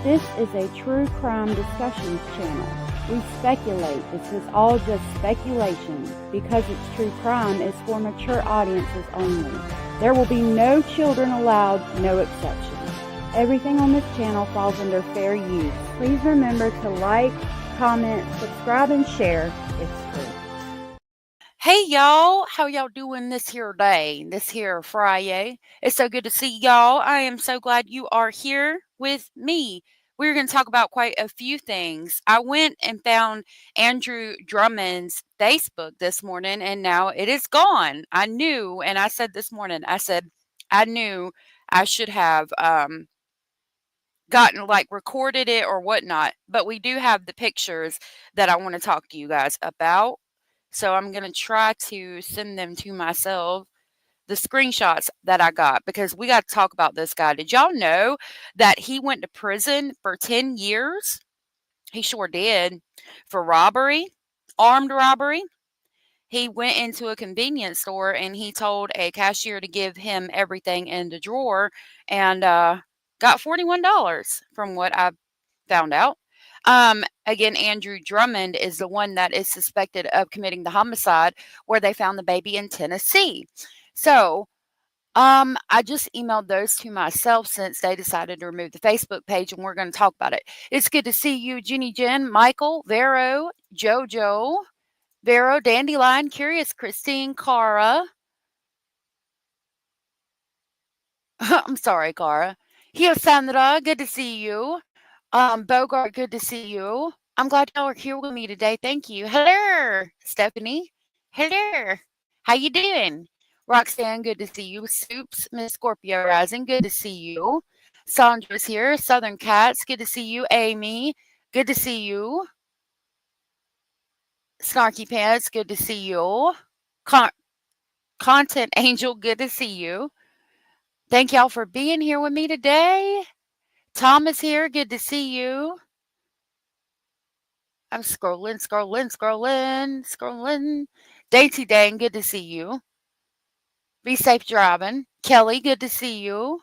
This is a true crime discussions channel. We speculate. This is all just speculation. Because it's true crime, it's for mature audiences only. There will be no children allowed, no exceptions. Everything on this channel falls under fair use. Please remember to like, comment, subscribe, and share. It's free. Hey y'all, how y'all doing this here day, this here Friday? It's so good to see y'all. I am so glad you are here with me. We're going to talk about quite a few things. I went and found Andrew Drummond's Facebook this morning and now it is gone. I knew, and I said this morning, I knew I should have gotten recorded it or whatnot, but we do have the pictures that I want to talk to you guys about. So I'm going to try to send them to myself, the screenshots that I got, because we got to talk about this guy. Did y'all know that he went to prison for 10 years? He sure did. For robbery, armed robbery. He went into a convenience store and he told a cashier to give him everything in the drawer and got $41 from what I found out. Again, Andrew Drummond is the one that is suspected of committing the homicide where they found the baby in Tennessee. So, I just emailed those to myself since they decided to remove the Facebook page, and we're going to talk about it. It's good to see you, Jenny Jen, Michael, Vero, Jojo, Vero, Dandelion, Curious, Christine, Cara. I'm sorry, Cara. Hio Sandra, good to see you. Bogart, good to see you. I'm glad y'all are here with me today. Thank you. Hello, Stephanie. Hello. How you doing? Roxanne, good to see you. Soups, Miss Scorpio Rising, good to see you. Sandra's here. Southern Cats, good to see you. Amy, good to see you. Snarky Pants, good to see you. Content Angel, good to see you. Thank y'all for being here with me today. Tom is here. Good to see you. I'm scrolling. Dainty Dang, good to see you. Be safe driving. Kelly, good to see you.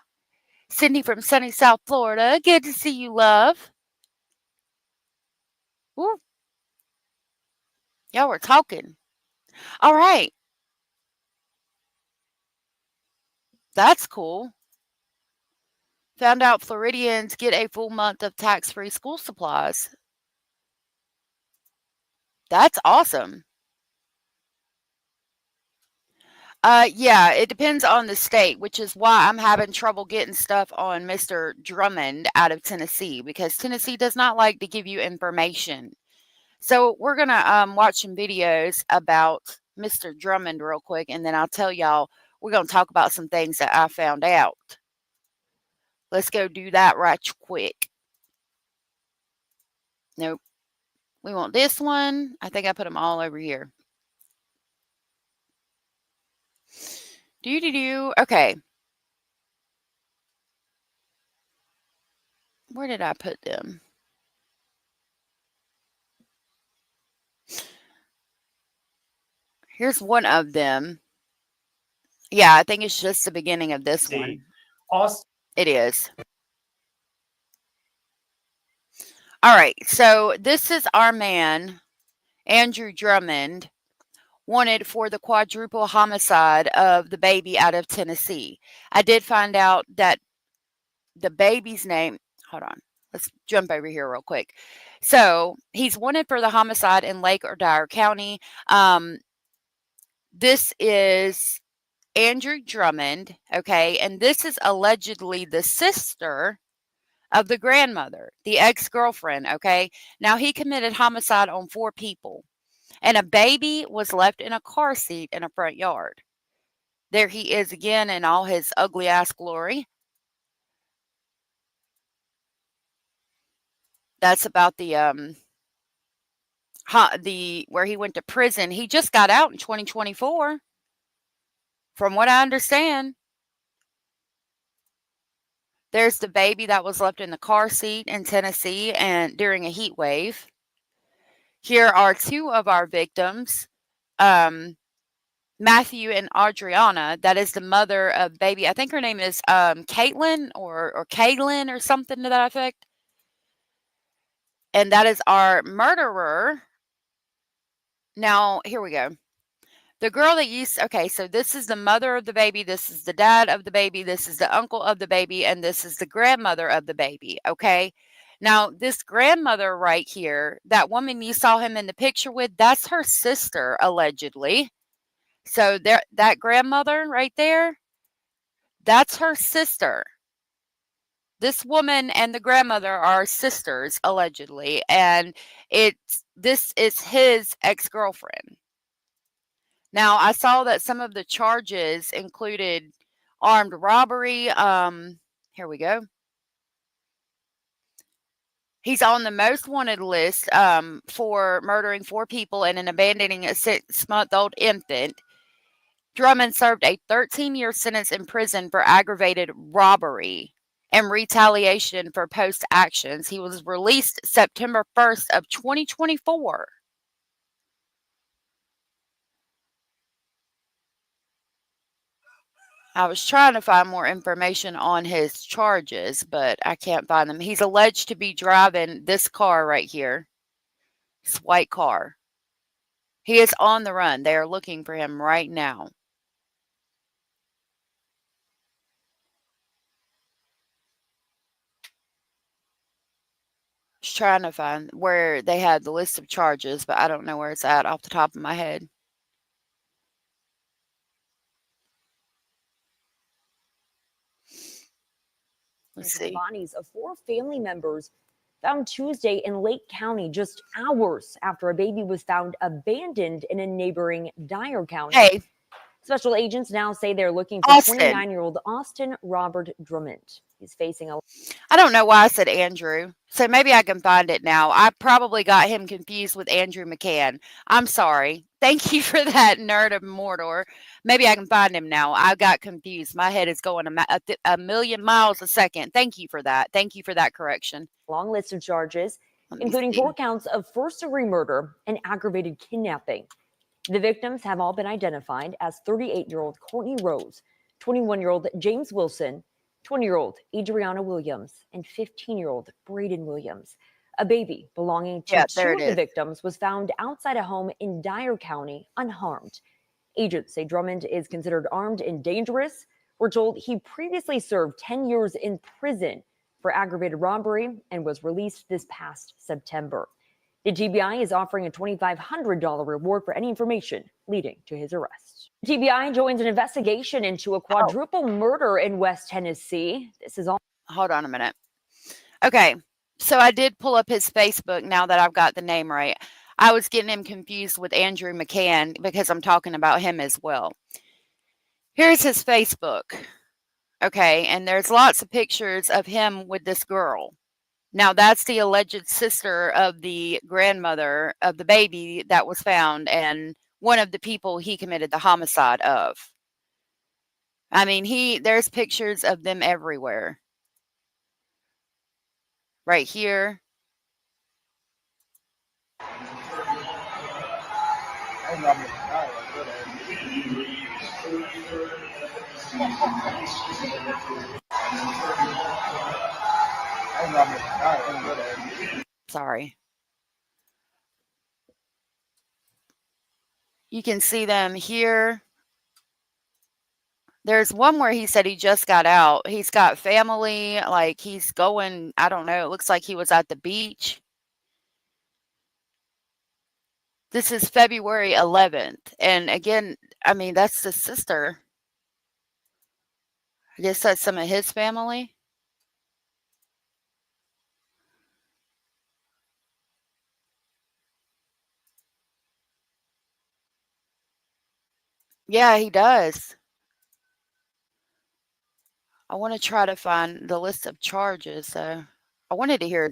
Sydney from sunny South Florida, good to see you, love. Woo. Y'all were talking. All right. That's cool. Found out Floridians get a full month of tax-free school supplies. That's awesome. Yeah, it depends on the state, which is why I'm having trouble getting stuff on Mr. Drummond out of Tennessee, because Tennessee does not like to give you information. So we're going to watch some videos about Mr. Drummond real quick, and then I'll tell y'all, we're going to talk about some things that I found out. Let's go do that right quick. Nope. We want this one. I think I put them all over here. Okay. Where did I put them? Here's one of them. Yeah, I think it's just the beginning of this one. Austin. It is. All right, so this is our man, Andrew Drummond, wanted for the quadruple homicide of the baby out of Tennessee. I did find out that the baby's name, hold on, let's jump over here real quick. So he's wanted for the homicide in Lake or Dyer County. This is Andrew Drummond, okay, and this is allegedly the sister of the grandmother, the ex-girlfriend, okay? Now, he committed homicide on 4 people, and a baby was left in a car seat in a front yard. There he is again in all his ugly-ass glory. That's about the where he went to prison. He just got out in 2024, from what I understand. There's the baby that was left in the car seat in Tennessee and during a heat wave. Here are 2 of our victims, Matthew and Adriana. That is the mother of baby. I think her name is Caitlin or Kaylin or something to that effect. And that is our murderer. Now, here we go. The girl that okay, so this is the mother of the baby, this is the dad of the baby, this is the uncle of the baby, and this is the grandmother of the baby, okay? Now, this grandmother right here, that woman you saw him in the picture with, that's her sister, allegedly. So there, that grandmother right there, that's her sister. This woman and the grandmother are sisters, allegedly, and this is his ex-girlfriend. Now, I saw that some of the charges included armed robbery. Here we go. He's on the most wanted list for murdering 4 people and abandoning a 6-month-old infant. Drummond served a 13-year sentence in prison for aggravated robbery and retaliation for post actions. He was released September 1st of 2024. I was trying to find more information on his charges, but I can't find them. He's alleged to be driving this car right here, this white car. He is on the run. They are looking for him right now. Just trying to find where they had the list of charges, but I don't know where it's at off the top of my head. Let's see. The bodies of 4 family members found Tuesday in Lake County just hours after a baby was found abandoned in a neighboring Dyer County. Hey. Special agents now say they're looking for 29-year-old Austin Robert Drummond. He's facing I don't know why I said Andrew, so maybe I can find it now. I probably got him confused with Andrew McGann. I'm sorry. Thank you for that, nerd of Mordor. Maybe I can find him now. I got confused. My head is going a million miles a second. Thank you for that. Thank you for that correction. Long list of charges, including 4 counts of first-degree murder and aggravated kidnapping. The victims have all been identified as 38-year-old Courtney Rose, 21-year-old James Wilson, 20-year-old Adriana Williams, and 15-year-old Braden Williams. A baby belonging to 2 of the victims was found outside a home in Dyer County unharmed. Agents say Drummond is considered armed and dangerous. We're told he previously served 10 years in prison for aggravated robbery and was released this past September. The TBI is offering a $2,500 reward for any information leading to his arrest. TBI joins an investigation into a quadruple murder in West Tennessee. This is all. Hold on a minute. Okay, so I did pull up his Facebook now that I've got the name right. I was getting him confused with Andrew McGann because I'm talking about him as well. Here's his Facebook. Okay, and there's lots of pictures of him with this girl. Now, that's the alleged sister of the grandmother of the baby that was found and one of the people he committed the homicide of. I mean, there's pictures of them everywhere. Right here. Sorry. You can see them here. There's one where he said he just got out. He's got family, like he's going, I don't know, it looks like he was at the beach. This is February 11th. And again, I mean, that's the sister. I guess that's some of his family. Yeah, he does. I want to try to find the list of charges, so I wanted to hear.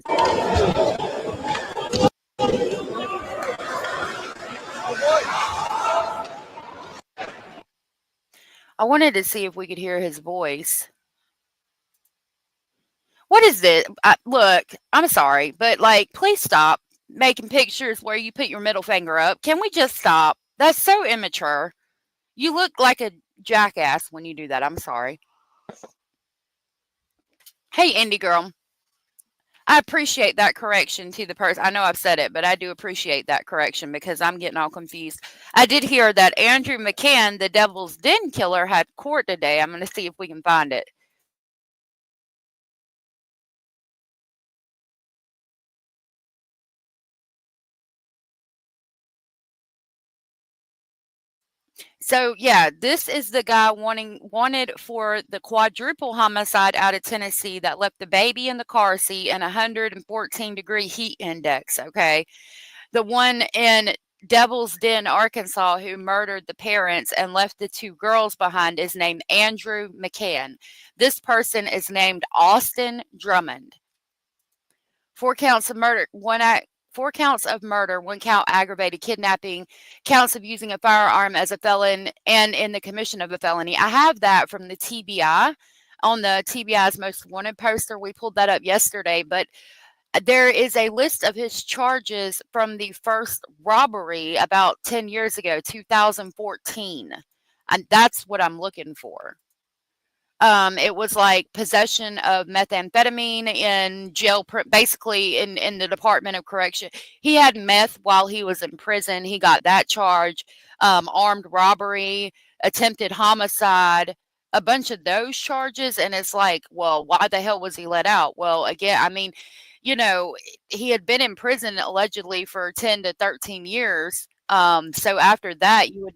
I wanted to see if we could hear his voice. What is this? Look, I'm sorry, but like, please stop making pictures where you put your middle finger up. Can we just stop? That's so immature. You look like a jackass when you do that. I'm sorry. Hey, indie girl. I appreciate that correction to the person. I know I've said it, but I do appreciate that correction because I'm getting all confused. I did hear that Andrew McGann, the Devil's Den killer, had court today. I'm going to see if we can find it. So yeah, this is the guy wanted for the quadruple homicide out of Tennessee that left the baby in the car seat and 114-degree heat index. Okay, the one in Devil's Den, Arkansas, who murdered the parents and left the two girls behind is named Andrew McGann. This person is named Austin Drummond. 4 counts of murder, 4 counts of murder, 1 count aggravated kidnapping, counts of using a firearm as a felon, and in the commission of a felony. I have that from the TBI on the TBI's most wanted poster. We pulled that up yesterday, but there is a list of his charges from the first robbery about 10 years ago, 2014. And that's what I'm looking for. It was like possession of methamphetamine in jail, basically in the Department of Correction. He had meth while he was in prison. He got that charge, armed robbery, attempted homicide, a bunch of those charges. And it's like, well, why the hell was he let out? Well, again, I mean, you know, he had been in prison allegedly for 10 to 13 years. So after that, you would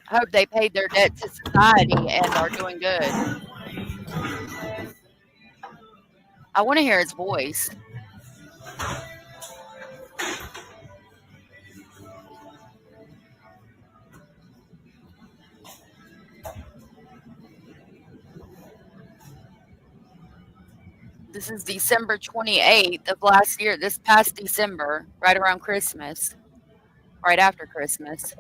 hope they paid their debt to society and are doing good. I want to hear his voice. This is December 28th of last year, this past December, right around Christmas, right after Christmas.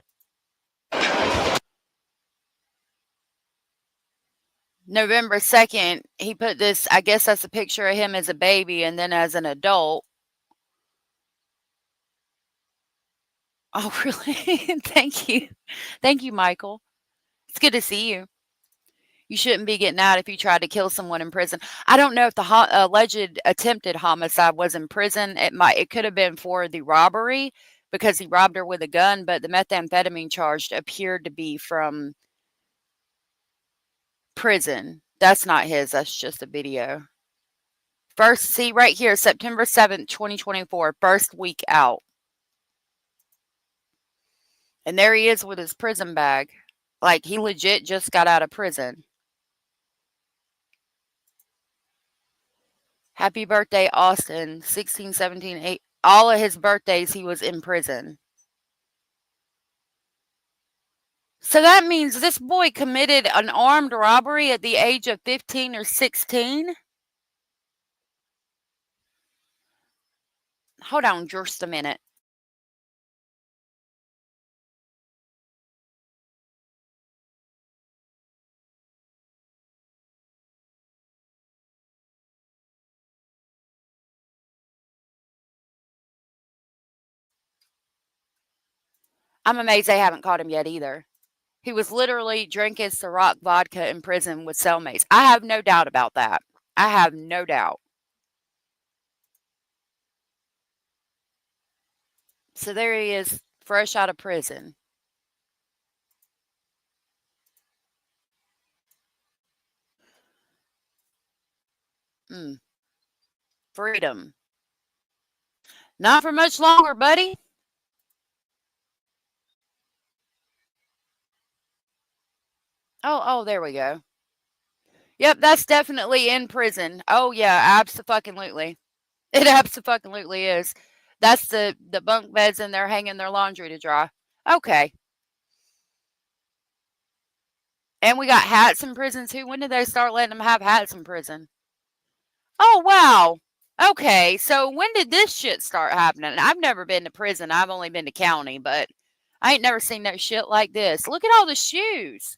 November 2nd, he put this, I guess that's a picture of him as a baby and then as an adult. Oh, really? Thank you. Thank you, Michael. It's good to see you. You shouldn't be getting out if you tried to kill someone in prison. I don't know if the alleged attempted homicide was in prison. It could have been for the robbery because he robbed her with a gun, but the methamphetamine charged appeared to be from prison. That's not his. That's just a video. First, see right here, September 7th, 2024, first week out. And there he is with his prison bag. Like, he legit just got out of prison. Happy birthday, Austin. 16, 17, 8. All of his birthdays, he was in prison. So that means this boy committed an armed robbery at the age of 15 or 16? Hold on just a minute. I'm amazed they haven't caught him yet either. He was literally drinking Ciroc vodka in prison with cellmates. I have no doubt about that. I have no doubt. So there he is, fresh out of prison. Freedom. Not for much longer, buddy. Oh, there we go. Yep, that's definitely in prison. Oh, yeah, abso-fucking-lutely. It abso-fucking-lutely is. That's the bunk beds and they're hanging their laundry to dry. Okay. And we got hats in prison, too. When did they start letting them have hats in prison? Oh, wow. Okay, so when did this shit start happening? I've never been to prison. I've only been to county, but I ain't never seen no shit like this. Look at all the shoes.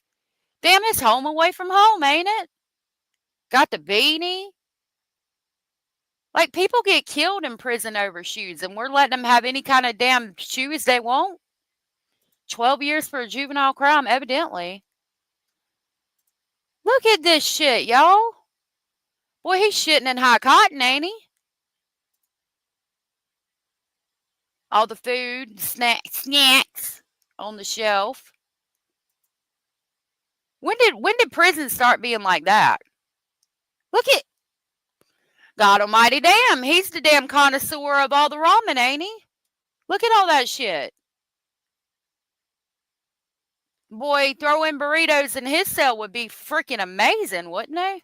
Damn, it's home away from home, ain't it? Got the beanie. Like, people get killed in prison over shoes, and we're letting them have any kind of damn shoes they want. 12 years for a juvenile crime, evidently. Look at this shit, y'all. Boy, he's shitting in high cotton, ain't he? All the food, snacks on the shelf. When did prison start being like that? Look at God almighty damn. He's the damn connoisseur of all the ramen, ain't he? Look at all that shit. Boy, throwing burritos in his cell would be freaking amazing, wouldn't it?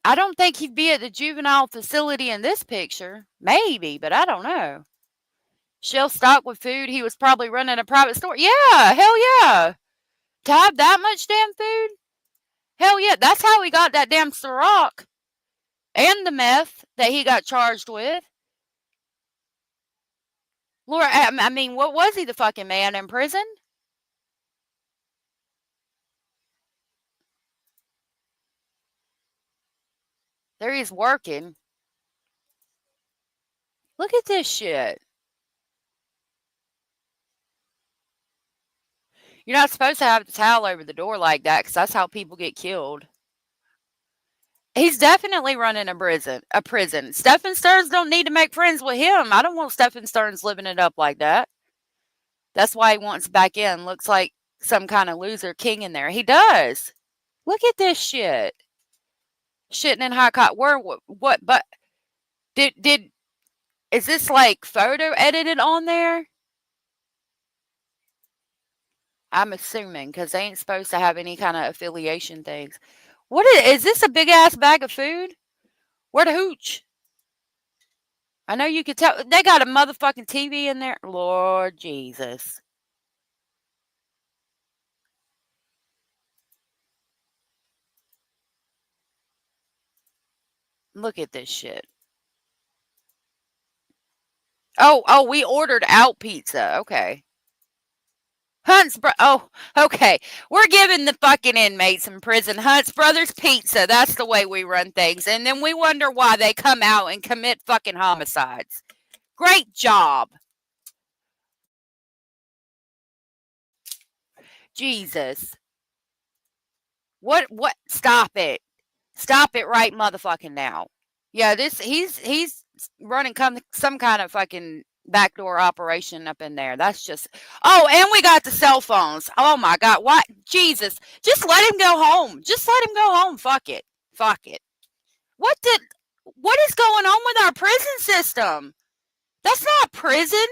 I don't think he'd be at the juvenile facility in this picture. Maybe, but I don't know. Shelf stocked with food. He was probably running a private store. Yeah, hell yeah. To have that much damn food? Hell yeah. That's how he got that damn Ciroc and the meth that he got charged with. Lord, I mean, what was he, the fucking man in prison? There he's working. Look at this shit. You're not supposed to have the towel over the door like that because that's how people get killed. He's definitely running a prison. Stephen Stearns don't need to make friends with him. I don't want Stephen Stearns living it up like that. That's why he wants back in. Looks like some kind of loser king in there. He does. Look at this shit. Shitting in high cotton. Where, what, but, is this like photo edited on there? I'm assuming because they ain't supposed to have any kind of affiliation things. What is this a big ass bag of food? Where the hooch? I know you could tell. They got a motherfucking TV in there. Lord Jesus. Look at this shit. Oh, we ordered out pizza. Okay. Oh, okay. We're giving the fucking inmates in prison Hunt's Brothers pizza. That's the way we run things. And then we wonder why they come out and commit fucking homicides. Great job. Jesus. What? Stop it. Stop it right motherfucking now. Yeah, he's running some kind of fucking backdoor operation up in there. That's just, oh, and we got the cell phones. Oh my God. What? Jesus. Just let him go home. Just let him go home. Fuck it. What is going on with our prison system? That's not prison.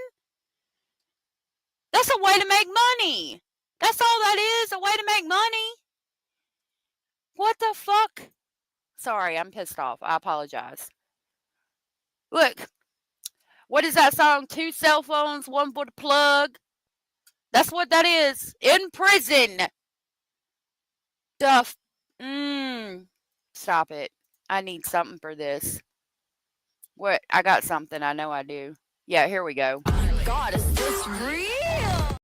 That's a way to make money. That's all that is, a way to make money. What the fuck? Sorry, I'm pissed off. I apologize. Look. What is that song? 2 cell phones, 1 for the plug. That's what that is. In prison. Stuff. Stop it. I need something for this. What? I got something. I know I do. Yeah, here we go. Oh my God, is this real?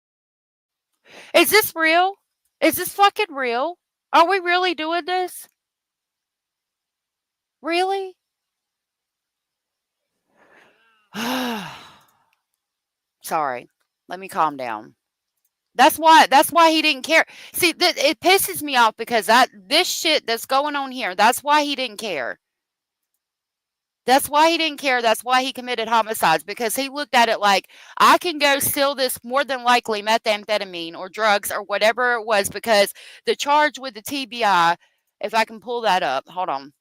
Is this real? Is this fucking real? Are we really doing this? Really? Sorry. Let me calm down. That's why he didn't care. See, it pisses me off because this shit that's going on here, that's why he didn't care. That's why he didn't care. That's why he committed homicides, because he looked at it like, I can go steal this more than likely methamphetamine or drugs or whatever it was, because the charge with the TBI, if I can pull that up, hold on.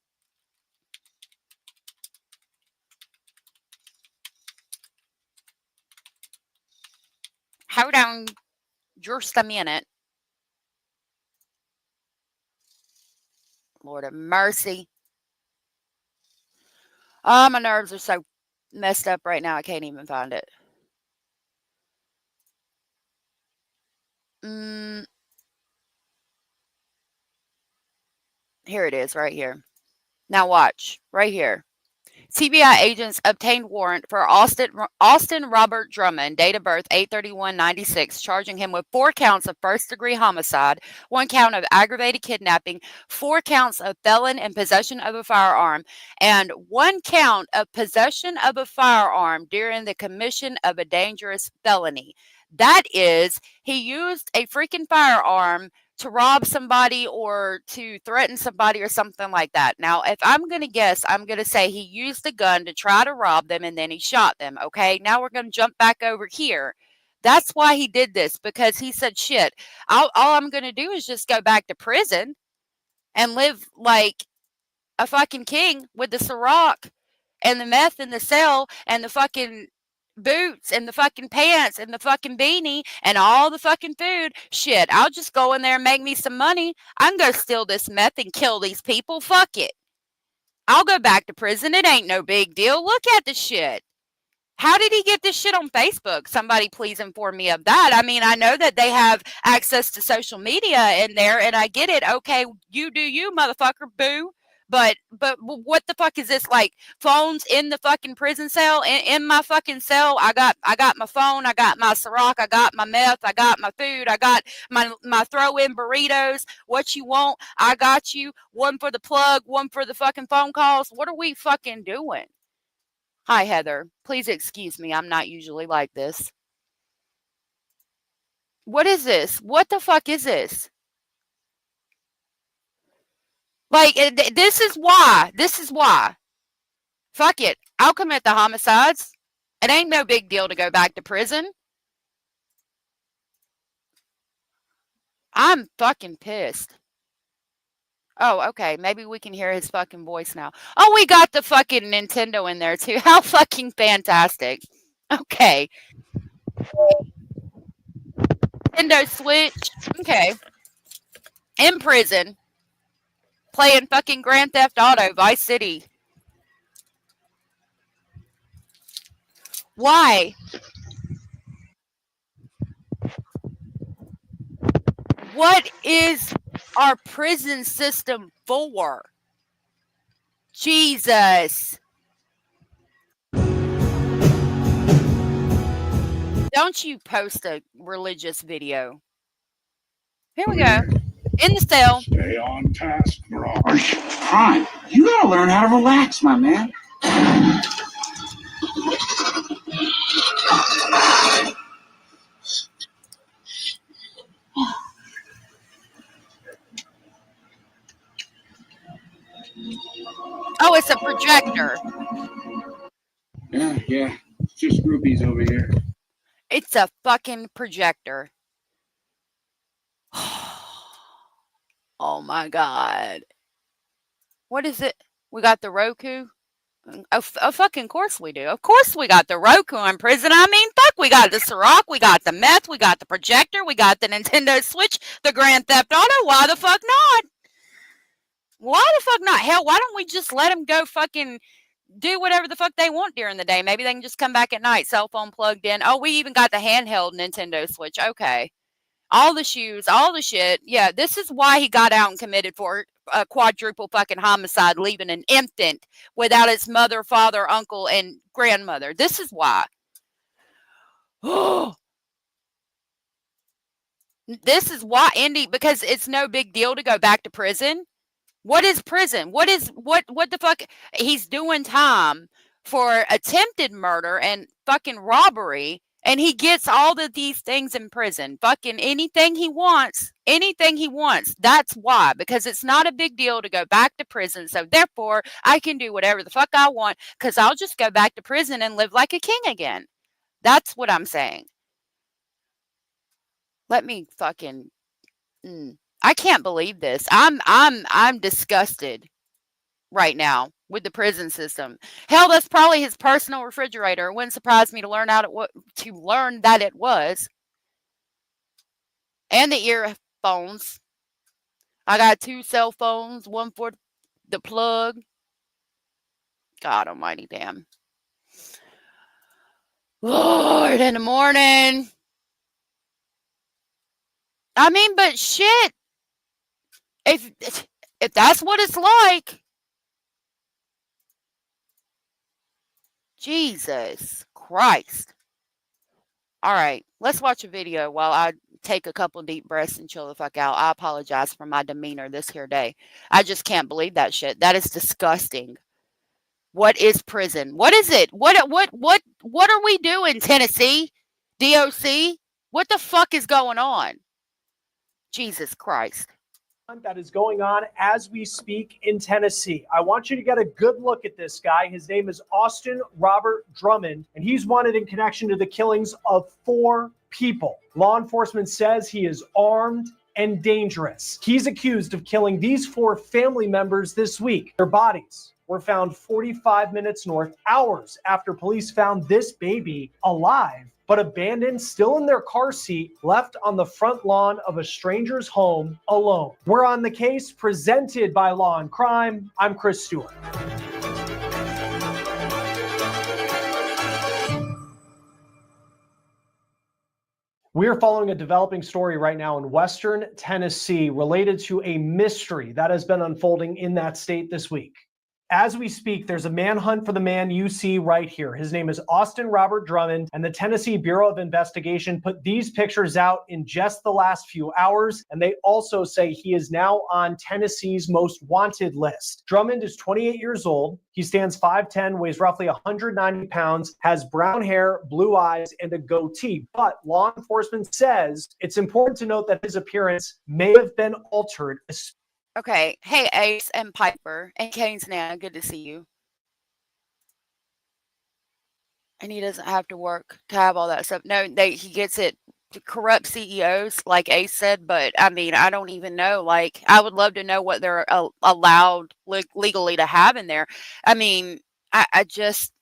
Hold on just a minute. Lord of mercy. Oh, my nerves are so messed up right now. I can't even find it. Here it is, right here. Now watch, right here. TBI agents obtained warrant for Austin Robert Drummond, date of birth 8/31/96, charging him with 4 counts of first-degree homicide, 1 count of aggravated kidnapping, 4 counts of felon in possession of a firearm, and 1 count of possession of a firearm during the commission of a dangerous felony. That is, he used a freaking firearm to rob somebody or to threaten somebody or something like that. Now, if I'm going to guess, I'm going to say he used the gun to try to rob them and then he shot them. Okay, now we're going to jump back over here. That's why he did this, because he said, shit, all I'm going to do is just go back to prison and live like a fucking king with the Ciroc and the meth in the cell and the fucking boots and the fucking pants and the fucking beanie and all the fucking food. Shit, I'll just go in there and make me some money. I can go steal this meth and kill these people. Fuck it. I'll go back to prison. It ain't no big deal. Look at the shit. How did he get this shit on Facebook? Somebody please inform me of that. I mean, I know that they have access to social media in there, and I get it. Okay, you do you, motherfucker, boo. But what the fuck is this? Like, phones in the fucking prison cell? In my fucking cell, I got my phone, I got my Ciroc, I got my meth, I got my food, I got my throw-in burritos. What you want, I got you. One for the plug, one for the fucking phone calls. What are we fucking doing? Hi, Heather. Please excuse me. I'm not usually like this. What is this? What the fuck is this? Like, this is why. This is why. Fuck it. I'll commit the homicides. It ain't no big deal to go back to prison. I'm fucking pissed. Oh, okay. Maybe we can hear his fucking voice now. Oh, we got the fucking Nintendo in there too. How fucking fantastic. Okay. Nintendo Switch. Okay. In prison. Playing fucking Grand Theft Auto, Vice City. Why? What is our prison system for? Jesus. Don't you post a religious video. Here we go. In the cell. Stay on task, Mirage. Prime, you gotta learn how to relax, my man. Oh, it's a projector. Yeah. It's just groupies over here. It's a fucking projector. Oh my God. What is it? We got the Roku? Oh, fucking course we do. Of course we got the Roku in prison. I mean, fuck, we got the Ciroc, we got the meth, we got the projector, we got the Nintendo Switch, the Grand Theft Auto. Why the fuck not? Why the fuck not? Hell, why don't we just let them go fucking do whatever the fuck they want during the day? Maybe they can just come back at night, cell phone plugged in. Oh, we even got the handheld Nintendo Switch. Okay. All the shoes, all the shit. Yeah, this is why he got out and committed for a quadruple fucking homicide, leaving an infant without its mother, father, uncle, and grandmother. This is why. This is why, Indy, because it's no big deal to go back to prison. What is prison? What the fuck? He's doing time for attempted murder and fucking robbery. And he gets all of these things in prison. Fucking anything he wants. Anything he wants. That's why. Because it's not a big deal to go back to prison. So therefore, I can do whatever the fuck I want. Because I'll just go back to prison and live like a king again. That's what I'm saying. Let me fucking... I can't believe this. I'm disgusted right now with the prison system. Hell, that's probably his personal refrigerator. It wouldn't surprise me to learn that it was. And the earphones. I got 2 cell phones, one for the plug. God almighty damn. Lord, in the morning. I mean, but shit. If that's what it's like. Jesus Christ. All right, let's watch a video while I take a couple deep breaths and chill the fuck out. I apologize for my demeanor this here day. I just can't believe that shit. That is disgusting. What is prison? What is it? What are we doing, Tennessee? DOC? What the fuck is going on? Jesus Christ. That is going on as we speak in Tennessee. I want you to get a good look at this guy. His name is Austin Robert Drummond, and he's wanted in connection to the killings of 4 people. Law enforcement says he is armed and dangerous. He's accused of killing these 4 family members this week. Their bodies were found 45 minutes north, hours after police found this baby alive, but abandoned, still in their car seat, left on the front lawn of a stranger's home alone. We're on the case, presented by Law and Crime. I'm Chris Stewart. We are following a developing story right now in Western Tennessee related to a mystery that has been unfolding in that state this week. As we speak, there's a manhunt for the man you see right here. His name is Austin Robert Drummond, and the Tennessee Bureau of Investigation put these pictures out in just the last few hours, and they also say he is now on Tennessee's most wanted list. Drummond is 28 years old. He stands 5'10", weighs roughly 190 pounds, has brown hair, blue eyes, and a goatee. But law enforcement says it's important to note that his appearance may have been altered. Okay. Hey, Ace and Piper and Kane's Nana. Good to see you. And he doesn't have to work to have all that stuff. No, he gets it to corrupt CEOs, like Ace said. But I mean, I don't even know. Like, I would love to know what they're allowed legally to have in there. I mean, I just,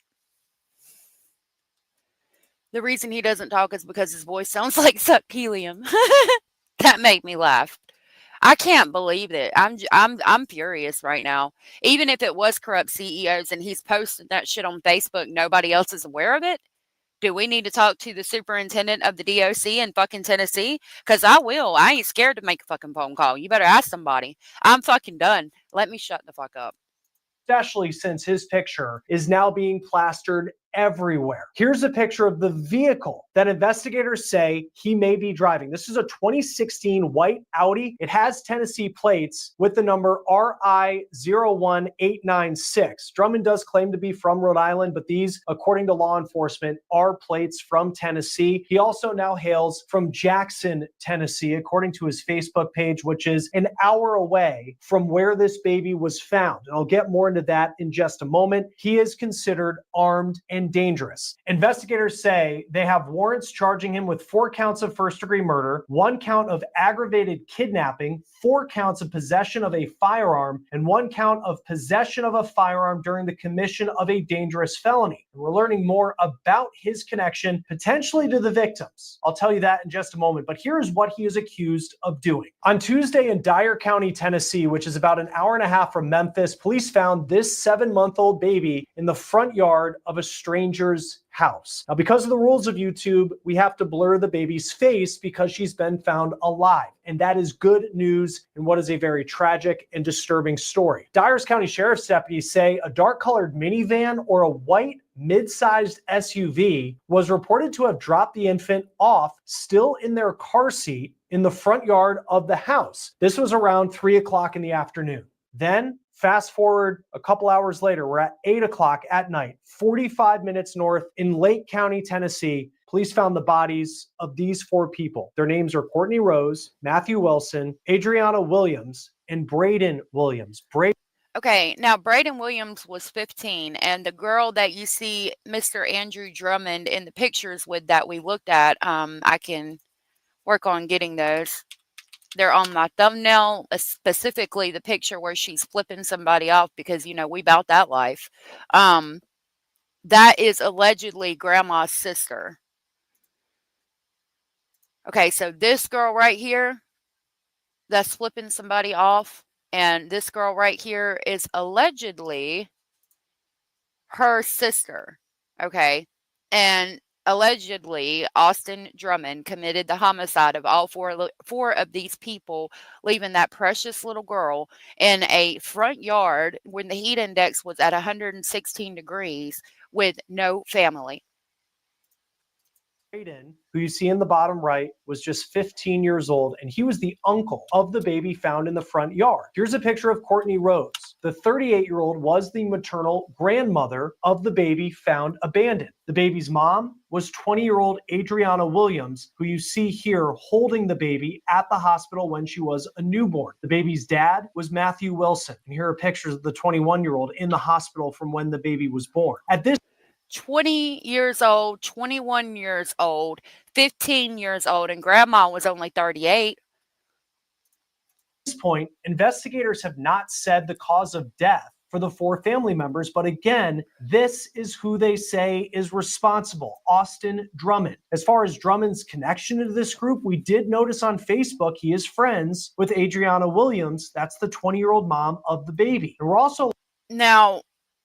the reason he doesn't talk is because his voice sounds like sucked helium. That made me laugh. I can't believe it. I'm furious right now. Even if it was corrupt CEOs and he's posting that shit on Facebook, nobody else is aware of it. Do we need to talk to the superintendent of the DOC in fucking Tennessee? Because I will. I ain't scared to make a fucking phone call. You better ask somebody. I'm fucking done. Let me shut the fuck up. Especially since his picture is now being plastered everywhere. Here's a picture of the vehicle that investigators say he may be driving. This is a 2016 white Audi. It has Tennessee plates with the number RI01896. Drummond does claim to be from Rhode Island, but these, according to law enforcement, are plates from Tennessee. He also now hails from Jackson, Tennessee, according to his Facebook page, which is an hour away from where this baby was found. And I'll get more into that in just a moment. He is considered armed and dangerous. Investigators say they have warrants charging him with 4 counts of first-degree murder, 1 count of aggravated kidnapping, 4 counts of possession of a firearm, and 1 count of possession of a firearm during the commission of a dangerous felony. And we're learning more about his connection, potentially to the victims. I'll tell you that in just a moment, but here's what he is accused of doing. On Tuesday in Dyer County, Tennessee, which is about an hour and a half from Memphis, police found this 7-month-old baby in the front yard of a stranger's house. Now, because of the rules of YouTube, we have to blur the baby's face because she's been found alive. And that is good news in what is a very tragic and disturbing story. Dyers County Sheriff's deputies say a dark-colored minivan or a white mid-sized SUV was reported to have dropped the infant off still in their car seat in the front yard of the house. This was around 3 o'clock in the afternoon. Then fast forward a couple hours later, we're at 8 o'clock at night, 45 minutes north in Lake County, Tennessee. Police found the bodies of these 4 people. Their names are Courtney Rose, Matthew Wilson, Adriana Williams, and Braden Williams. Okay, now Braden Williams was 15, and the girl that you see Mr. Andrew Drummond in the pictures with that we looked at, I can work on getting those. They're on my thumbnail, specifically the picture where she's flipping somebody off because, you know, we about that life. That is allegedly grandma's sister. Okay, so this girl right here that's flipping somebody off, and this girl right here is allegedly her sister. Okay, and allegedly, Austin Drummond committed the homicide of all four of these people, leaving that precious little girl in a front yard when the heat index was at 116 degrees with no family. Braden, who you see in the bottom right, was just 15 years old, and he was the uncle of the baby found in the front yard. Here's a picture of Courtney Rose. The 38-year-old was the maternal grandmother of the baby found abandoned. The baby's mom was 20-year-old Adriana Williams, who you see here holding the baby at the hospital when she was a newborn. The baby's dad was Matthew Wilson. And here are pictures of the 21-year-old in the hospital from when the baby was born. At this 20 years old, 21 years old, 15 years old, and grandma was only 38. point, investigators have not said the cause of death for the 4 family members, but again, this is who they say is responsible, Austin Drummond. As far as Drummond's connection to this group, we did notice on Facebook he is friends with Adriana Williams. That's the 20-year-old mom of the baby. And we're also Now,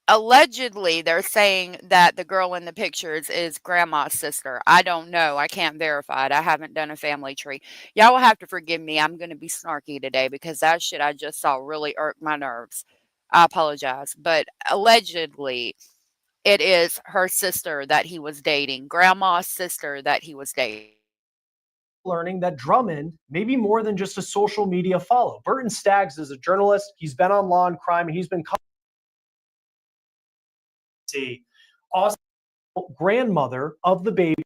allegedly, they're saying that the girl in the pictures is grandma's sister. I don't know. I can't verify it. I haven't done a family tree. Y'all will have to forgive me. I'm going to be snarky today because that shit I just saw really irked my nerves. I apologize. But allegedly, it is her sister that he was dating, grandma's sister that he was dating. learning that Drummond may be more than just a social media follow. Burton Staggs is a journalist. He's been on Law and Crime, and he's been Austin, grandmother of the baby.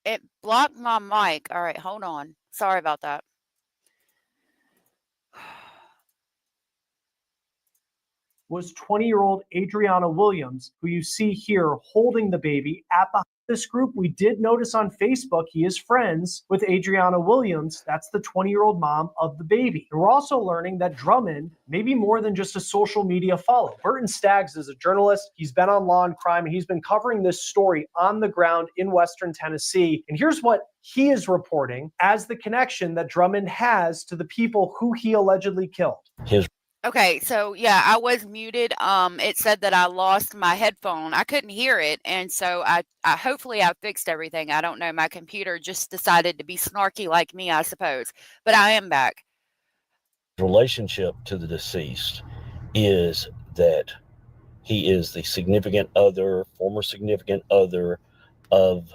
It blocked my mic. All right, hold on. Sorry about that. Was 20-year-old Adriana Williams, who you see here holding the baby at this group. We did notice on Facebook he is friends with Adriana Williams. That's the 20-year-old mom of the baby. And we're also learning that Drummond may be more than just a social media follow. Burton Staggs is a journalist. He's been on Law and Crime, and he's been covering this story on the ground in Western Tennessee. And here's what he is reporting as the connection that Drummond has to the people who he allegedly killed. Okay, so yeah, I was muted. It said that I lost my headphone. I couldn't hear it, and so I hopefully I fixed everything. I don't know. My computer just decided to be snarky like me, I suppose. But I am back. Relationship to the deceased is that he is the significant other, former significant other of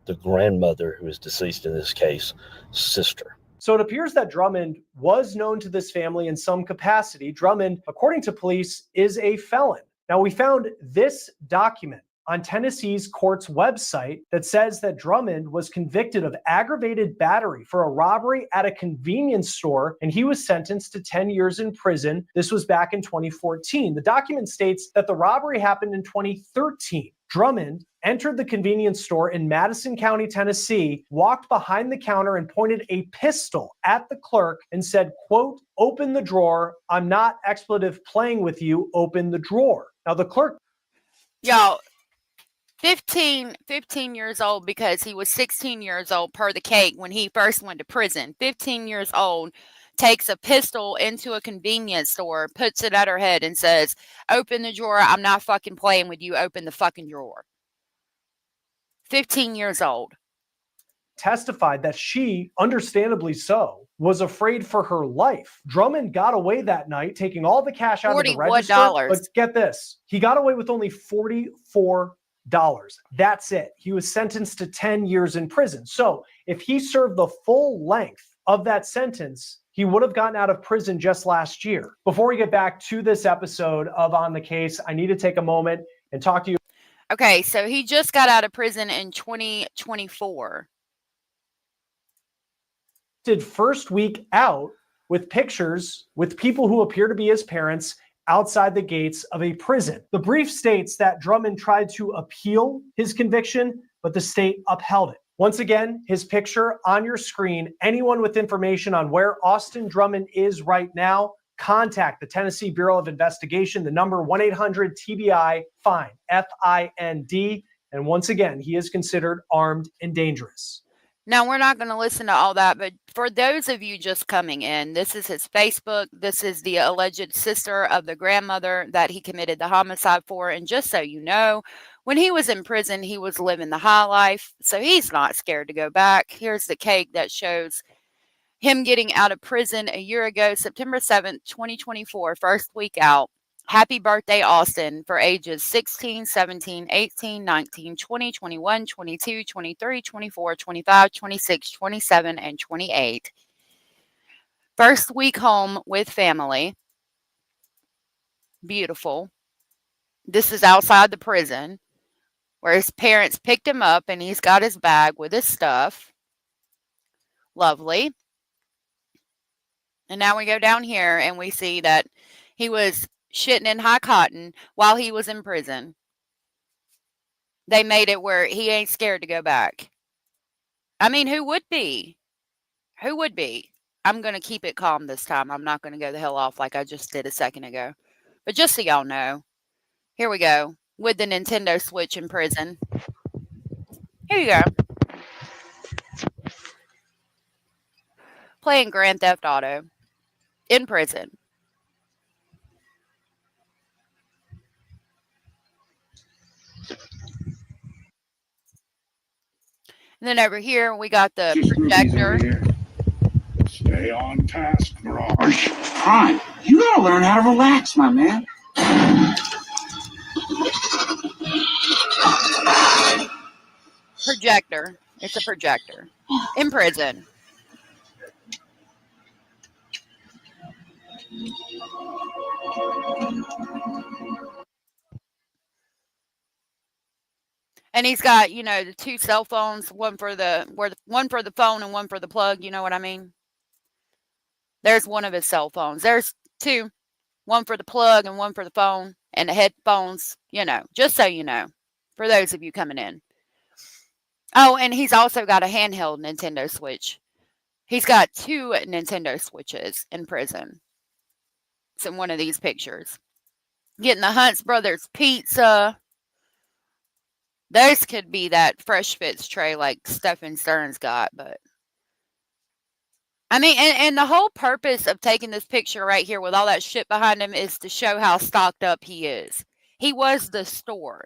the grandmother who is deceased in this case, sister. So it appears that Drummond was known to this family in some capacity. Drummond, according to police, is a felon. Now, we found this document on Tennessee's court's website that says that Drummond was convicted of aggravated battery for a robbery at a convenience store, and he was sentenced to 10 years in prison. This was back in 2014. The document states that the robbery happened in 2013. Drummond entered the convenience store in Madison County, Tennessee, walked behind the counter and pointed a pistol at the clerk and said, quote, "Open the drawer. I'm not expletive playing with you. Open the drawer." Now the clerk. Y'all, 15 years old because he was 16 years old per the cake when he first went to prison. 15 years old, takes a pistol into a convenience store, puts it at her head and says, "Open the drawer. I'm not fucking playing with you. Open the fucking drawer." 15 years old. Testified that she, understandably so, was afraid for her life. Drummond got away that night, taking all the cash out of the register. $41. But get this, he got away with only $44. That's it. He was sentenced to 10 years in prison. So if he served the full length of that sentence, he would have gotten out of prison just last year. Before we get back to this episode of On the Case, I need to take a moment and talk to you. Okay, so he just got out of prison in 2024. Did first week out with pictures with people who appear to be his parents outside the gates of a prison. The brief states that Drummond tried to appeal his conviction, but the state upheld it. Once again, his picture on your screen. Anyone with information on where Austin Drummond is right now, contact the Tennessee Bureau of Investigation, the number 1-800-TBI-FIND, F-I-N-D. And once again, he is considered armed and dangerous. Now, we're not going to listen to all that, but for those of you just coming in, this is his Facebook. This is the alleged sister of the grandmother that he committed the homicide for. And just so you know, when he was in prison, he was living the high life. So he's not scared to go back. Here's the cake that shows him getting out of prison a year ago, September 7th, 2024, first week out. Happy birthday, Austin, for ages 16, 17, 18, 19, 20, 21, 22, 23, 24, 25, 26, 27, and 28. First week home with family. Beautiful. This is outside the prison where his parents picked him up and he's got his bag with his stuff. Lovely. And now we go down here and we see that he was shitting in high cotton while he was in prison. They made it where he ain't scared to go back. I mean, who would be? Who would be? I'm going to keep it calm this time. I'm not going to go the hell off like I just did a second ago. But just so y'all know, here we go with the Nintendo Switch in prison. Here you go. Playing Grand Theft Auto in prison. And then over here, we got the projector. Stay on task, Garage. Fine. You gotta learn how to relax, my man. Projector. It's a projector. In prison. And he's got, you know, the two cell phones, one for the phone and one for the plug, you know what I mean? There's one of his cell phones. There's two, one for the plug and one for the phone and the headphones, you know, just so you know, for those of you coming in. Oh, and he's also got a handheld Nintendo Switch. He's got two Nintendo Switches in prison. It's in one of these pictures. Getting the Hunt's Brothers pizza. Those could be that Fresh Fits tray like Stephen Stern's got, but I mean, and the whole purpose of taking this picture right here with all that shit behind him is to show how stocked up he is. He was the store.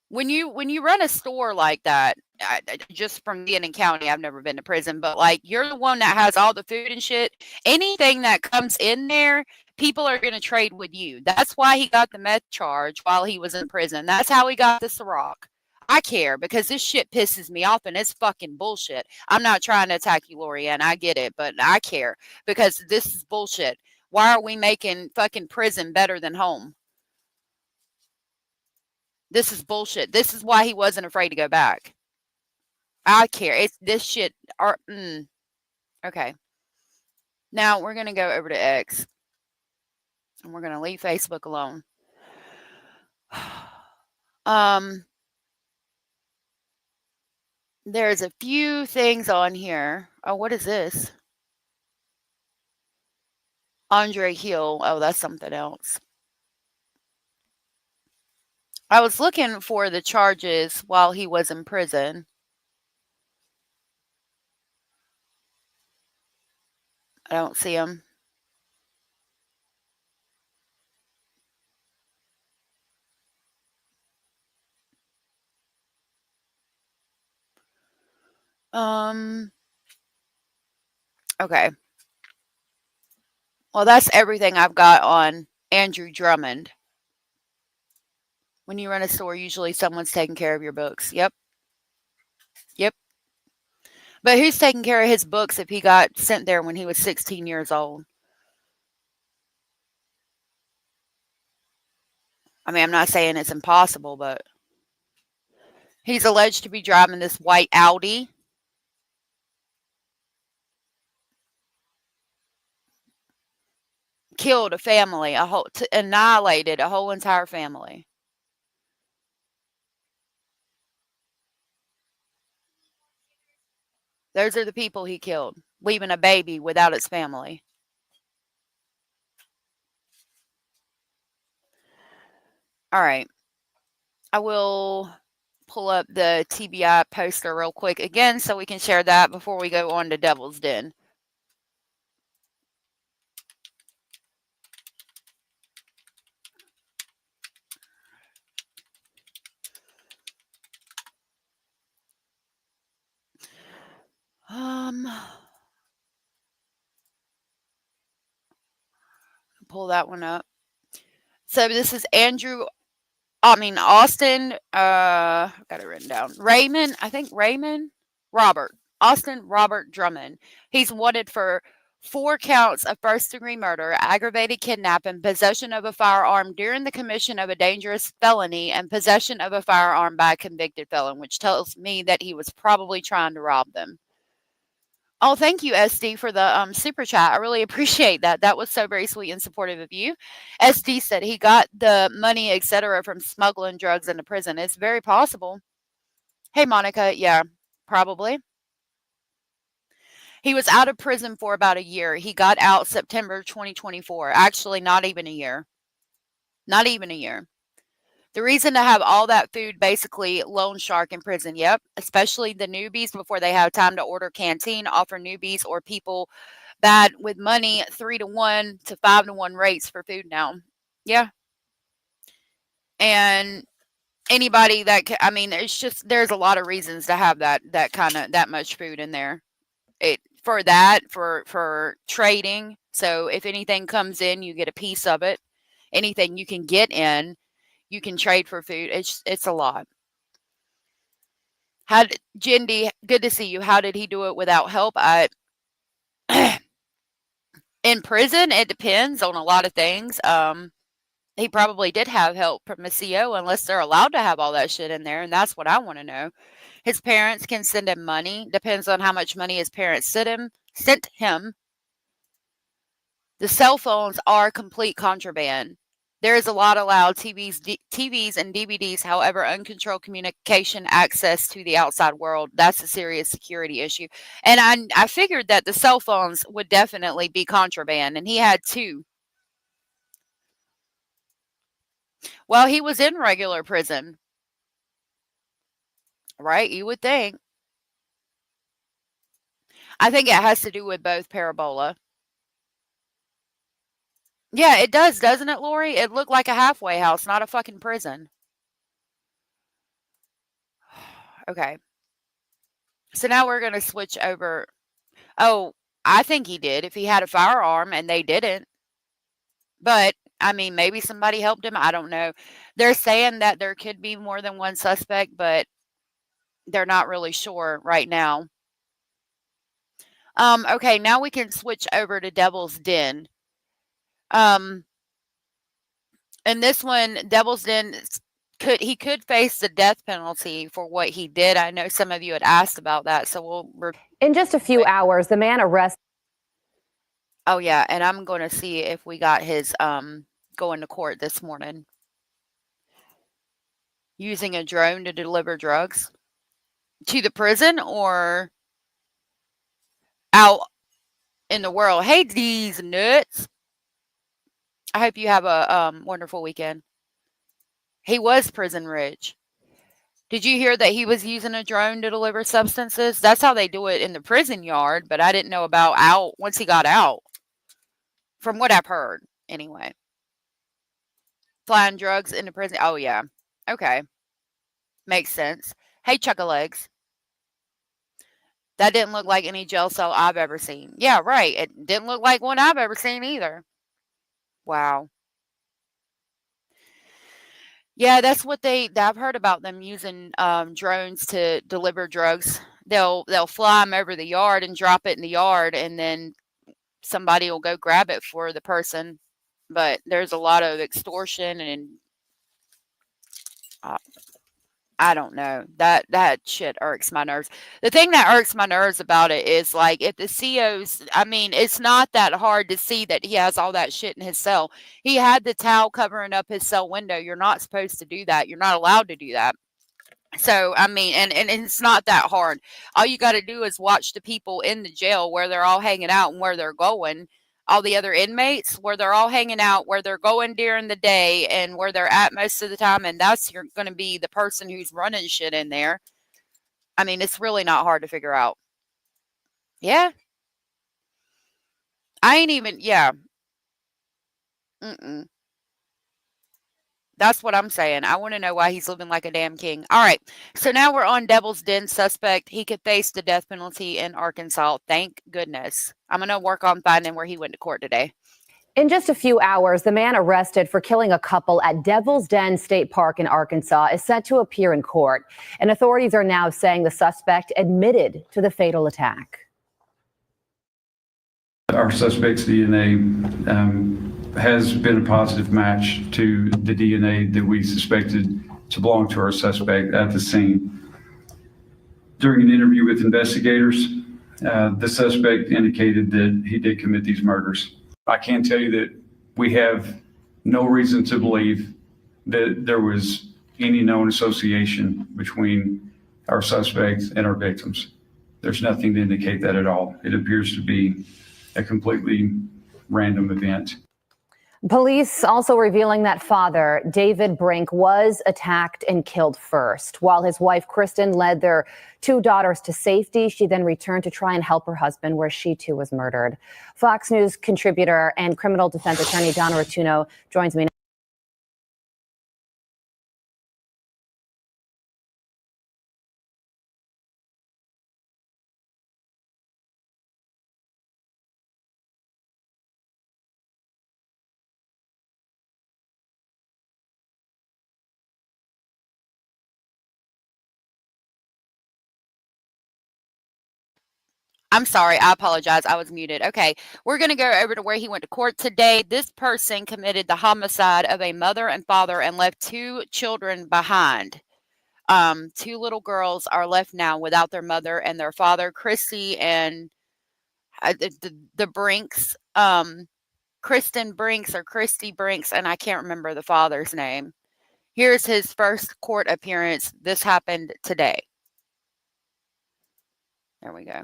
When you run a store like that, just from being in county, I've never been to prison, but like you're the one that has all the food and shit. Anything that comes in there, people are going to trade with you. That's why he got the meth charge while he was in prison. That's how he got the Ciroc. I care because this shit pisses me off and it's fucking bullshit. I'm not trying to attack you, Lorianne. I get it, but I care because this is bullshit. Why are we making fucking prison better than home? This is bullshit. This is why he wasn't afraid to go back. I care. It's this shit. Okay. Now we're going to go over to X. And we're going to leave Facebook alone. There's a few things on here. Oh, what is this? Andre Hill. Oh, that's something else. I was looking for the charges while he was in prison. I don't see them. Okay. Well, that's everything I've got on Andrew Drummond. When you run a store, usually someone's taking care of your books. Yep. Yep. But who's taking care of his books if he got sent there when he was 16 years old? I mean, I'm not saying it's impossible, but he's alleged to be driving this white Audi. Killed a family, annihilated a whole entire family. Those are the people he killed, leaving a baby without its family. All right. I will pull up the TBI poster real quick again so we can share that before we go on to Devil's Den. Pull that one up. So this is Austin, got it written down. Austin Robert Drummond. He's wanted for 4 counts of first-degree murder, aggravated kidnapping, possession of a firearm during the commission of a dangerous felony, and possession of a firearm by a convicted felon, which tells me that he was probably trying to rob them. Oh, thank you, SD, for the super chat. I really appreciate that. That was so very sweet and supportive of you. SD said he got the money, etc., from smuggling drugs into prison. It's very possible. Hey, Monica. Yeah, probably. He was out of prison for about a year. He got out September 2024. Actually, not even a year. Not even a year. The reason to have all that food, basically loan shark in prison. Yep. Especially the newbies before they have time to order canteen, offer newbies or people bad with money 3-to-1 to 5-to-1 rates for food now. Yeah. And anybody that, it's just, there's a lot of reasons to have that much food in there. For trading. So if anything comes in, you get a piece of it. Anything you can get in, you can trade for food. It's a lot. Jindy, good to see you. How did he do it without help? In prison, it depends on a lot of things. He probably did have help from a CO, unless they're allowed to have all that shit in there, and that's what I want to know. His parents can send him money. Depends on how much money his parents sent him. The cell phones are complete contraband. There is a lot allowed TVs and DVDs. However, uncontrolled communication access to the outside world, that's a serious security issue. And I figured that the cell phones would definitely be contraband, and he had 2. Well, he was in regular prison. Right? You would think. I think it has to do with both parabola. Yeah, it does, doesn't it, Lori? It looked like a halfway house, not a fucking prison. Okay. So now we're going to switch over. Oh, I think he did if he had a firearm and they didn't. But, maybe somebody helped him. I don't know. They're saying that there could be more than one suspect, but they're not really sure right now. Okay, now we can switch over to Devil's Den. And this one, Devil's Den, he could face the death penalty for what he did. I know some of you had asked about that, so in just a few hours, the man arrested. Oh yeah, and I'm going to see if we got his going to court this morning. Using a drone to deliver drugs to the prison or out in the world. Hey, these nuts. I hope you have a wonderful weekend. He was prison rich. Did you hear that he was using a drone to deliver substances? That's how they do it in the prison yard, but I didn't know about out once he got out. From what I've heard, anyway. Flying drugs into prison. Oh, yeah. Okay. Makes sense. Hey, Chuck-a-Legs. That didn't look like any jail cell I've ever seen. Yeah, right. It didn't look like one I've ever seen either. Wow. Yeah, that's what I've heard about them using drones to deliver drugs. They'll fly them over the yard and drop it in the yard, and then somebody will go grab it for the person. But there's a lot of extortion and uh, I don't know. That shit irks my nerves. The thing that irks my nerves about it is like if the CO's, I mean, it's not that hard to see that he has all that shit in his cell. He had the towel covering up his cell window. You're not supposed to do that. You're not allowed to do that. So, I mean, and it's not that hard. All you got to do is watch the people in the jail where they're all hanging out and where they're going. All the other inmates where they're all hanging out, where they're going during the day and where they're at most of the time. And that's you're going to be the person who's running shit in there. I mean, it's really not hard to figure out. Yeah. I ain't even, yeah. Mm-mm. That's what I'm saying. I want to know why he's living like a damn king. All right. So now we're on Devil's Den suspect. He could face the death penalty in Arkansas. Thank goodness. I'm going to work on finding where he went to court today. In just a few hours, the man arrested for killing a couple at Devil's Den State Park in Arkansas is set to appear in court. And authorities are now saying the suspect admitted to the fatal attack. Our suspect's DNA has been a positive match to the DNA that we suspected to belong to our suspect at the scene. During an interview with investigators, the suspect indicated that he did commit these murders. I can tell you that we have no reason to believe that there was any known association between our suspect and our victims. There's nothing to indicate that at all. It appears to be a completely random event. Police also revealing that father, David Brink, was attacked and killed first. While his wife, Kristen, led their two daughters to safety, she then returned to try and help her husband, where she too was murdered. Fox News contributor and criminal defense attorney Donna Rotuno joins me now. I'm sorry. I apologize. I was muted. Okay. We're going to go over to where he went to court today. This person committed the homicide of a mother and father and left two children behind. Two little girls are left now without their mother and their father, Christy and the Brinks, Kristen Brinks or Christy Brinks, and I can't remember the father's name. Here's his first court appearance. This happened today. There we go.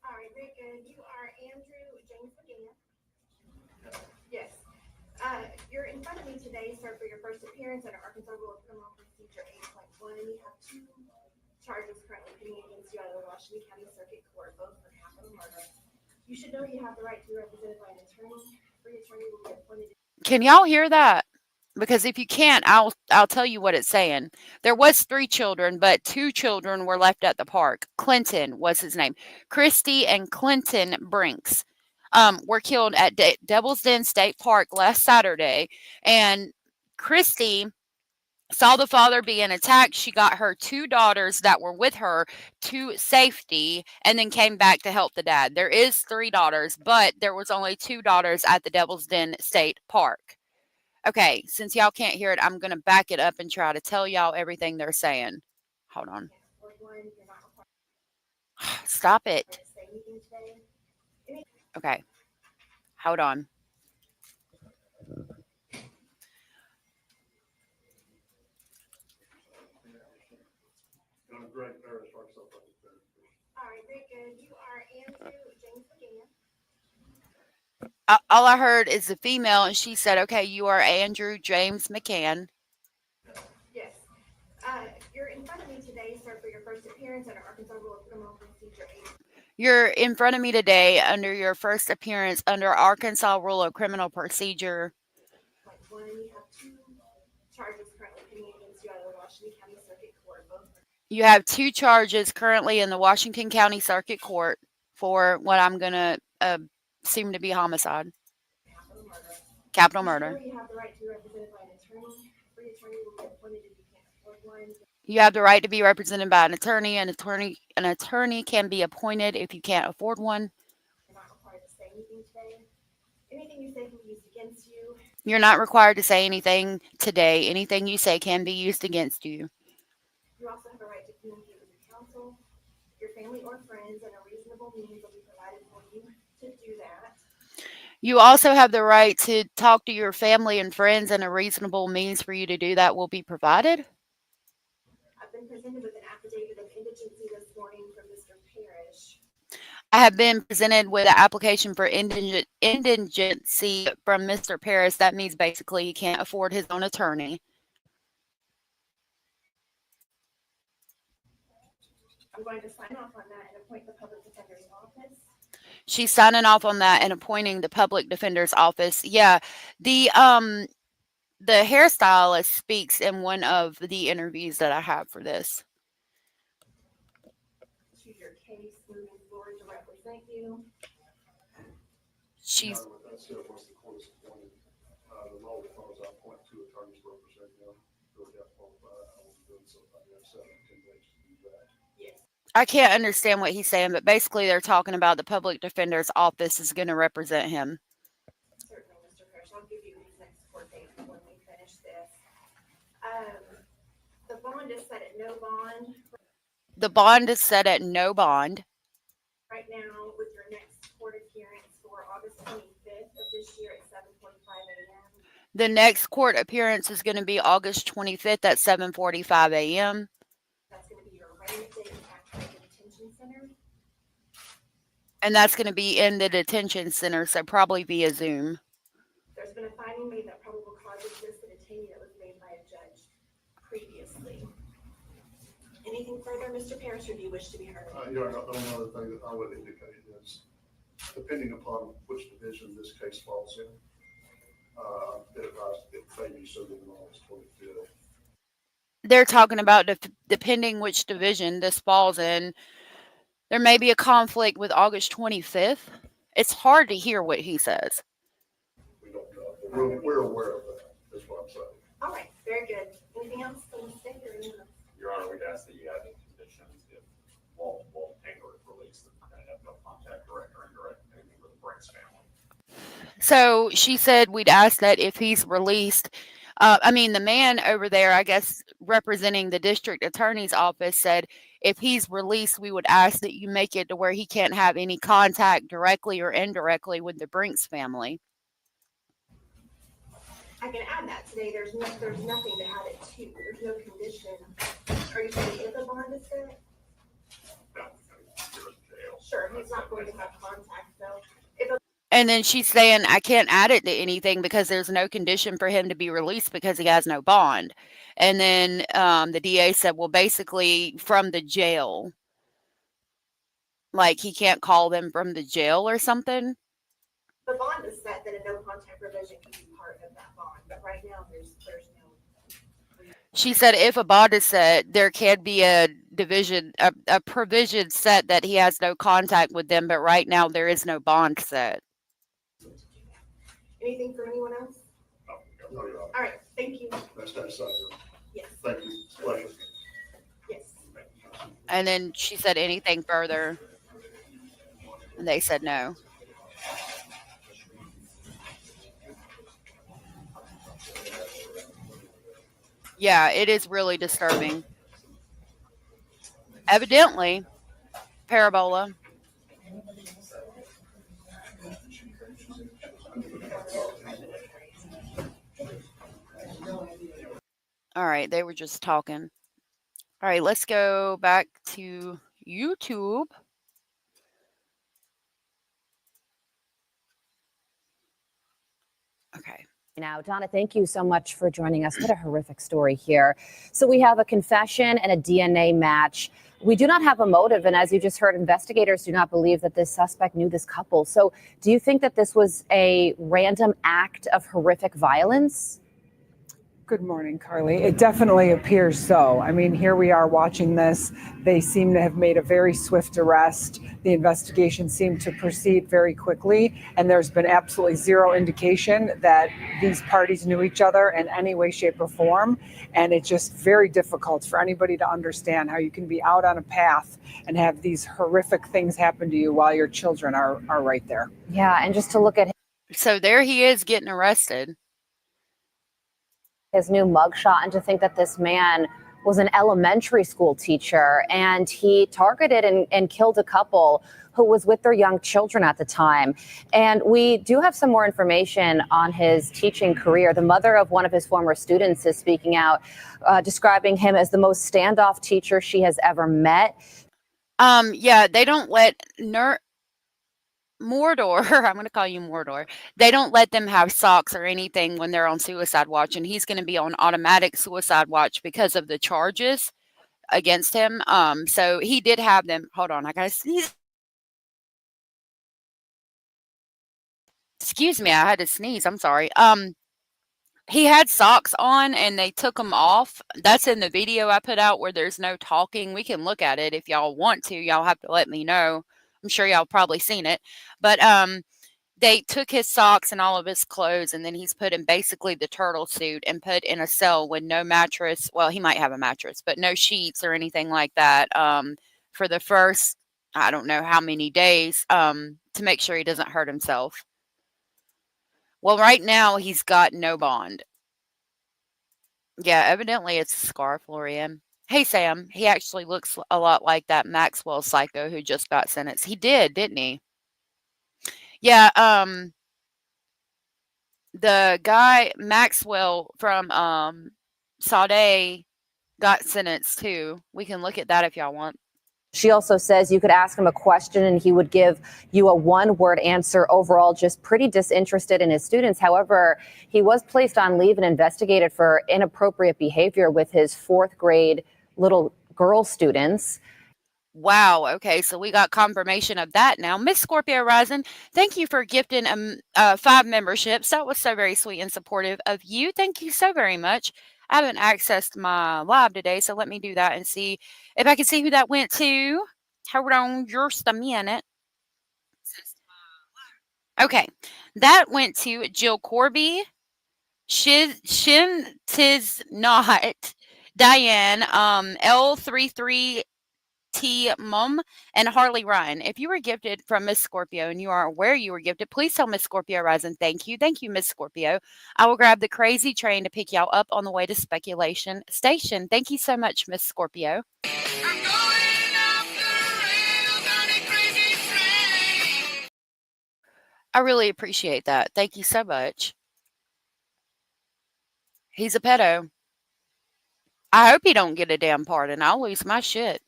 All right, very good. You are Andrew James McGann. Yes. You're in front of me today, sir, for your first appearance under Arkansas Rule of Criminal Procedure 8.1. You have two charges currently pending against you out of the Washington County Circuit Court, both for capital murder. You should know you have the right to be represented by an attorney. Free attorney will be appointed. Can y'all hear that? Because if you can't, I'll tell you what it's saying. There was 3 children, but 2 children were left at the park. Clinton was his name. Christy and Clinton Brinks were killed at Devil's Den State Park last Saturday. And Christy saw the father being attacked. She got her 2 daughters that were with her to safety and then came back to help the dad. There is 3 daughters, but there was only 2 daughters at the Devil's Den State Park. Okay, since y'all can't hear it, I'm going to back it up and try to tell y'all everything they're saying. Hold on. Stop it. Okay, hold on. All right, very good. You are Andrew James McGann. All I heard is the female, and she said, okay, you are Andrew James McGann. Yes. You're in front of me today, sir, for your first appearance under Arkansas Rule of Criminal Procedure 8. You're in front of me today under your first appearance under Arkansas Rule of Criminal Procedure. You have 2 charges currently pending against you out of the Washington County Circuit Court. You have 2 charges currently in the Washington County Circuit Court. for what I'm going to assume to be homicide. Capital murder. You have the right to be represented by an attorney. Free attorney will be appointed if you can't afford one. You have the right to be represented by an attorney. An attorney can be appointed if you can't afford one. You're not required to say anything today. Anything you say can be used against you. You're not required to say anything today. Anything you say can be used against you. You also have a right to communicate with your counsel, your family or friends, and a reasonable means will be provided for you to do that. You also have the right to talk to your family and friends, and a reasonable means for you to do that will be provided. I've been presented with an affidavit of indigency this morning from Mr. Parrish. I have been presented with an application for indigency from Mr. Parrish. That means basically he can't afford his own attorney. I'm going to sign off on that and appoint the public defender's office. She's signing off on that and appointing the public defender's office. Yeah, the hairstylist speaks in one of the interviews that I have for this. Choose your case moving forward to represent you. She's I can't understand what he's saying, but basically they're talking about the public defender's office is going to represent him. Certainly, Mr. Parrish. I'll give you his next court date when we finish this. The bond is set at no bond. The bond is set at no bond. Right now, with your next court appearance for August 25th of this year at 7:45 a.m. The next court appearance is going to be August 25th at 7:45 a.m. That's going to be your arraignment date at the detention center. And that's going to be in the detention center, so probably via Zoom. There's been a finding made that probable cause exists for detainee that was made by a judge previously. Anything further, Mr. Parrish, or do you wish to be heard? Your Honor, the only other thing that I would indicate is, depending upon which division this case falls in, it may be suited in August 25th. They're talking about depending which division this falls in, there may be a conflict with August 25th. It's hard to hear what he says. We don't know. We're aware of that. That's what I'm saying. All right, very good. Anything else from the state or anyone else? Your Honor, we'd ask that you add the conditions if Walt Tanger is released, that we're going to have no contact, direct or indirect, with the Brinks family. So she said we'd ask that if he's released, the man over there, I guess, representing the district attorney's office said if he's released, we would ask that you make it to where he can't have any contact directly or indirectly with the Brinks family. I can add that today. There's nothing to add it to. There's no condition. Are you saying if a bond is set? No, you're in jail. Sure, he's not going to have contact though. And then she's saying I can't add it to anything because there's no condition for him to be released because he has no bond. And then the DA said, well, basically from the jail, like he can't call them from the jail or something. The bond is set that a no contact provision can be part of that bond, but right now there's no. She said if a bond is set, there can be a provision set that he has no contact with them, but right now there is no bond set. Anything for anyone else? No, Your Honor. All right, thank you. That's that side. Yes. Thank you. Pleasure. Yes. And then she said anything further, and they said no. Yeah, it is really disturbing. Evidently, parabola. All right, they were just talking. All right, let's go back to YouTube. Okay. Now, Donna, thank you so much for joining us. What a horrific story here. So we have a confession and a DNA match. We do not have a motive. And as you just heard, investigators do not believe that this suspect knew this couple. So do you think that this was a random act of horrific violence? Good morning, Carly. It definitely appears so. I mean, here we are watching this. They seem to have made a very swift arrest. The investigation seemed to proceed very quickly, and there's been absolutely zero indication that these parties knew each other in any way, shape, or form. And it's just very difficult for anybody to understand how you can be out on a path and have these horrific things happen to you while your children are right there. Yeah, and just to look at So there he is getting arrested. his new mugshot and to think that this man was an elementary school teacher and he targeted and killed a couple who was with their young children at the time. And we do have some more information on his teaching career. The mother of one of his former students is speaking out, describing him as the most standoff teacher she has ever met. Yeah, they don't let Mordor, I'm going to call you Mordor. They don't let them have socks or anything when they're on suicide watch, and he's going to be on automatic suicide watch because of the charges against him. So he did have them. Hold on, I got to sneeze. Excuse me, I had to sneeze. I'm sorry. He had socks on and they took them off. That's in the video I put out where there's no talking. We can look at it if y'all want to. Y'all have to let me know. I'm sure y'all probably seen it. But they took his socks and all of his clothes, and then he's put in basically the turtle suit and put in a cell with no mattress. Well, he might have a mattress, but no sheets or anything like that for the first, I don't know how many days, to make sure he doesn't hurt himself. Well, right now he's got no bond. Yeah, evidently it's a scarf, Lorianne. Hey, Sam. He actually looks a lot like that Maxwell psycho who just got sentenced. He did, didn't he? Yeah, the guy Maxwell from Sade got sentenced too. We can look at that if y'all want. She also says you could ask him a question and he would give you a one-word answer. Overall, just pretty disinterested in his students. However, he was placed on leave and investigated for inappropriate behavior with his fourth grade little girl students. Wow. Okay. So we got confirmation of that now. Miss Scorpio Rising, thank you for gifting 5 memberships. That was so very sweet and supportive of you. Thank you so very much. I haven't accessed my live today, so let me do that and see if I can see who that went to. Hold on just a minute. Okay. That went to Jill Corby, Shin Tis Not, Diane, L33 T Mum, and Harley Ryan. If you were gifted from Miss Scorpio and you are aware you were gifted, please tell Miss Scorpio Rising thank you. Thank you, Miss Scorpio. I will grab the crazy train to pick y'all up on the way to Speculation Station. Thank you so much, Miss Scorpio. I really appreciate that. Thank you so much. He's a pedo. I hope he don't get a damn pardon. I'll lose my shit.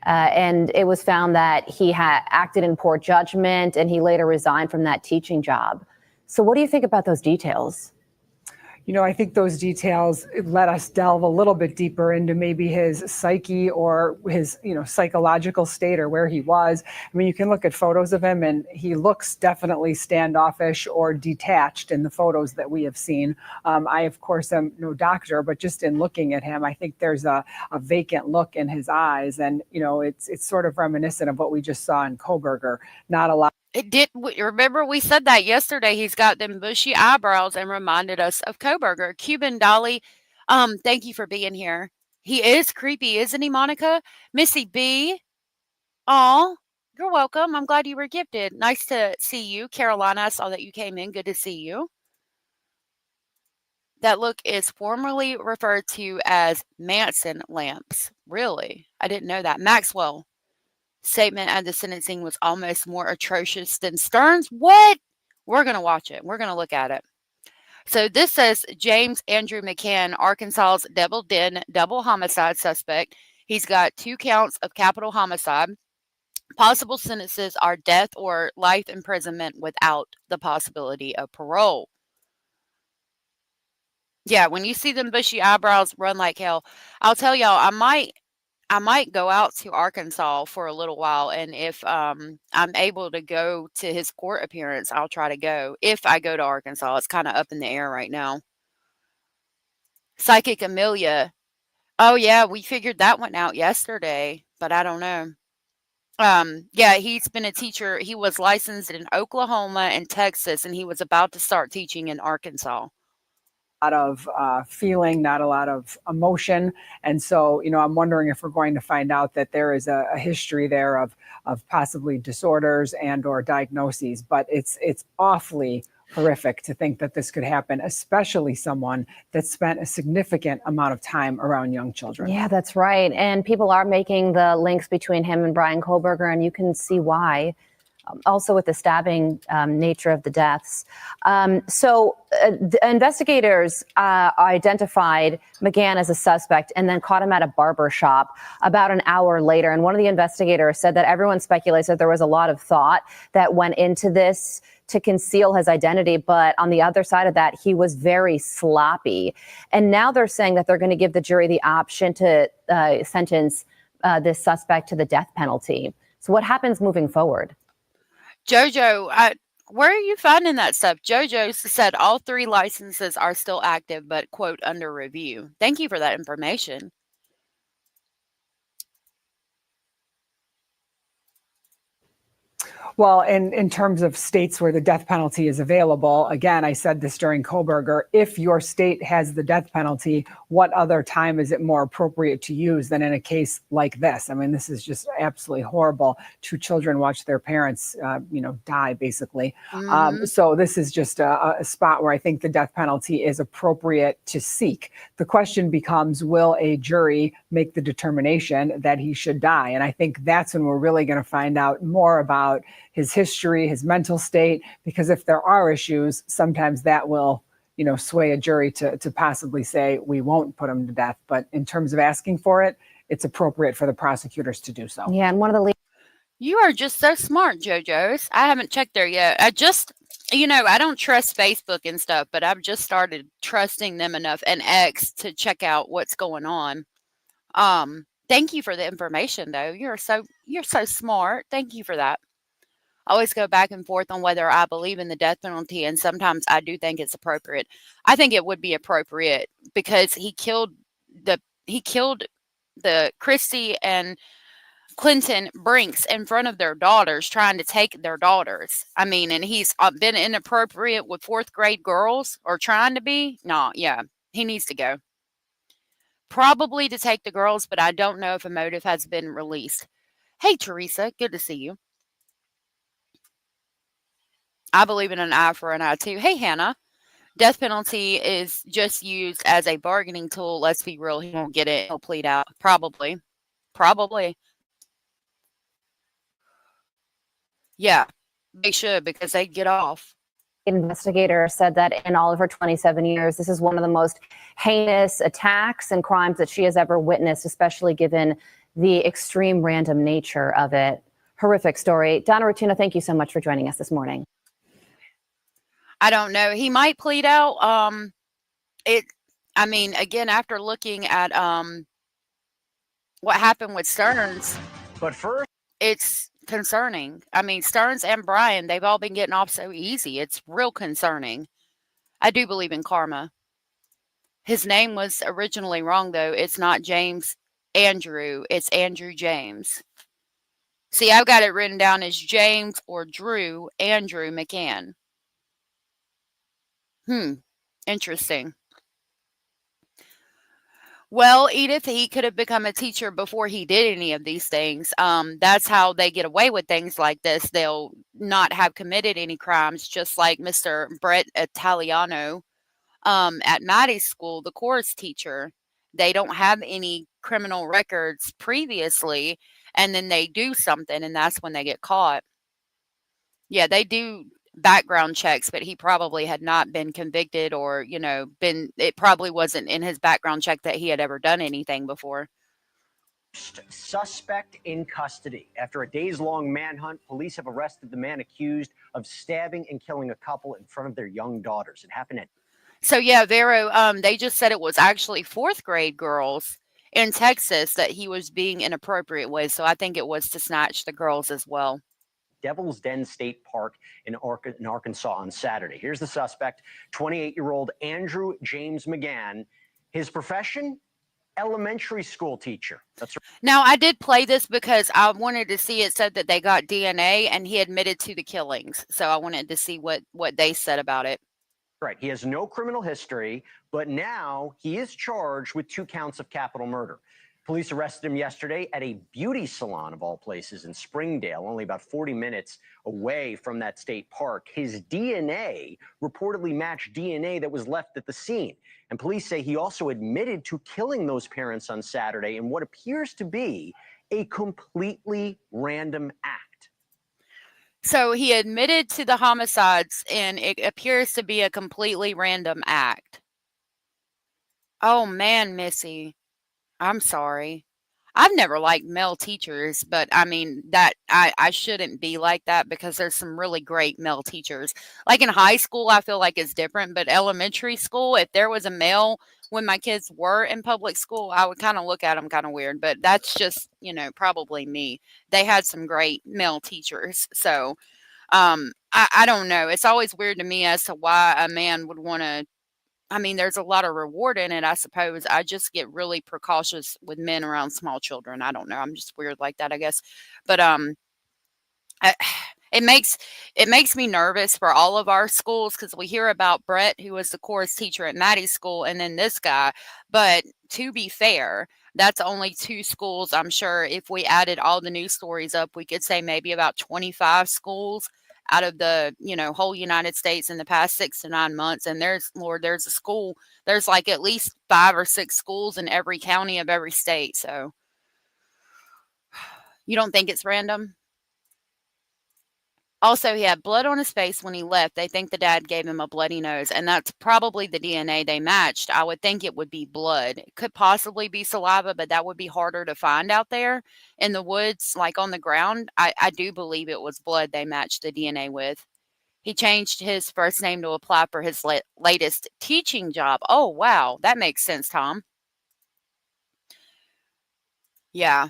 And it was found that he had acted in poor judgment and he later resigned from that teaching job. So what do you think about those details? You know, I think those details let us delve a little bit deeper into maybe his psyche or his, psychological state or where he was. I mean, you can look at photos of him and he looks definitely standoffish or detached in the photos that we have seen. I, of course, am no doctor, but just in looking at him, I think there's a vacant look in his eyes. And, it's sort of reminiscent of what we just saw in Kohberger. Not a lot. It did. Remember, we said that yesterday. He's got them bushy eyebrows and reminded us of Kohberger. Cuban Dolly, thank you for being here. He is creepy, isn't he, Monica? Missy B, aw, you're welcome. I'm glad you were gifted. Nice to see you. Carolina, I saw that you came in. Good to see you. That look is formerly referred to as Manson lamps. Really? I didn't know that. Maxwell. Statement at the sentencing was almost more atrocious than Stern's. What? We're going to watch it. We're going to look at it. So this says James Andrew McGann, Arkansas's double homicide suspect. He's got 2 counts of capital homicide. Possible sentences are death or life imprisonment without the possibility of parole. Yeah, when you see them bushy eyebrows run like hell, I'll tell y'all, I might go out to Arkansas for a little while, and if I'm able to go to his court appearance, I'll try to go. If I go to Arkansas, it's kind of up in the air right now. Psychic Amelia. Oh yeah, we figured that one out yesterday, but I don't know. Yeah, he's been a teacher. He was licensed in Oklahoma and Texas, and he was about to start teaching in Arkansas. Lot of feeling, not a lot of emotion. And so, I'm wondering if we're going to find out that there is a history there of possibly disorders and or diagnoses. But it's awfully horrific to think that this could happen, especially someone that spent a significant amount of time around young children. Yeah, that's right. And people are making the links between him and Brian Kohlberger, and you can see why. Also with the stabbing nature of the deaths. So the investigators identified McGann as a suspect and then caught him at a barber shop about an hour later. And one of the investigators said that everyone speculates that there was a lot of thought that went into this to conceal his identity. But on the other side of that, he was very sloppy. And now they're saying that they're going to give the jury the option to sentence this suspect to the death penalty. So what happens moving forward? Jojo, where are you finding that stuff? Jojo said all 3 licenses are still active, but quote, under review. Thank you for that information. Well, in terms of states where the death penalty is available, again, I said this during Kohlberger, if your state has the death penalty, what other time is it more appropriate to use than in a case like this? I mean, this is just absolutely horrible. 2 children watch their parents, die, basically. So this is just a spot where I think the death penalty is appropriate to seek. The question becomes, will a jury make the determination that he should die? And I think that's when we're really going to find out more about his history, his mental state, because if there are issues, sometimes that will, sway a jury to possibly say, we won't put him to death. But in terms of asking for it, it's appropriate for the prosecutors to do so. Yeah, and one of the You are just so smart, JoJo's. I haven't checked there yet. I don't trust Facebook and stuff, but I've just started trusting them enough and X to check out what's going on. Thank you for the information, though. You're so smart. Thank you for that. I always go back and forth on whether I believe in the death penalty, and sometimes I do think it's appropriate. I think it would be appropriate because he killed the Christie and Clinton Brinks in front of their daughters, trying to take their daughters. I mean, and he's been inappropriate with 4th grade girls, or trying to be. No, yeah, he needs to go. Probably to take the girls, but I don't know if a motive has been released. Hey, Teresa, good to see you. I believe in an eye for an eye, too. Hey, Hannah. Death penalty is just used as a bargaining tool. Let's be real. He won't get it. He'll plead out. Probably. Yeah, they should, because they'd get off. Investigator said that in all of her 27 years, this is one of the most heinous attacks and crimes that she has ever witnessed, especially given the extreme random nature of it. Horrific story. Donna Rotuna, thank you so much for joining us this morning. I don't know. He might plead out. Again, after looking at what happened with Stearns, but first, it's concerning. I mean, Stearns and Brian, they've all been getting off so easy. It's real concerning. I do believe in karma. His name was originally wrong, though. It's not James Andrew. It's Andrew James. See, I've got it written down as James or Drew Andrew McGann. Interesting. Well, Edith, he could have become a teacher before he did any of these things. That's how they get away with things like this. They'll not have committed any crimes, just like Mr. Brett Italiano at Maddie's school, the chorus teacher. They don't have any criminal records previously, and then they do something, and that's when they get caught. Yeah, they do background checks, but he probably had not been convicted or, it probably wasn't in his background check that he had ever done anything before. Suspect in custody. After a days-long manhunt, police have arrested the man accused of stabbing and killing a couple in front of their young daughters. It happened at... So, yeah, Vero, they just said it was actually 4th grade girls in Texas that he was being inappropriate with. So I think it was to snatch the girls as well. Devil's Den State Park in Arkansas on Saturday. Here's the suspect, 28-year-old Andrew James McGann. His profession? Elementary school teacher. That's Now, I did play this because I wanted to see. It said that they got DNA and he admitted to the killings. So I wanted to see what they said about it. right. He has no criminal history, but now he is charged with 2 counts of capital murder. Police arrested him yesterday at a beauty salon, of all places, in Springdale, only about 40 minutes away from that state park. His DNA reportedly matched DNA that was left at the scene. And police say he also admitted to killing those parents on Saturday in what appears to be a completely random act. So he admitted to the homicides, and it appears to be a completely random act. Oh, man, Missy. I'm sorry. I've never liked male teachers, but I mean that I shouldn't be like that because there's some really great male teachers. Like in high school, I feel like it's different, but elementary school, if there was a male when my kids were in public school, I would kind of look at them kind of weird, but that's just, probably me. They had some great male teachers. So, I don't know. It's always weird to me as to why a man would want to. I mean, there's a lot of reward in it, I suppose. I just get really precautious with men around small children. I don't know. I'm just weird like that, I guess. But it makes me nervous for all of our schools because we hear about Brett, who was the chorus teacher at Maddie's school, and then this guy. But to be fair, that's only 2 schools. I'm sure if we added all the news stories up, we could say maybe about 25 schools out of the whole United States in the past 6 to 9 months. And there's a school, there's like at least 5 or 6 schools in every county of every state. So you don't think it's random? Also, he had blood on his face when he left. They think the dad gave him a bloody nose, and that's probably the DNA they matched. I would think it would be blood. It could possibly be saliva, but that would be harder to find out there in the woods, like on the ground. I do believe it was blood they matched the DNA with. He changed his first name to apply for his latest teaching job. Oh, wow. That makes sense, Tom. Yeah.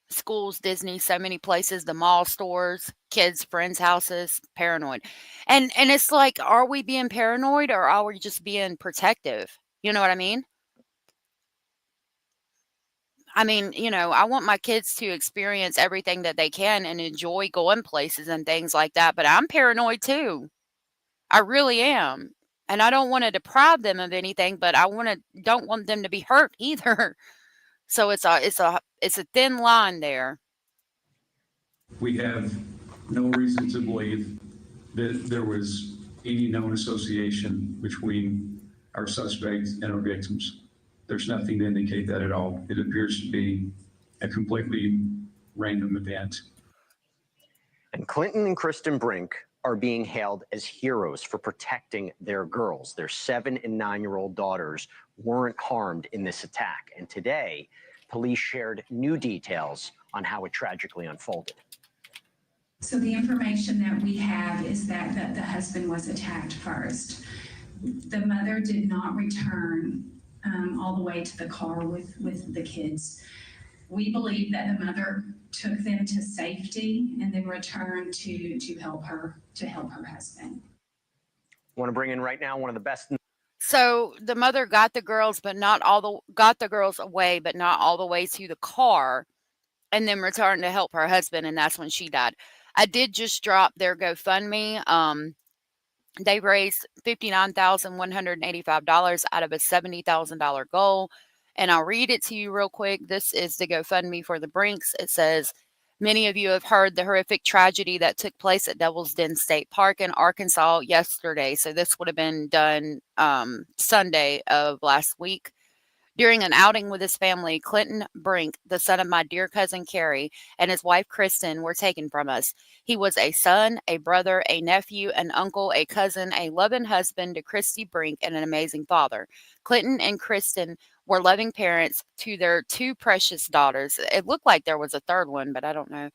Schools, Disney, so many places, the mall, stores, kids, friends' houses, paranoid. And it's like, are we being paranoid or are we just being protective? You know what I mean? I mean, I want my kids to experience everything that they can and enjoy going places and things like that, but I'm paranoid too. I really am. And I don't want to deprive them of anything, but don't want them to be hurt either. So it's a thin line there. We have no reason to believe that there was any known association between our suspects and our victims. There's nothing to indicate that at all. It appears to be a completely random event. And Clinton and Kristen Brink are being hailed as heroes for protecting their girls. Their 7 and 9-year-old daughters weren't harmed in this attack. And today, police shared new details on how it tragically unfolded. So the information that we have is that the husband was attacked first. The mother did not return all the way to the car with the kids. We believe that the mother took them to safety and then returned to help her husband. I want to bring in right now one of the best. So the mother got the girls, but got the girls away, but not all the way to the car, and then returned to help her husband, and that's when she died. I did just drop their GoFundMe. They raised $59,185 out of a $70,000 goal. And I'll read it to you real quick. This is the GoFundMe for the Brinks. It says, many of you have heard the horrific tragedy that took place at Devil's Den State Park in Arkansas yesterday. So this would have been done Sunday of last week. During an outing with his family, Clinton Brink, the son of my dear cousin Carrie, and his wife Kristen were taken from us. He was a son, a brother, a nephew, an uncle, a cousin, a loving husband to Christy Brink, and an amazing father. Clinton and Kristen were loving parents to their 2 precious daughters. It looked like there was a third one, but I don't know.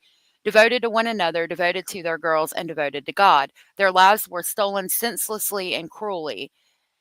Devoted to one another, devoted to their girls, and devoted to God. Their lives were stolen senselessly and cruelly.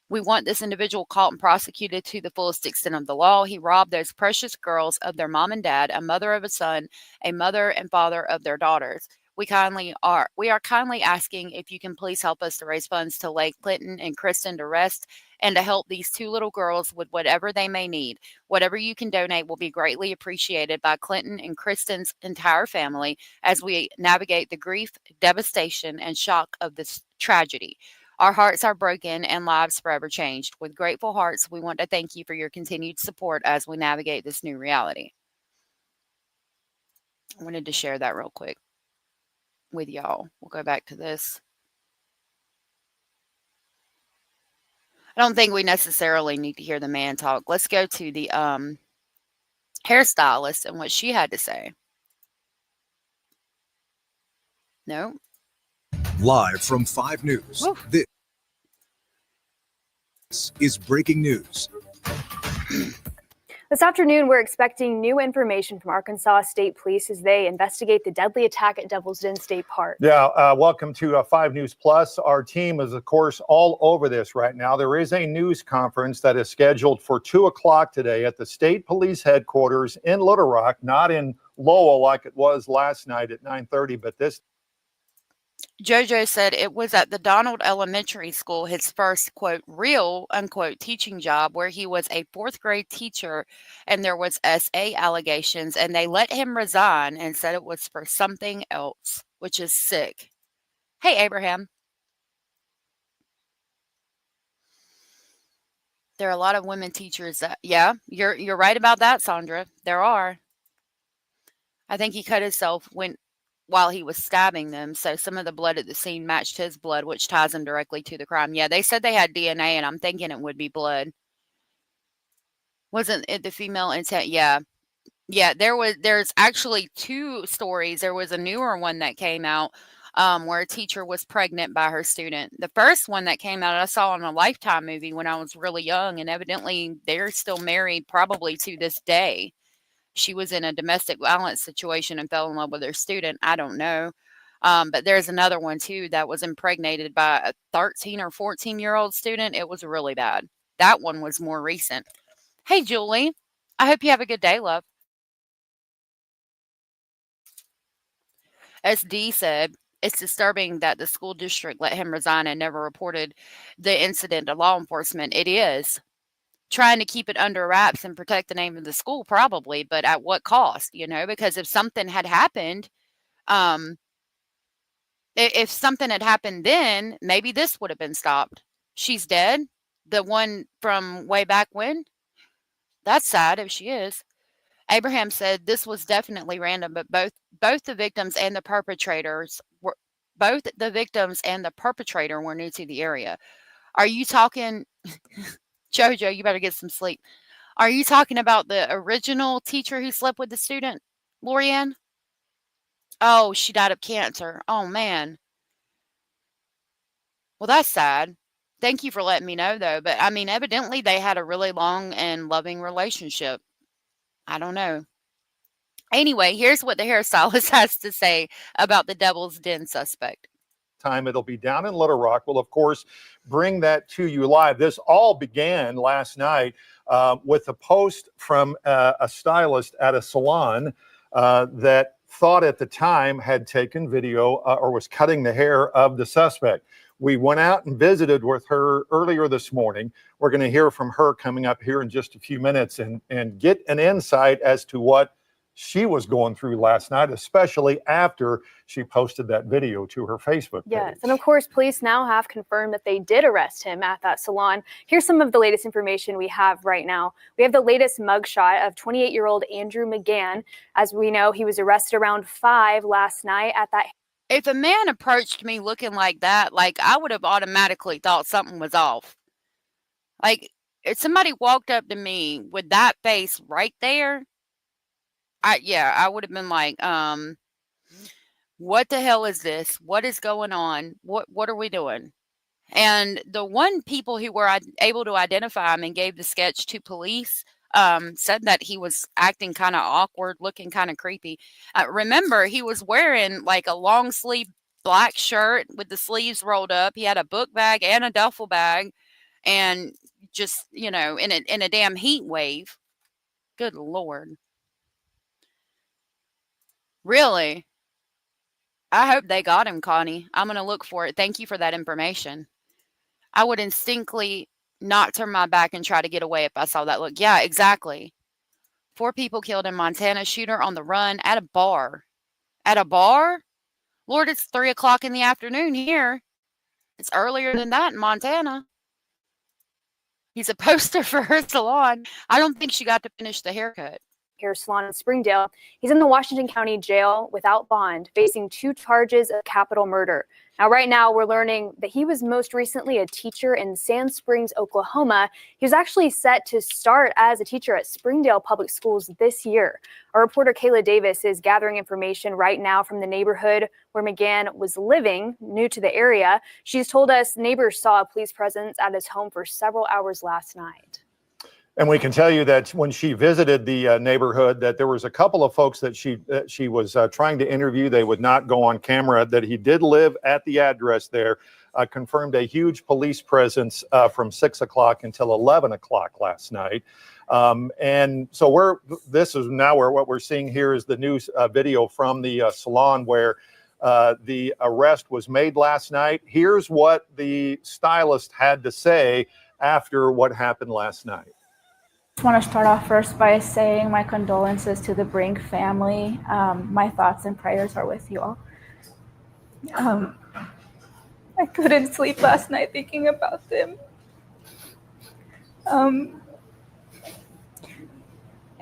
We want this individual caught and prosecuted to the fullest extent of the law. He robbed those precious girls of their mom and dad, a mother of a son, a mother and father of their daughters. We are kindly asking if you can please help us to raise funds to lay Clinton and Kristen to rest and to help these 2 little girls with whatever they may need. Whatever you can donate will be greatly appreciated by Clinton and Kristen's entire family as we navigate the grief, devastation, and shock of this tragedy. Our hearts are broken and lives forever changed. With grateful hearts, we want to thank you for your continued support as we navigate this new reality. I wanted to share that real quick with y'all. We'll go back to this. I don't think we necessarily need to hear the man talk. Let's go to the hairstylist and what she had to say. No. Live from 5 News, this is breaking news. This afternoon, we're expecting new information from Arkansas State Police as they investigate the deadly attack at Devil's Den State Park. Yeah, welcome to 5 News Plus. Our team is, of course, all over this right now. There is a news conference that is scheduled for 2 o'clock today at the State Police Headquarters in Little Rock, not in Lowell like it was last night at 9:30, but this. JoJo said it was at the Donald Elementary School, his first, quote, real, unquote, teaching job, where he was a 4th grade teacher and there was SA allegations, and they let him resign and said it was for something else, which is sick. Hey, Abraham. There are a lot of women teachers that, yeah, you're right about that, Sandra. There are. I think he cut himself while he was stabbing them, so some of the blood at the scene matched his blood, which ties him directly to the crime. Yeah, they said they had DNA, and I'm thinking it would be blood. Wasn't it the female intent? Yeah. Yeah, there's actually 2 stories. There was a newer one that came out where a teacher was pregnant by her student. The first one that came out, I saw in a Lifetime movie when I was really young, and evidently they're still married probably to this day. She was in a domestic violence situation and fell in love with her student. I don't know. But there's another one, too, that was impregnated by a 13 or 14-year-old student. It was really bad. That one was more recent. Hey, Julie. I hope you have a good day, love. SD said, it's disturbing that the school district let him resign and never reported the incident to law enforcement. It is. Trying to keep it under wraps and protect the name of the school, probably, but at what cost, because if something had happened, if something had happened then, maybe this would have been stopped. She's dead. The one from way back when. That's sad if she is. Abraham said this was definitely random, but both the victims and the perpetrators were new to the area. Are you talking Jojo, you better get some sleep. Are you talking about the original teacher who slept with the student, Lorianne? Oh, she died of cancer. Oh, man. Well, that's sad. Thank you for letting me know, though. But, I mean, evidently they had a really long and loving relationship. I don't know. Anyway, here's what the hairstylist has to say about the Devil's Den suspect. Time it'll be down in Little Rock. We'll, of course, bring that to you live. This all began last night with a post from a stylist at a salon that thought at the time had taken video or was cutting the hair of the suspect. We went out and visited with her earlier this morning. We're going to hear from her coming up here in just a few minutes and get an insight as to what she was going through last night, especially after she posted that video to her Facebook page. Yes, and of course, police now have confirmed that they did arrest him at that salon. Here's some of the latest information we have right now. We have the latest mugshot of 28-year-old Andrew McGann. As we know, he was arrested around 5 last night at that. If a man approached me looking like that, I would have automatically thought something was off. If somebody walked up to me with that face right there, I would have been like, what the hell is this? What is going on? What are we doing? And the one people who were able to identify him and gave the sketch to police said that he was acting kind of awkward, looking kind of creepy. Remember, he was wearing a long sleeve black shirt with the sleeves rolled up. He had a book bag and a duffel bag and just, in a damn heat wave. Good Lord. Really? I hope they got him, Connie. I'm going to look for it. Thank you for that information. I would instinctively not turn my back and try to get away if I saw that look. Yeah, exactly. 4 people killed in Montana. Shooter on the run at a bar. At a bar? Lord, it's 3 o'clock in the afternoon here. It's earlier than that in Montana. He's a poster for her salon. I don't think she got to finish the haircut. Hair salon in Springdale. He's in the Washington County Jail without bond, facing 2 charges of capital murder. Now, right now, we're learning that he was most recently a teacher in Sand Springs, Oklahoma. He was actually set to start as a teacher at Springdale Public Schools this year. Our reporter Kayla Davis is gathering information right now from the neighborhood where McGann was living, new to the area. She's told us neighbors saw a police presence at his home for several hours last night. And we can tell you that when she visited the neighborhood, that there was a couple of folks that she was trying to interview. They would not go on camera. That he did live at the address there. Confirmed a huge police presence from 6 o'clock until 11 o'clock last night. And so what we're seeing here is the news video from the salon where the arrest was made last night. Here's what the stylist had to say after what happened last night. I want to start off first by saying my condolences to the Brink family. My thoughts and prayers are with you all. I couldn't sleep last night thinking about them.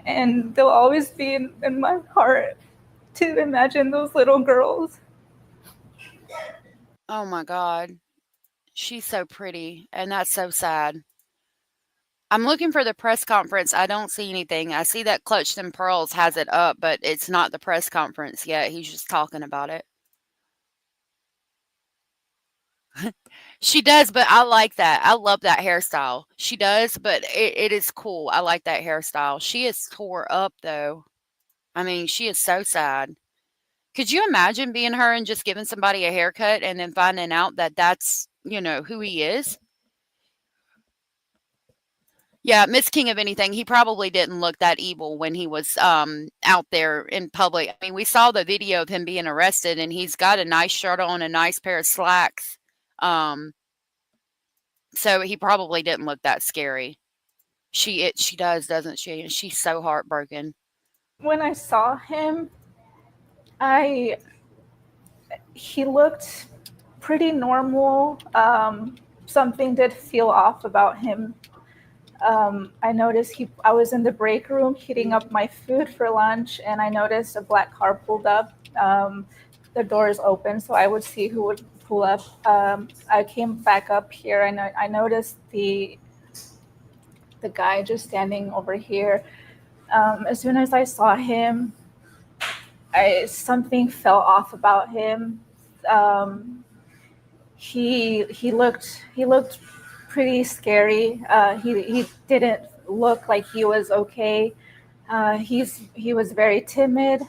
And they'll always be in my heart to imagine those little girls. Oh my God. She's so pretty, and that's so sad. I'm looking for the press conference. I don't see anything. I see that Clutched in Pearls has it up, but it's not the press conference yet. He's just talking about it. She does, but I like that. I love that hairstyle. She does, but it is cool. I like that hairstyle. She is tore up, though. I mean, she is so sad. Could you imagine being her and just giving somebody a haircut and then finding out that that's, who he is? Yeah, Miss King of Anything, he probably didn't look that evil when he was out there in public. I mean, we saw the video of him being arrested, and he's got a nice shirt on, a nice pair of slacks. So he probably didn't look that scary. She does, doesn't she? And she's so heartbroken. When I saw him, he looked pretty normal. Something did feel off about him. I noticed I was in the break room heating up my food for lunch, and I noticed a black car pulled up. The doors open, so I would see who would pull up. I came back up here, and I noticed the guy just standing over here. As soon as I saw him, something fell off about him. He looked pretty scary. He didn't look like he was okay. He was very timid.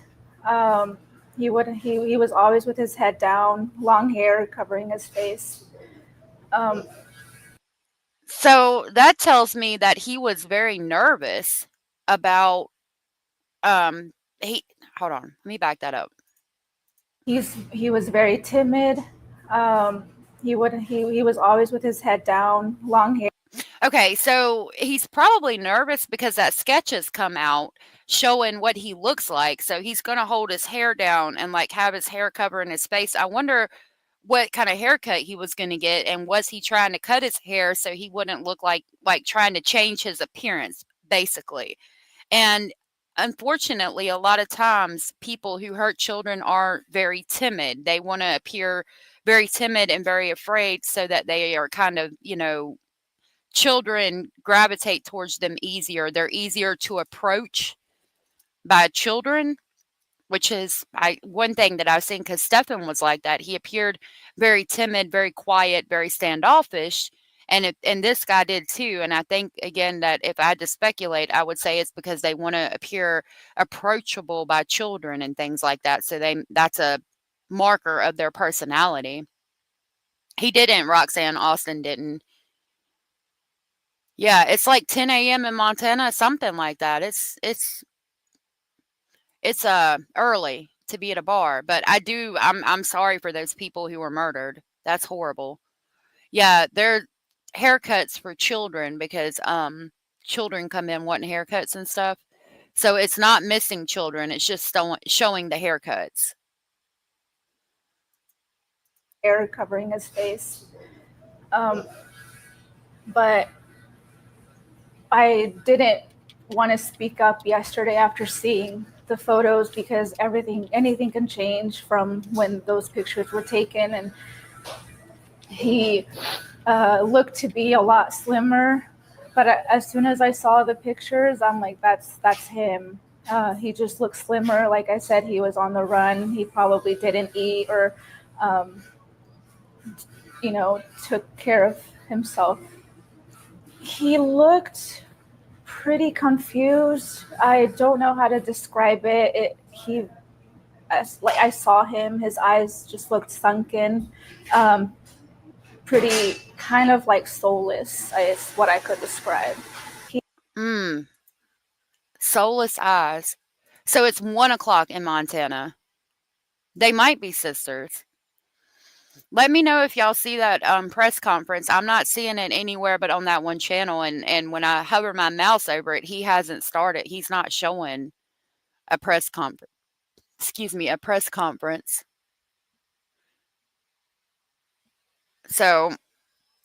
He was always with his head down, long hair covering his face. So that tells me that he was very nervous about hold on, let me back that up. He was very timid. He was always with his head down, long hair. Okay, so he's probably nervous because that sketch has come out showing what he looks like. So he's going to hold his hair down and have his hair covering his face. I wonder what kind of haircut he was going to get, and was he trying to cut his hair so he wouldn't look like trying to change his appearance, basically. And unfortunately, a lot of times people who hurt children are very timid. They want to appear very timid and very afraid so that they are kind of, children gravitate towards them easier. They're easier to approach by children, which is one thing that I've seen, because Stephen was like that. He appeared very timid, very quiet, very standoffish. And this guy did too. And I think, again, that if I had to speculate, I would say it's because they want to appear approachable by children and things like that. So that's a marker of their personality. He didn't. Roxanne Austin didn't. Yeah, it's like 10 a.m. in Montana, something like that. It's early to be at a bar. But I'm sorry for those people who were murdered. That's horrible. Yeah, they're haircuts for children because children come in wanting haircuts and stuff. So it's not missing children, it's just showing the haircuts. Hair covering his face. But I didn't want to speak up yesterday after seeing the photos because anything can change from when those pictures were taken. And he looked to be a lot slimmer. But as soon as I saw the pictures, I'm like, that's him. He just looks slimmer. Like I said, he was on the run. He probably didn't eat or, took care of himself. He looked pretty confused. I don't know how to describe it. I saw him. His eyes just looked sunken. Pretty kind of like soulless is what I could describe. Soulless eyes. So it's 1:00 in Montana. They might be sisters. Let me know if y'all see that press conference. I'm not seeing it anywhere but on that one channel. And when I hover my mouse over it, he hasn't started. He's not showing a press conference. A press conference. So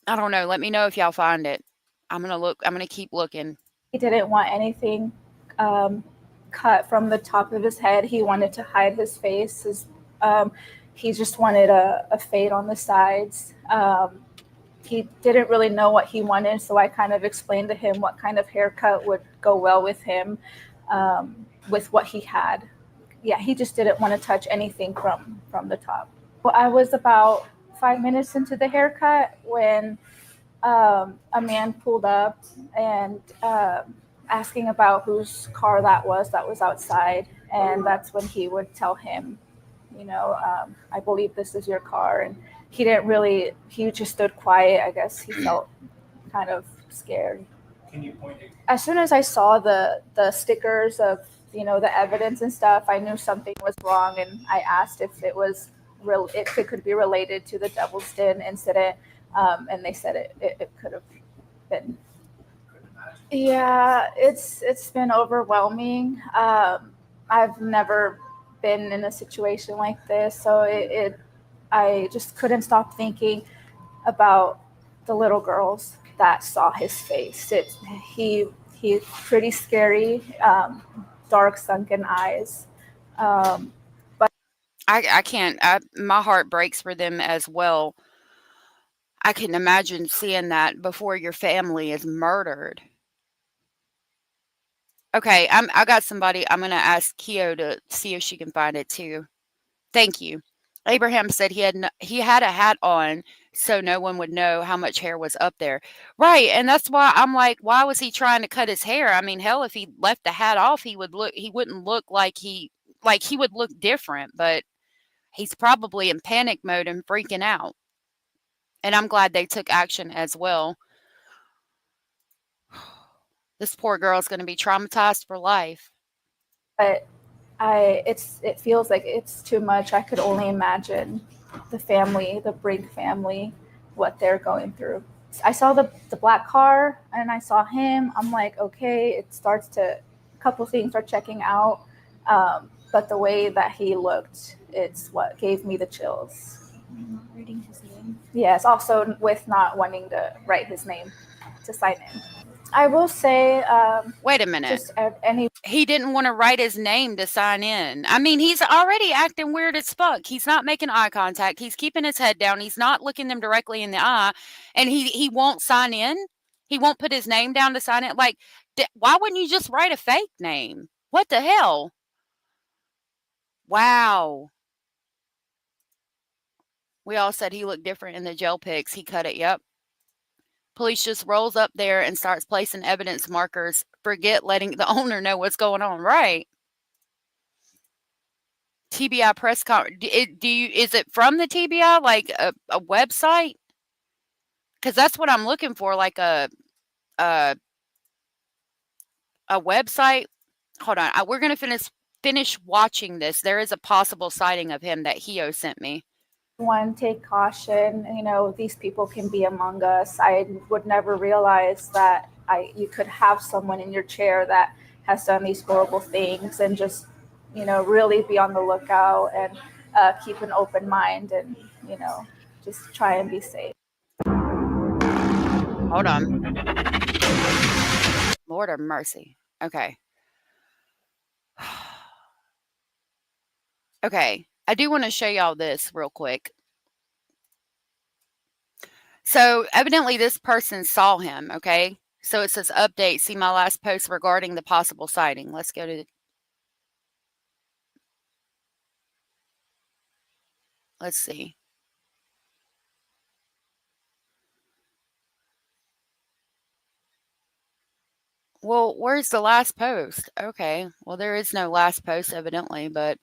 I don't know. Let me know if y'all find it. I'm gonna keep looking. He didn't want anything cut from the top of his head. He wanted to hide his face. He just wanted a fade on the sides. He didn't really know what he wanted, so I kind of explained to him what kind of haircut would go well with him, with what he had. Yeah, he just didn't want to touch anything from the top. Well, I was about 5 minutes into the haircut when a man pulled up and asking about whose car that was outside. And that's when he would tell him, I believe this is your car. And he just stood quiet. I guess he felt kind of scared. Can you point it? As soon as I saw the stickers of, the evidence and stuff, I knew something was wrong. And I asked if it could be related to the Devil's Den incident. And they said it could have been. Yeah, it's been overwhelming. I've never been in a situation like this, so I just couldn't stop thinking about the little girls that saw his face. He's pretty scary, dark sunken eyes. But I can't. My heart breaks for them as well. I can imagine seeing that before your family is murdered. Okay, I got somebody. I'm going to ask Keo to see if she can find it too. Thank you. Abraham said he had a hat on so no one would know how much hair was up there. Right, and that's why I'm like, why was he trying to cut his hair? I mean, hell, if he left the hat off, he wouldn't look like he would look different, but he's probably in panic mode and freaking out. And I'm glad they took action as well. This poor girl is going to be traumatized for life. But it feels like it's too much. I could only imagine the Brink family, what they're going through. I saw the black car and I saw him. I'm like, okay, a couple things are checking out. But the way that he looked, it's what gave me the chills. I'm not reading his name. Yes, also with not wanting to write his name to sign in. I will say, wait a minute. He didn't want to write his name to sign in. I mean, he's already acting weird as fuck. He's not making eye contact. He's keeping his head down. He's not looking them directly in the eye, and he won't sign in. He won't put his name down to sign it. Like, why wouldn't you just write a fake name? What the hell? Wow. We all said he looked different in the jail pics. He cut it. Yep. Police just rolls up there and starts placing evidence markers. Forget letting the owner know what's going on. Right. TBI press conference. Is it from the TBI, like a website? Because that's what I'm looking for, like a website. Hold on. We're going to finish finish watching this, there is a possible sighting of him that Hio sent me. One, take caution. You know, these people can be among us. I would never realize that you could have someone in your chair that has done these horrible things, and just, you know, really be on the lookout and keep an open mind, and, you know, just try and be safe. Hold on. Lord of mercy. Okay. Okay. I do want to show y'all this real quick. So evidently this person saw him, okay? So it says update, see my last post regarding the possible sighting. Let's go to let's see. Well, where's the last post? Okay. Well, there is no last post evidently, but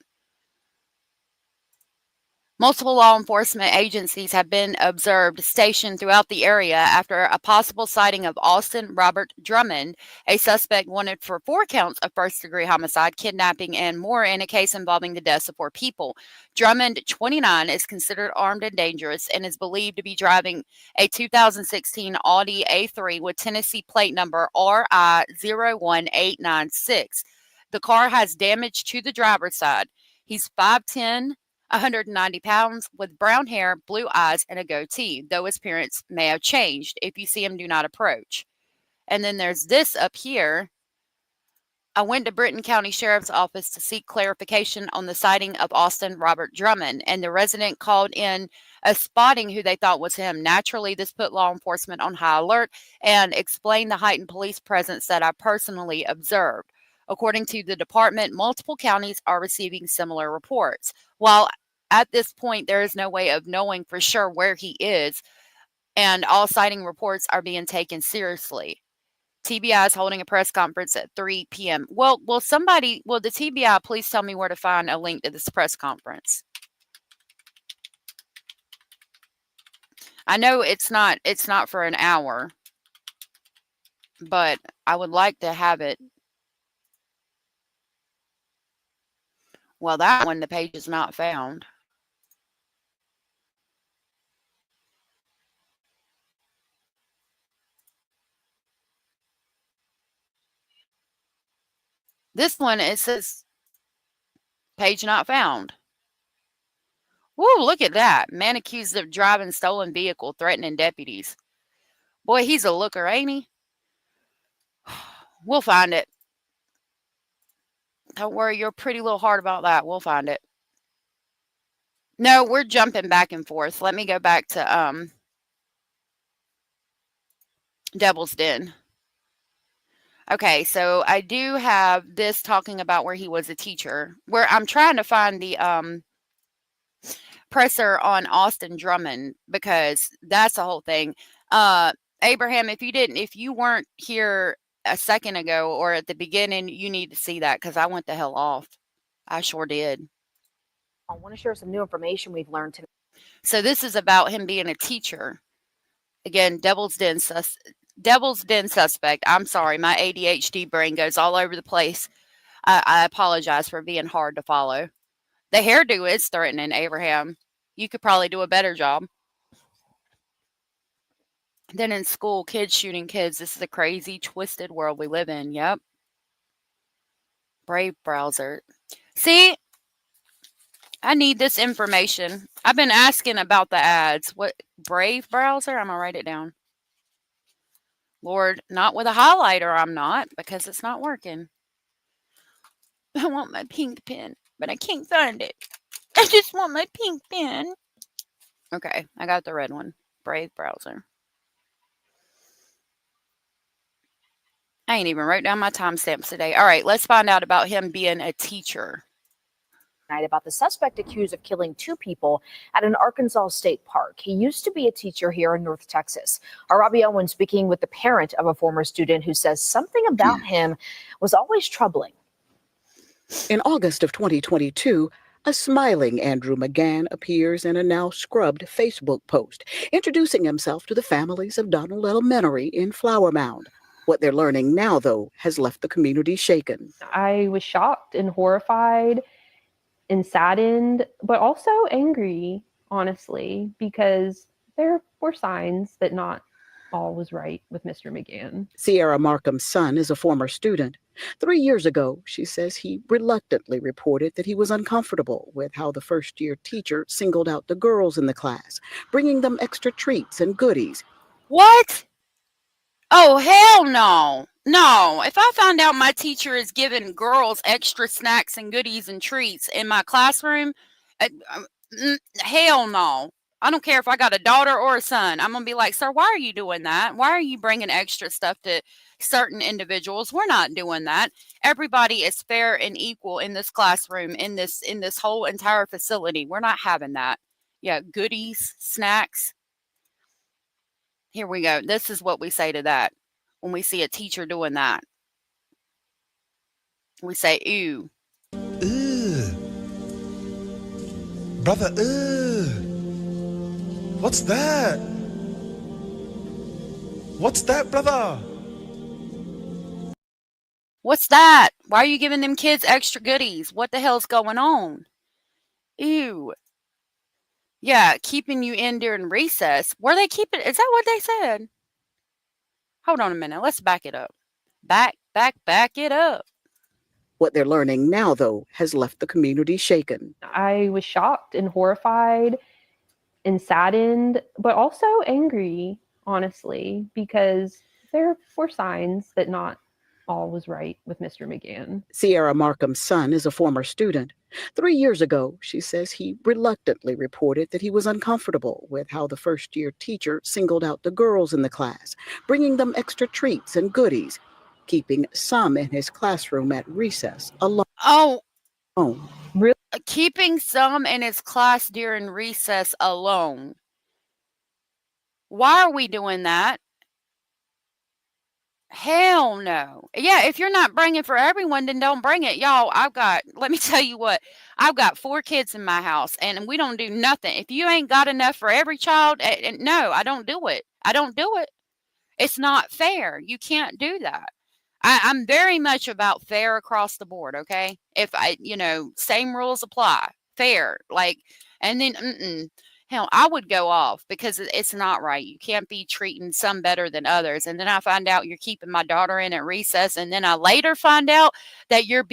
multiple law enforcement agencies have been observed stationed throughout the area after a possible sighting of Austin Robert Drummond, a suspect wanted for 4 counts of first-degree homicide, kidnapping, and more in a case involving the deaths of 4 people. Drummond, 29, is considered armed and dangerous and is believed to be driving a 2016 Audi A3 with Tennessee plate number RI01896. The car has damage to the driver's side. He's 5'10", 190 pounds, with brown hair, blue eyes, and a goatee, though his appearance may have changed. If you see him, do not approach. And then there's this up here. I went to Britton County Sheriff's Office to seek clarification on the sighting of Austin Robert Drummond, and the resident called in a spotting who they thought was him. Naturally, this put law enforcement on high alert and explained the heightened police presence that I personally observed. According to the department, multiple counties are receiving similar reports. While at this point, there is no way of knowing for sure where he is, and all sighting reports are being taken seriously. TBI is holding a press conference at 3 p.m. Will the TBI please tell me where to find a link to this press conference? I know it's not for an hour, but I would like to have it. Well, that one, the page is not found. This one, it says page not found. Woo, look at that. Man accused of driving stolen vehicle, threatening deputies. Boy, he's a looker, ain't he? We'll find it. Don't worry your pretty little heart about that. We'll find it. No, we're jumping back and forth. Let me go back to Devil's Den. Okay, so I do have this talking about where he was a teacher. Where I'm trying to find the presser on Austin Drummond, because that's the whole thing. Abraham, if you weren't here a second ago or at the beginning, you need to see that, because I went the hell off. I sure did. I want to share some new information we've learned today. So this is about him being a teacher. Again, Devil's Den suspect. I'm sorry, my ADHD brain goes all over the place. I apologize for being hard to follow. The hairdo is threatening, Abraham. You could probably do a better job. Then in school, kids shooting kids. This is a crazy, twisted world we live in. Yep. Brave browser. See, I need this information. I've been asking about the ads. What, Brave browser? I'm going to write it down. Lord, not with a highlighter, I'm not, because it's not working. I want my pink pen, but I can't find it. I just want my pink pen. Okay, I got the red one. Brave browser. I ain't even wrote down my timestamps today. All right, let's find out about him being a teacher. About the suspect accused of killing 2 people at an Arkansas state park. He used to be a teacher here in North Texas. Our Robbie Owen speaking with the parent of a former student who says something about him was always troubling. In August of 2022, a smiling Andrew McGann appears in a now scrubbed Facebook post, introducing himself to the families of Donald Elementary in Flower Mound. What they're learning now, though, has left the community shaken. I was shocked and horrified and saddened, but also angry, honestly, because there were signs that not all was right with Mr. McGann. Sierra Markham's son is a former student. 3 years ago, she says he reluctantly reported that he was uncomfortable with how the first-year teacher singled out the girls in the class, bringing them extra treats and goodies. What? Oh, hell no. No. If I find out my teacher is giving girls extra snacks and goodies and treats in my classroom, hell no. I don't care if I got a daughter or a son. I'm going to be like, sir, why are you doing that? Why are you bringing extra stuff to certain individuals? We're not doing that. Everybody is fair and equal in this classroom, in this whole entire facility. We're not having that. Yeah, goodies, snacks. Here we go. This is what we say to that when we see a teacher doing that. We say, ew. Brother, what's that? What's that, brother? What's that? Why are you giving them kids extra goodies? What the hell's going on? Ew. Yeah, keeping you in during recess. Were they keeping? Is that what they said? Hold on a minute. Let's back it up. Back it up. What they're learning now, though, has left the community shaken. I was shocked and horrified and saddened, but also angry, honestly, because there were signs that not all was right with Mr. McGann. Sierra Markham's son is a former student. 3 years ago, she says he reluctantly reported that he was uncomfortable with how the first-year teacher singled out the girls in the class, bringing them extra treats and goodies, keeping some in his classroom at recess alone. Oh, really? Keeping some in his class during recess alone. Why are we doing that? Hell no. Yeah, if you're not bringing for everyone, then don't bring it. Y'all, let me tell you what, I've got 4 kids in my house and we don't do nothing. If you ain't got enough for every child, no, I don't do it. I don't do it. It's not fair. You can't do that. I'm very much about fair across the board, okay? If same rules apply, fair, and then, hell, I would go off because it's not right. You can't be treating some better than others. And then I find out you're keeping my daughter in at recess. And then I later find out that you're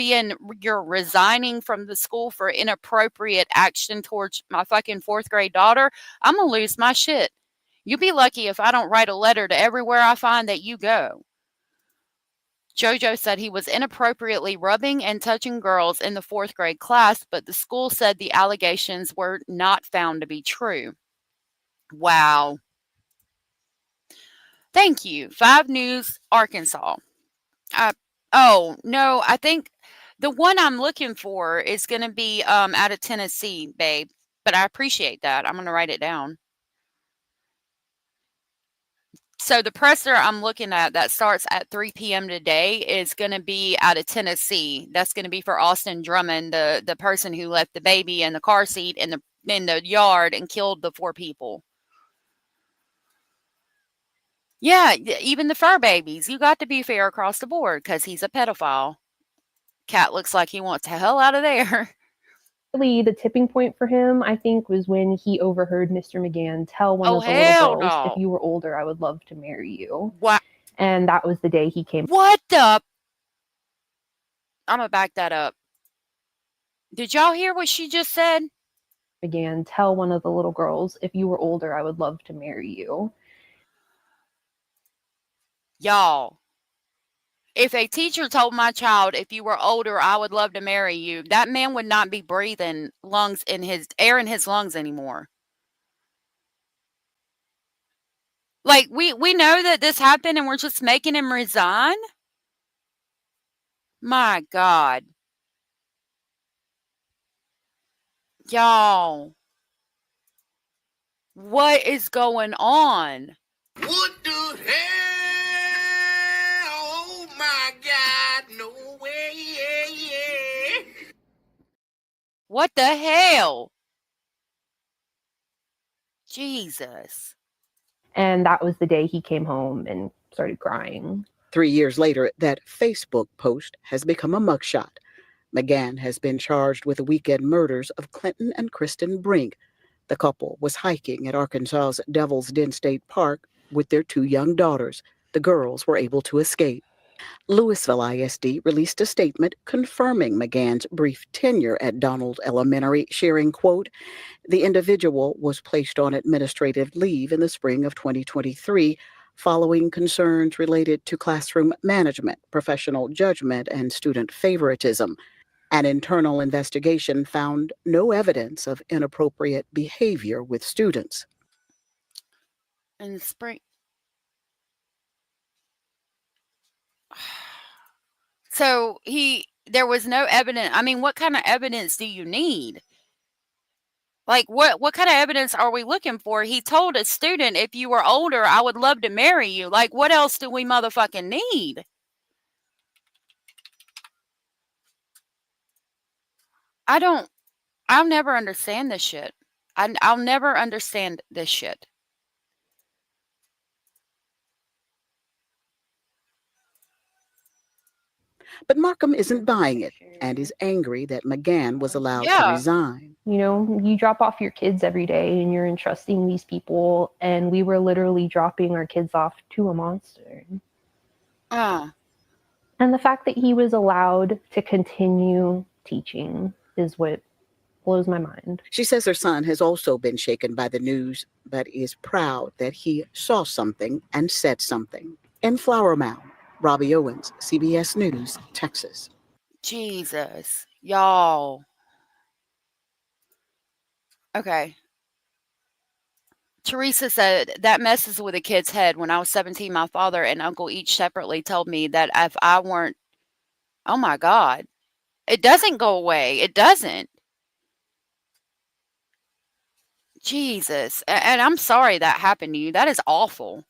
resigning from the school for inappropriate action towards my fucking 4th grade daughter. I'm going to lose my shit. You'll be lucky if I don't write a letter to everywhere I find that you go. JoJo said he was inappropriately rubbing and touching girls in the 4th grade class, but the school said the allegations were not found to be true. Wow. Thank you. 5 News, Arkansas. Oh, no, I think the one I'm looking for is going to be out of Tennessee, babe, but I appreciate that. I'm going to write it down. So the presser I'm looking at that starts at 3 p.m. today is going to be out of Tennessee. That's going to be for Austin Drummond, the person who left the baby in the car seat in the yard and killed the 4 people. Yeah, even the fur babies. You got to be fair across the board because he's a pedophile. Cat looks like he wants the hell out of there. Really, the tipping point for him, I think, was when he overheard Mr. McGann tell one of the little girls, if you were older, I would love to marry you. What? And that was the day he came. What the? I'm going to back that up. Did y'all hear what she just said? McGann tell one of the little girls, if you were older, I would love to marry you. Y'all. If a teacher told my child, if you were older, I would love to marry you, that man would not be breathing air in his lungs anymore. Like, we know that this happened and we're just making him resign? My God. Y'all. What is going on? What the hell? Oh my God, no way, yeah. What the hell? Jesus. And that was the day he came home and started crying. 3 years later, that Facebook post has become a mugshot. McGann has been charged with the weekend murders of Clinton and Kristen Brink. The couple was hiking at Arkansas's Devil's Den State Park with their 2 young daughters. The girls were able to escape. Louisville ISD released a statement confirming McGann's brief tenure at Donald Elementary, sharing, quote, "The individual was placed on administrative leave in the spring of 2023 following concerns related to classroom management, professional judgment, and student favoritism. An internal investigation found no evidence of inappropriate behavior with students." In the spring. So there was no evidence. I mean, what kind of evidence do you need? Like, what kind of evidence are we looking for? He told a student, if you were older, I would love to marry you. Like, what else do we motherfucking need? I'll never understand this shit. I'll never understand this shit. But Markham isn't buying it and is angry that McGann was allowed to Yeah. resign. You know, you drop off your kids every day and you're entrusting these people, and we were literally dropping our kids off to a monster. And the fact that he was allowed to continue teaching is what blows my mind. She says her son has also been shaken by the news, but is proud that he saw something and said something. In Flower Mound, Robbie Owens, CBS News, Texas. Jesus, y'all. Okay. Teresa said, that messes with a kid's head. When I was 17, my father and uncle each separately told me that if I weren't, oh my God, it doesn't go away. It doesn't. Jesus. And I'm sorry that happened to you. That is awful.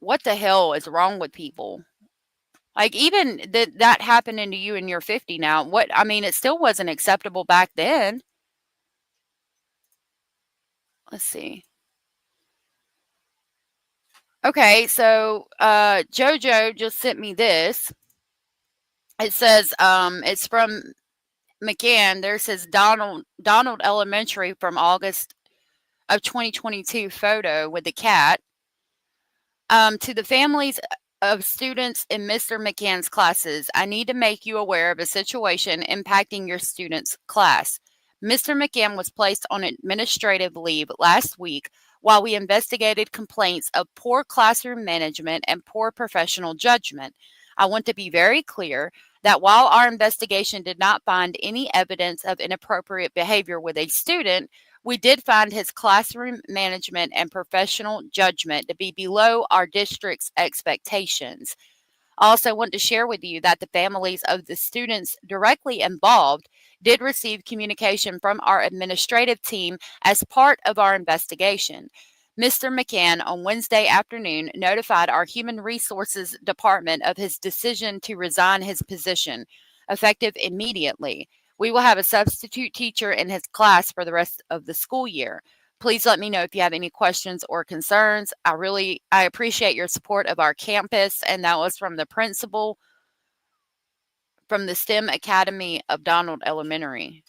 What the hell is wrong with people? Like, even that happening to you and you're 50 now. I mean, it still wasn't acceptable back then. Let's see. Okay, so JoJo just sent me this. It says it's from McGann. There says Donald Elementary from August of 2022 photo with the cat. To the families of students in Mr. McGann's classes, I need to make you aware of a situation impacting your student's class. Mr. McGann was placed on administrative leave last week while we investigated complaints of poor classroom management and poor professional judgment. I want to be very clear that while our investigation did not find any evidence of inappropriate behavior with a student, we did find his classroom management and professional judgment to be below our district's expectations. I also want to share with you that the families of the students directly involved did receive communication from our administrative team as part of our investigation. Mr. McGann on Wednesday afternoon notified our Human Resources Department of his decision to resign his position, effective immediately. We will have a substitute teacher in his class for the rest of the school year. Please let me know if you have any questions or concerns. I appreciate your support of our campus. And that was from the principal from the STEM Academy of Donald Elementary.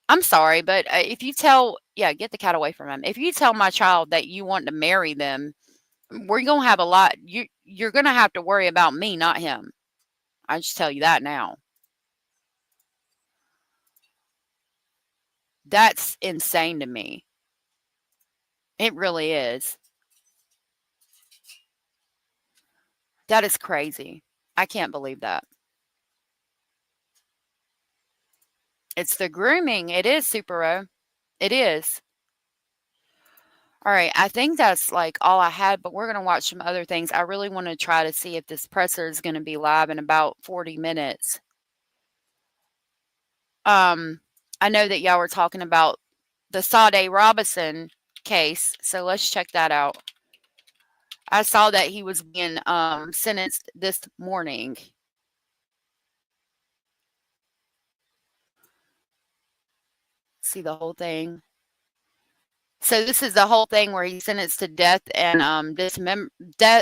I'm sorry, but if you tell, get the cat away from him. If you tell my child that you want to marry them, we're going to have a lot. You're going to have to worry about me, not him. I just tell you that now. That's insane to me. It really is. That is crazy. I can't believe that. It's the grooming. It is, Supero. It is. All right. I think that's like all I had, but we're going to watch some other things. I really want to try to see if this presser is going to be live in about 40 minutes. I know that y'all were talking about the Sade Robinson case, so let's check that out. I saw that he was being sentenced this morning. See the whole thing. So this is the whole thing where he's sentenced to death and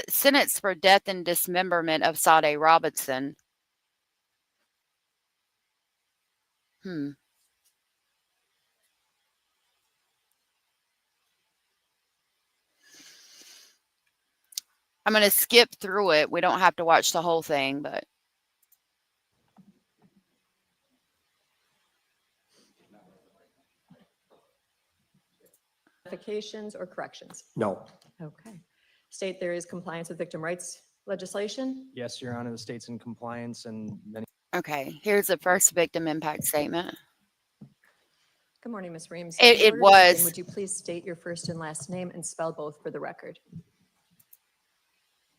sentenced for death and dismemberment of Sade Robinson. I'm going to skip through it. We don't have to watch the whole thing, but Modifications or corrections? No. Okay. State there is compliance with victim rights legislation? Yes, Your Honor, the state's in compliance and many. okay, here's the first victim impact statement. Good morning, Ms. Reams. It In order to was. begin, would you please state your first and last name and spell both for the record?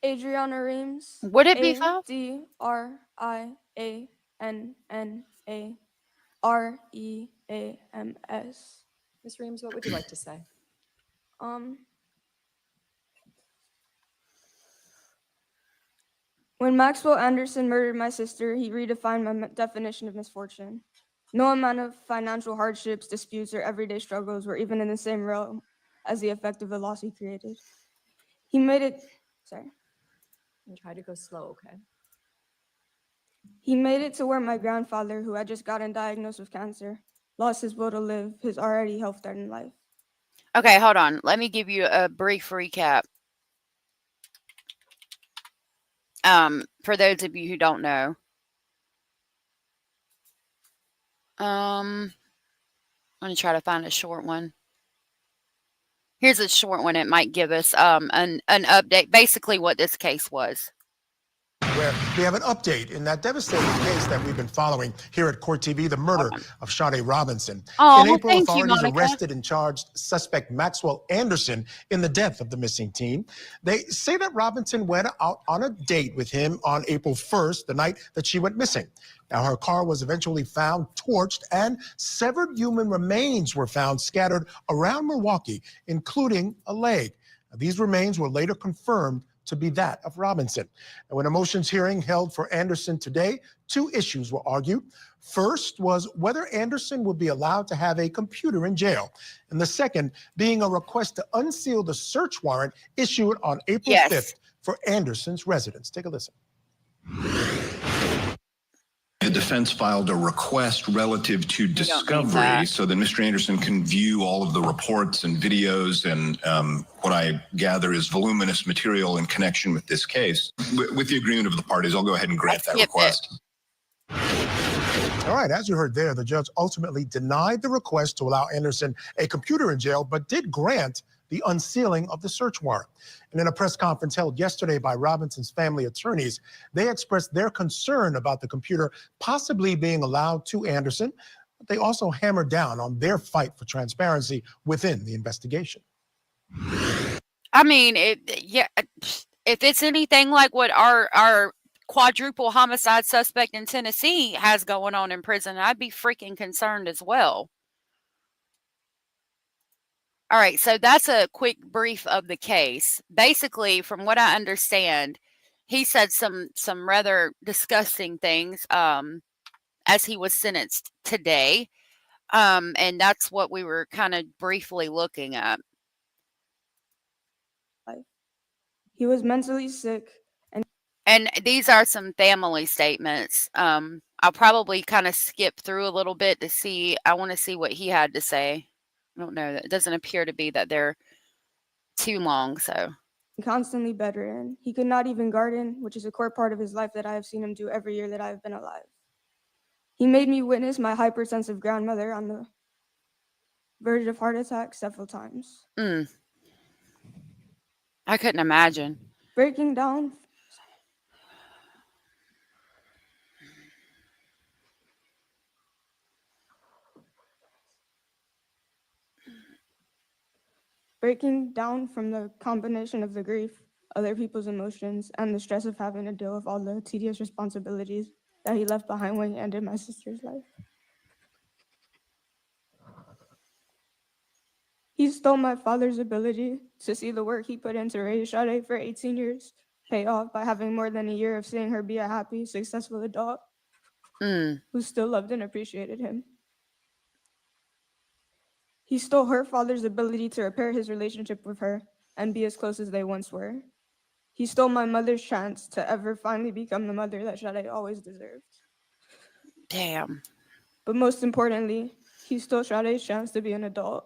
Adriana Reams. Would it be filed? ADRIANNAREAMS. Ms. Reams, what would you like to say? When Maxwell Anderson murdered my sister, he redefined my definition of misfortune. No amount of financial hardships, disputes, or everyday struggles were even in the same realm as the effect of the loss he created. He made it, And try to go slow, okay? He made it to where my grandfather, who had just gotten diagnosed with cancer, lost his will to live his already health-threatening life. Okay, hold on. Let me give you a brief recap. For those of you who don't know. I'm going to try to find a short one. Here's a short one. It might give us an update, basically what this case was. Where we have an update in that devastating case that we've been following here at Court TV, the murder of Sade Robinson. Oh, in April, thank you, authorities Monica. arrested and charged suspect Maxwell Anderson in the death of the missing teen. They say that Robinson went out on a date with him on April 1st, the night that she went missing. Now, her car was eventually found torched and severed human remains were found scattered around Milwaukee, including a leg. Now, these remains were later confirmed to be that of Robinson. And when a motions hearing held for Anderson today, two issues were argued. First was whether Anderson would be allowed to have a computer in jail. And the second being a request to unseal the search warrant issued on April 5th for Anderson's residence. Take a listen. The defense filed a request relative to discovery so that Mr. Anderson can view all of the reports and videos and what I gather is voluminous material in connection with this case. With the agreement of the parties, I'll go ahead and grant that request. All right, as you heard there, the judge ultimately denied the request to allow Anderson a computer in jail, but did grant the unsealing of the search warrant. And in a press conference held yesterday by Robinson's family attorneys, they expressed their concern about the computer possibly being allowed to Anderson, but they also hammered down on their fight for transparency within the investigation. I mean, if it's anything like what our quadruple homicide suspect in Tennessee has going on in prison, I'd be freaking concerned as well. All right, so that's a quick brief of the case. Basically, from what I understand, he said some rather disgusting things as he was sentenced today, and that's what we were kind of briefly looking at. He was mentally sick. And these are some family statements. I'll probably kind of skip through a little bit to see. I want to see what he had to say. I don't know. It doesn't appear to be that they're too long, so. Constantly bedridden. He could not even garden, which is a core part of his life that I have seen him do every year that I have been alive. He made me witness my hypersensitive grandmother on the verge of heart attack several times. I couldn't imagine. Breaking down. Breaking down from the combination of the grief, other people's emotions, and the stress of having to deal with all the tedious responsibilities that he left behind when he ended my sister's life. He stole my father's ability to see the work he put in to raise Sade for 18 years pay off by having more than a year of seeing her be a happy, successful adult who still loved and appreciated him. He stole her father's ability to repair his relationship with her and be as close as they once were. He stole my mother's chance to ever finally become the mother that Sade always deserved. Damn. But most importantly, he stole Sade's chance to be an adult,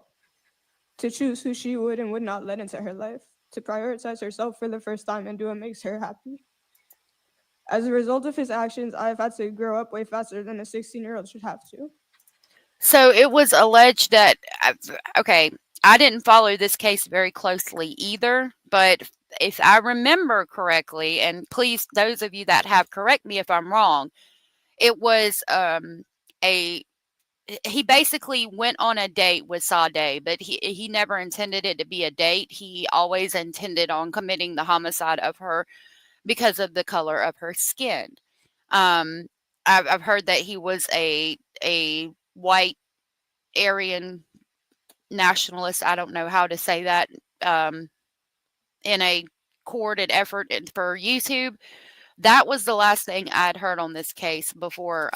to choose who she would and would not let into her life, to prioritize herself for the first time and do what makes her happy. As a result of his actions, I have had to grow up way faster than a 16-year-old should have to. So it was alleged that, okay, I didn't follow this case very closely either, but if I remember correctly, and please, those of you that have, correct me if I'm wrong, it was he basically went on a date with Sade, but he never intended it to be a date. He always intended on committing the homicide of her because of the color of her skin. I've heard that he was a white Aryan nationalist. I don't know how to say that in a coordinated effort for YouTube. That was the last thing I'd heard on this case before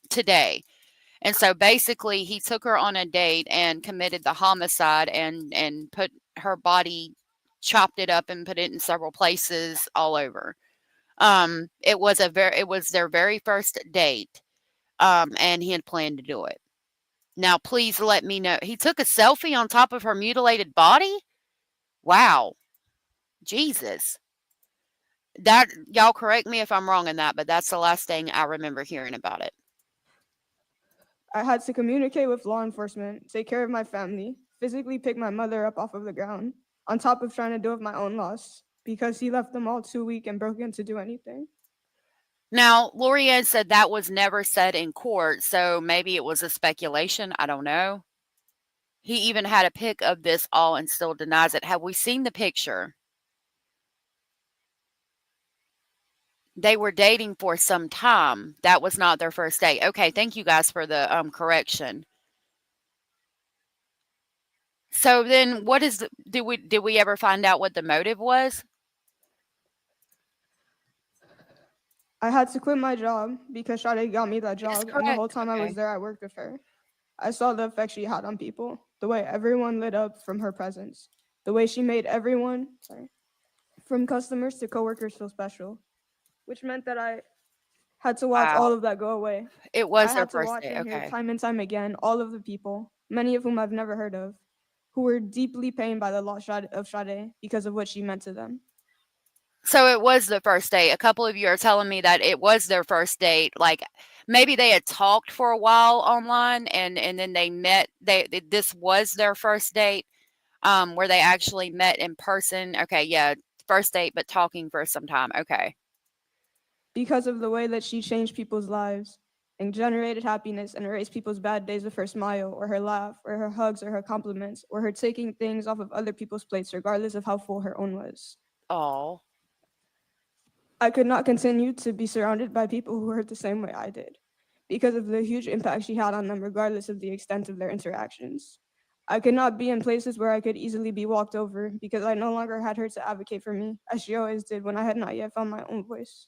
today. And so basically he took her on a date and committed the homicide and put her body, chopped it up and put it in several places all over. It was their very first date. And he had planned to do it. Now, please let me know. He took a selfie on top of her mutilated body? Wow. Jesus. That, y'all correct me if I'm wrong in that, but that's the last thing I remember hearing about it. I had to communicate with law enforcement, take care of my family, physically pick my mother up off of the ground, on top of trying to deal with my own loss, because he left them all too weak and broken to do anything. Now, Lorianne said that was never said in court, so maybe it was a speculation. I don't know. He even had a pic of this all and still denies it. Have we seen the picture? They were dating for some time. That was not their first date. Okay, thank you guys for the correction. So then what is did we ever find out what the motive was? I had to quit my job because Sade got me that job, and the whole time I was Okay. there, I worked with her. I saw the effect she had on people, the way everyone lit up from her presence, the way she made everyone, from customers to coworkers feel special, which meant that I had to watch all of that go away. It was I their had to first watch date. and hear Okay. time and time again all of the people, many of whom I've never heard of, who were deeply pained by the loss of Sade because of what she meant to them. So it was the first date. A couple of you are telling me that it was their first date. Like maybe they had talked for a while online and then they met. This was their first date, where they actually met in person. Okay, yeah, first date, but talking for some time. Okay. Because of the way that she changed people's lives and generated happiness and erased people's bad days with her smile or her laugh or her hugs or her compliments or her taking things off of other people's plates regardless of how full her own was. Oh. I could not continue to be surrounded by people who hurt the same way I did because of the huge impact she had on them regardless of the extent of their interactions. I could not be in places where I could easily be walked over because I no longer had her to advocate for me as she always did when I had not yet found my own voice.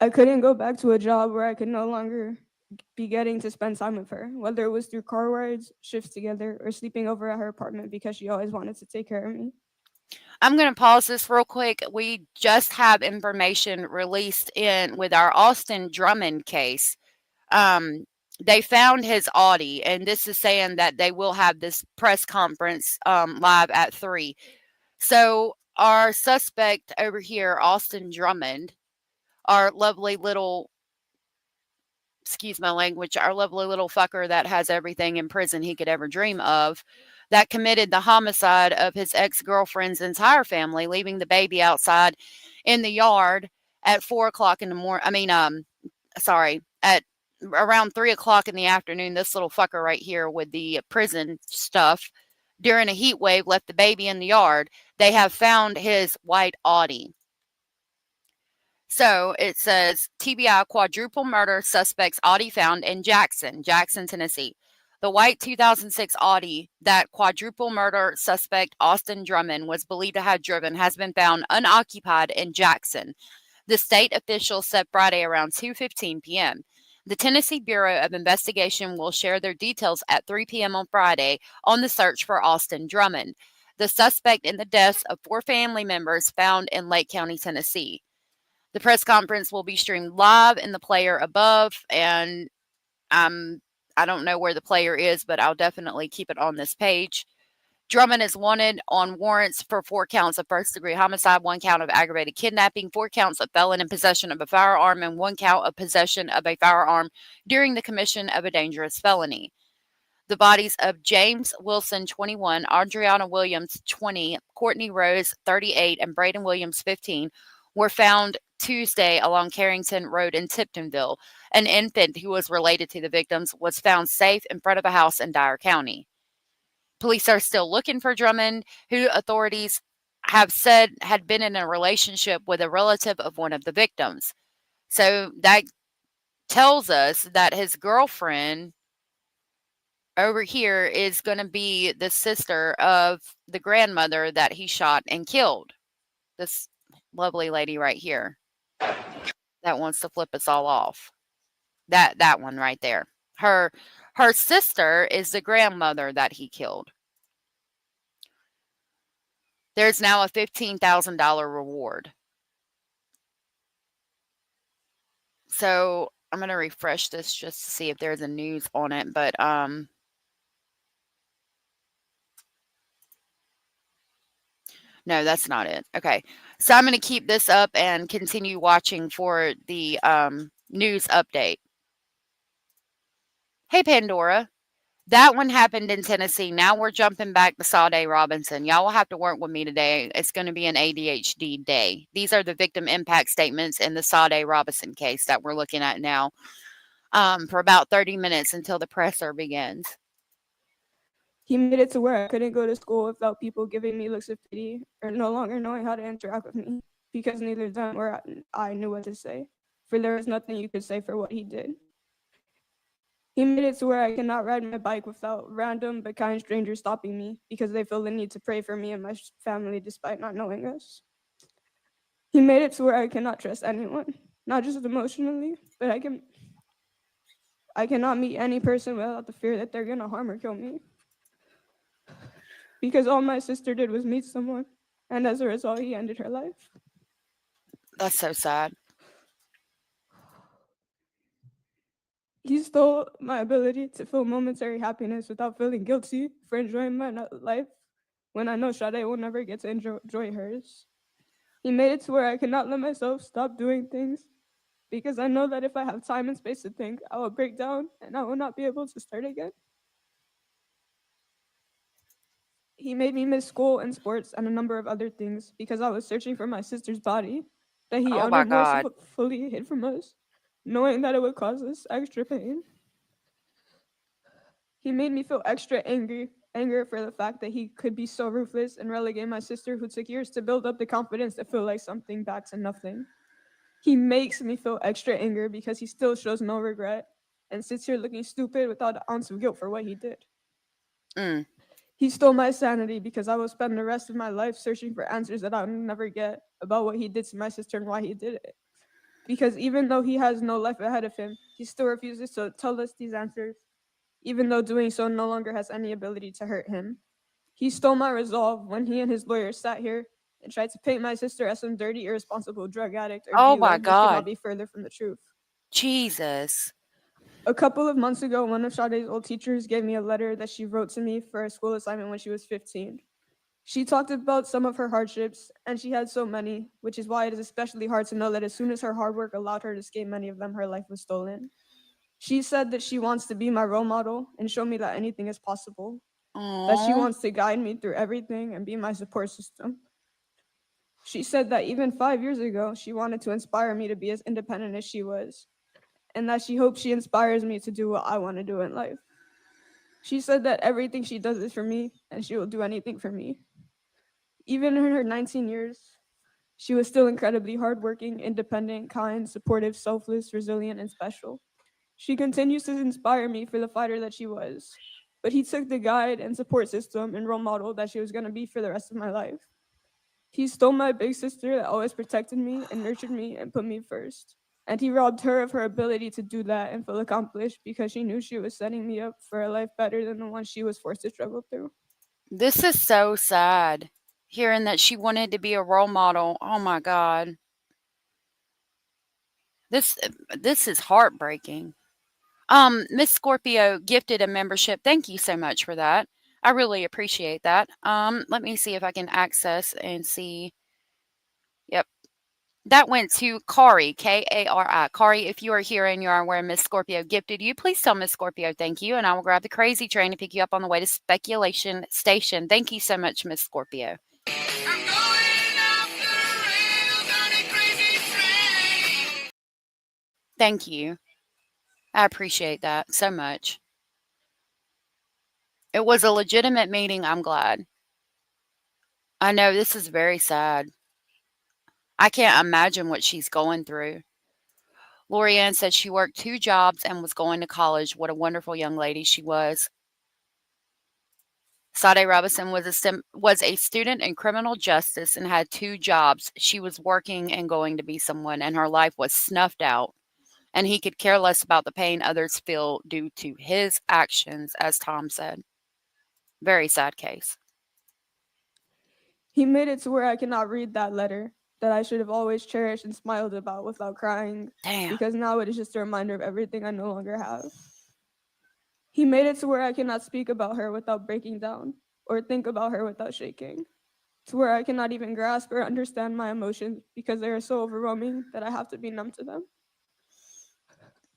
I couldn't go back to a job where I could no longer be getting to spend time with her, whether it was through car rides, shifts together, or sleeping over at her apartment because she always wanted to take care of me. I'm going to pause this real quick. We just have information released in with our Austin Drummond case. They found his Audi, and this is saying that they will have this press conference live at 3. So our suspect over here, Austin Drummond, our lovely little, excuse my language, our lovely little fucker that has everything in prison he could ever dream of, that committed the homicide of his ex-girlfriend's entire family, leaving the baby outside in the yard at 4 o'clock in the morning. At around 3 o'clock in the afternoon, this little fucker right here with the prison stuff during a heat wave left the baby in the yard. They have found his white Audi. So it says TBI quadruple murder suspects Audi found in Jackson, Tennessee. The white 2006 Audi that quadruple murder suspect Austin Drummond was believed to have driven has been found unoccupied in Jackson. The state officials said Friday around 2:15 p.m. The Tennessee Bureau of Investigation will share their details at 3 p.m. on Friday on the search for Austin Drummond, the suspect in the deaths of 4 family members found in Lake County, Tennessee. The press conference will be streamed live in the player above, and I don't know where the player is, but I'll definitely keep it on this page. Drummond is wanted on warrants for 4 counts of first-degree homicide, 1 count of aggravated kidnapping, 4 counts of felon in possession of a firearm, and 1 count of possession of a firearm during the commission of a dangerous felony. The bodies of James Wilson, 21, Adriana Williams, 20, Courtney Rose, 38, and Braden Williams, 15, were found Tuesday along Carrington Road in Tiptonville. An infant who was related to the victims was found safe in front of a house in Dyer County. Police are still looking for Drummond, who authorities have said had been in a relationship with a relative of one of the victims. So that tells us that his girlfriend over here is going to be the sister of the grandmother that he shot and killed. This lovely lady right here that wants to flip us all off. That one right there. Her sister is the grandmother that he killed. There's now a $15,000 reward. So I'm going to refresh this just to see if there's a news on it, but no, that's not it. Okay. So I'm going to keep this up and continue watching for the news update. Hey, Pandora. That one happened in Tennessee. Now we're jumping back to Sade Robinson. Y'all will have to work with me today. It's going to be an ADHD day. These are the victim impact statements in the Sade Robinson case that we're looking at now for about 30 minutes until the presser begins. He made it to where I couldn't go to school without people giving me looks of pity or no longer knowing how to interact with me because neither them or I knew what to say, for there was nothing you could say for what he did. He made it to where I cannot ride my bike without random but kind strangers stopping me because they feel the need to pray for me and my family despite not knowing us. He made it to where I cannot trust anyone, not just emotionally, but I cannot meet any person without the fear that they're gonna harm or kill me. Because all my sister did was meet someone, and as a result, he ended her life. That's so sad. He stole my ability to feel momentary happiness without feeling guilty for enjoying my life when I know Sade will never get to enjoy hers. He made it to where I cannot let myself stop doing things because I know that if I have time and space to think, I will break down and I will not be able to start again. He made me miss school and sports and a number of other things because I was searching for my sister's body that he unremorsefully hid from us, knowing that it would cause us extra pain. He made me feel extra anger for the fact that he could be so ruthless and relegate my sister, who took years to build up the confidence to feel like something, back to nothing. He makes me feel extra anger because he still shows no regret and sits here looking stupid without an ounce of guilt for what he did. He stole my sanity because I will spend the rest of my life searching for answers that I'll never get about what he did to my sister and why he did it. Because even though he has no life ahead of him, he still refuses to tell us these answers, even though doing so no longer has any ability to hurt him. He stole my resolve when he and his lawyer sat here and tried to paint my sister as some dirty, irresponsible drug addict or Oh dealer my who could God. not be further from the truth. Jesus. A couple of months ago, one of Sade's old teachers gave me a letter that she wrote to me for a school assignment when she was 15. She talked about some of her hardships, and she had so many, which is why it is especially hard to know that as soon as her hard work allowed her to escape many of them, her life was stolen. She said that she wants to be my role model and show me that anything is possible, that she wants to guide me through everything and be my support system. She said that even 5 years ago, she wanted to inspire me to be as independent as she was, and that she hopes she inspires me to do what I want to do in life. She said that everything she does is for me, and she will do anything for me. Even in her 19 years, she was still incredibly hardworking, independent, kind, supportive, selfless, resilient, and special. She continues to inspire me for the fighter that she was, but he took the guide and support system and role model that she was going to be for the rest of my life. He stole my big sister that always protected me and nurtured me and put me first. And he robbed her of her ability to do that and feel accomplished because she knew she was setting me up for a life better than the one she was forced to struggle through. This is so sad. Hearing that she wanted to be a role model. Oh my God. This is heartbreaking. Miss Scorpio gifted a membership. Thank you so much for that. I really appreciate that. Let me see if I can access and see. Yep. That went to Kari, Kari. Kari, if you are here and you are where Miss Scorpio gifted you, please tell Miss Scorpio thank you, and I will grab the crazy train to pick you up on the way to Speculation Station. Thank you so much, Miss Scorpio. Thank you. I appreciate that so much. It was a legitimate meeting. I'm glad. I know this is very sad. I can't imagine what she's going through. Lorianne said she worked 2 jobs and was going to college. What a wonderful young lady she was. Sade Robinson was a student in criminal justice and had 2 jobs. She was working and going to be someone, and her life was snuffed out. And he could care less about the pain others feel due to his actions, as Tom said. Very sad case. He made it to where I cannot read that letter that I should have always cherished and smiled about without crying. Damn. Because now it is just a reminder of everything I no longer have. He made it to where I cannot speak about her without breaking down or think about her without shaking. To where I cannot even grasp or understand my emotions because they are so overwhelming that I have to be numb to them.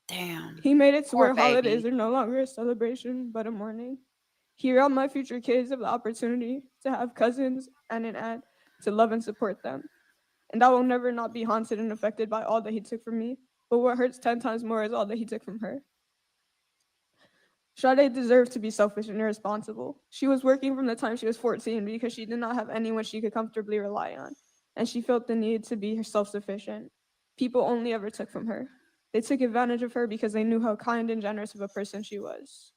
Damn. He made it to Poor where holidays baby. are no longer a celebration, but a mourning. He robbed my future kids of the opportunity to have cousins and an aunt to love and support them. And I will never not be haunted and affected by all that he took from me, but what hurts 10 times more is all that he took from her. Sade deserves to be selfish and irresponsible. She was working from the time she was 14 because she did not have anyone she could comfortably rely on, and she felt the need to be self-sufficient. People only ever took from her. They took advantage of her because they knew how kind and generous of a person she was.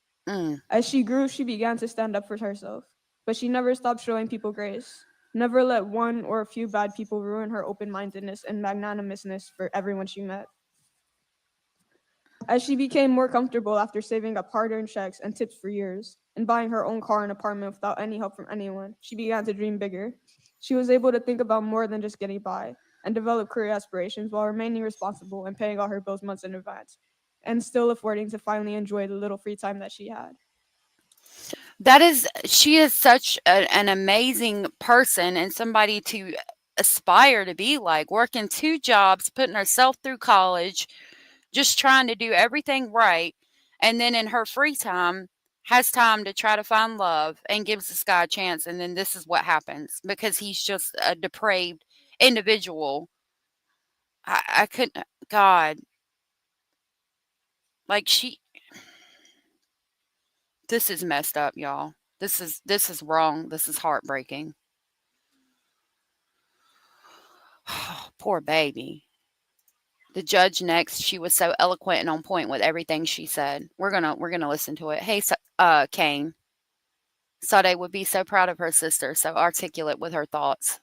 As she grew, she began to stand up for herself, but she never stopped showing people grace. Never let one or a few bad people ruin her open-mindedness and magnanimousness for everyone she met. As she became more comfortable after saving up hard-earned checks and tips for years and buying her own car and apartment without any help from anyone, she began to dream bigger. She was able to think about more than just getting by and develop career aspirations while remaining responsible and paying all her bills months in advance and still affording to finally enjoy the little free time that she had. She is such an amazing person and somebody to aspire to be like, working 2 jobs, putting herself through college, just trying to do everything right. And then in her free time, has time to try to find love and gives this guy a chance. And then this is what happens because he's just a depraved individual. I couldn't, God. Like this is messed up, y'all. This is wrong. This is heartbreaking. Poor baby. The judge next, she was so eloquent and on point with everything she said. We're gonna listen to it. Hey, Kane. Sade would be so proud of her sister, so articulate with her thoughts.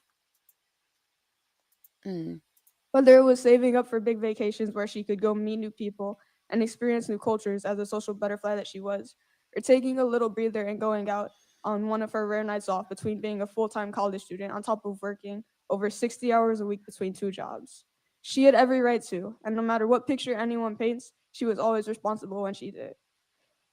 Whether it was saving up for big vacations where she could go meet new people and experience new cultures as a social butterfly that she was, or taking a little breather and going out on one of her rare nights off between being a full-time college student on top of working over 60 hours a week between 2 jobs. She had every right to, and no matter what picture anyone paints, she was always responsible when she did.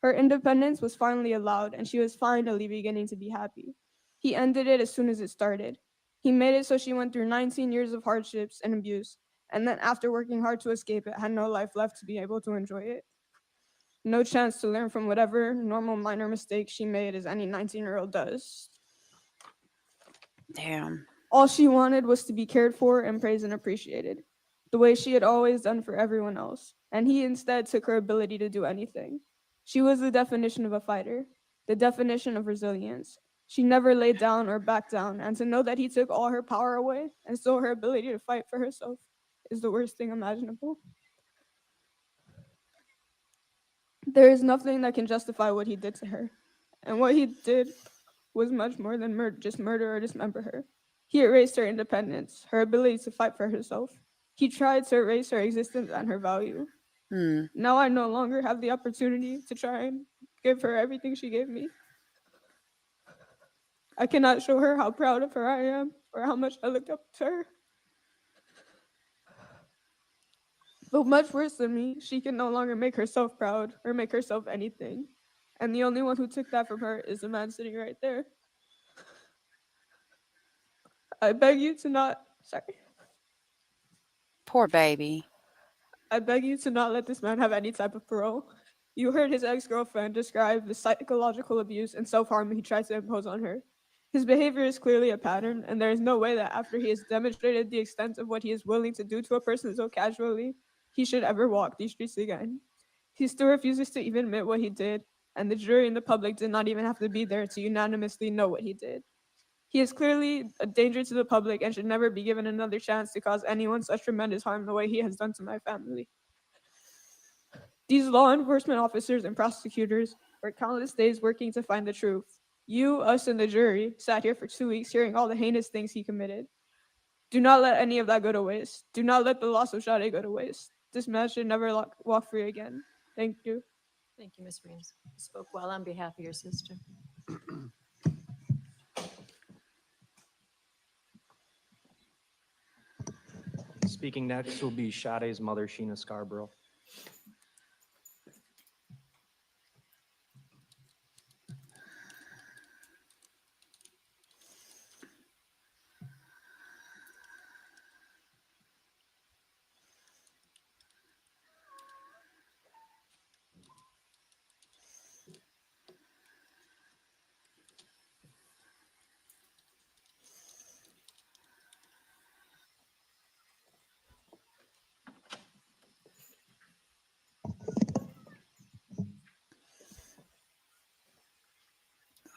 Her independence was finally allowed, and she was finally beginning to be happy. He ended it as soon as it started. He made it so she went through 19 years of hardships and abuse, and then after working hard to escape it, had no life left to be able to enjoy it. No chance to learn from whatever normal minor mistakes she made as any 19-year-old does. Damn. All she wanted was to be cared for and praised and appreciated, the way she had always done for everyone else, and he instead took her ability to do anything. She was the definition of a fighter, the definition of resilience. She never laid down or backed down, and to know that he took all her power away and stole her ability to fight for herself is the worst thing imaginable. There is nothing that can justify what he did to her, and what he did was much more than just murder or dismember her. He erased her independence, her ability to fight for herself. He tried to erase her existence and her value. Now I no longer have the opportunity to try and give her everything she gave me. I cannot show her how proud of her I am or how much I look up to her. But much worse than me, she can no longer make herself proud or make herself anything. And the only one who took that from her is the man sitting right there. I beg you to not, Poor baby. I beg you to not let this man have any type of parole. You heard his ex-girlfriend describe the psychological abuse and self-harm he tried to impose on her. His behavior is clearly a pattern, and there is no way that after he has demonstrated the extent of what he is willing to do to a person so casually, he should ever walk these streets again. He still refuses to even admit what he did, and the jury and the public did not even have to be there to unanimously know what he did. He is clearly a danger to the public and should never be given another chance to cause anyone such tremendous harm the way he has done to my family. These law enforcement officers and prosecutors worked countless days working to find the truth. You, us, and the jury sat here for 2 weeks hearing all the heinous things he committed. Do not let any of that go to waste. Do not let the loss of Sade go to waste. This man should never walk free again. Thank you. Thank you, Ms. Reams. You spoke well on behalf of your sister. Speaking next will be Sade's mother, Sheena Scarborough.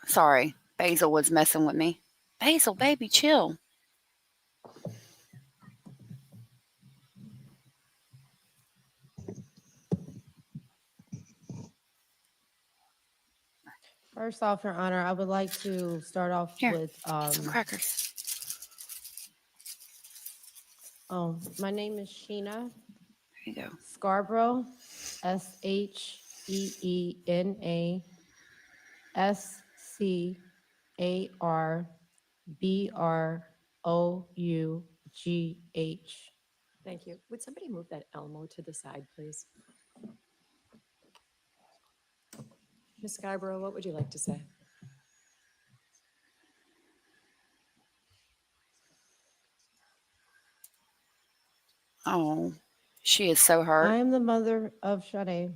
Sorry, Basil was messing with me. Basil, baby, chill. First off, Your Honor, I would like to start off with some crackers. My name is Sheena. There you go. Scarborough, SHEENA SCARBROUGH. Thank you. Would somebody move that Elmo to the side, please? Ms. Scarborough, what would you like to say? Oh, she is so hurt. I am the mother of Sade.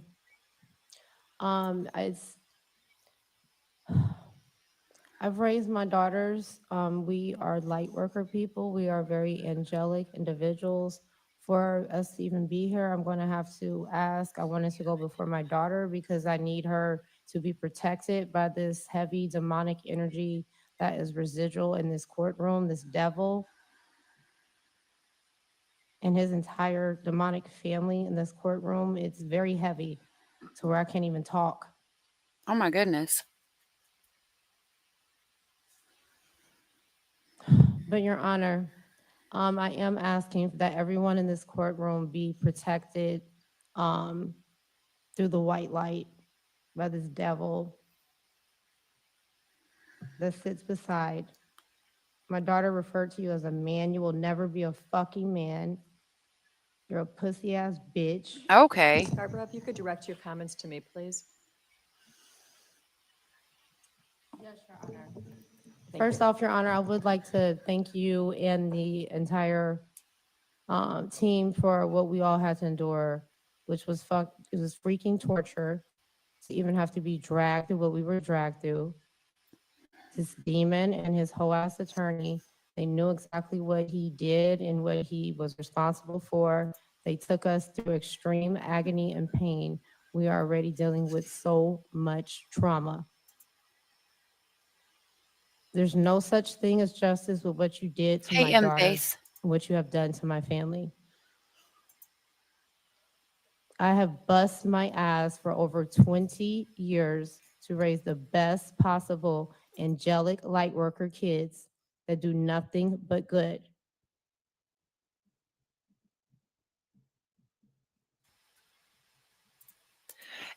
I've raised my daughters. We are light worker people. We are very angelic individuals. For us to even be here, I'm going to have to ask. I wanted to go before my daughter because I need her to be protected by this heavy demonic energy that is residual in this courtroom, this devil and his entire demonic family in this courtroom. It's very heavy to where I can't even talk. Oh my goodness. But Your Honor, I am asking that everyone in this courtroom be protected through the white light by this devil that sits beside. My daughter referred to you as a man. You will never be a fucking man. You're a pussy ass bitch. Okay. Scarborough, if you could direct your comments to me, please. Yes, Your Honor. First off, Your Honor, I would like to thank you and the entire team for what we all had to endure, which was it was freaking torture to even have to be dragged through what we were dragged through. This demon and his whole ass attorney, they knew exactly what he did and what he was responsible for. They took us through extreme agony and pain. We are already dealing with so much trauma. There's no such thing as justice with what you did to my daughter, and what you have done to my family. I have bust my ass for over 20 years to raise the best possible angelic light worker kids that do nothing but good.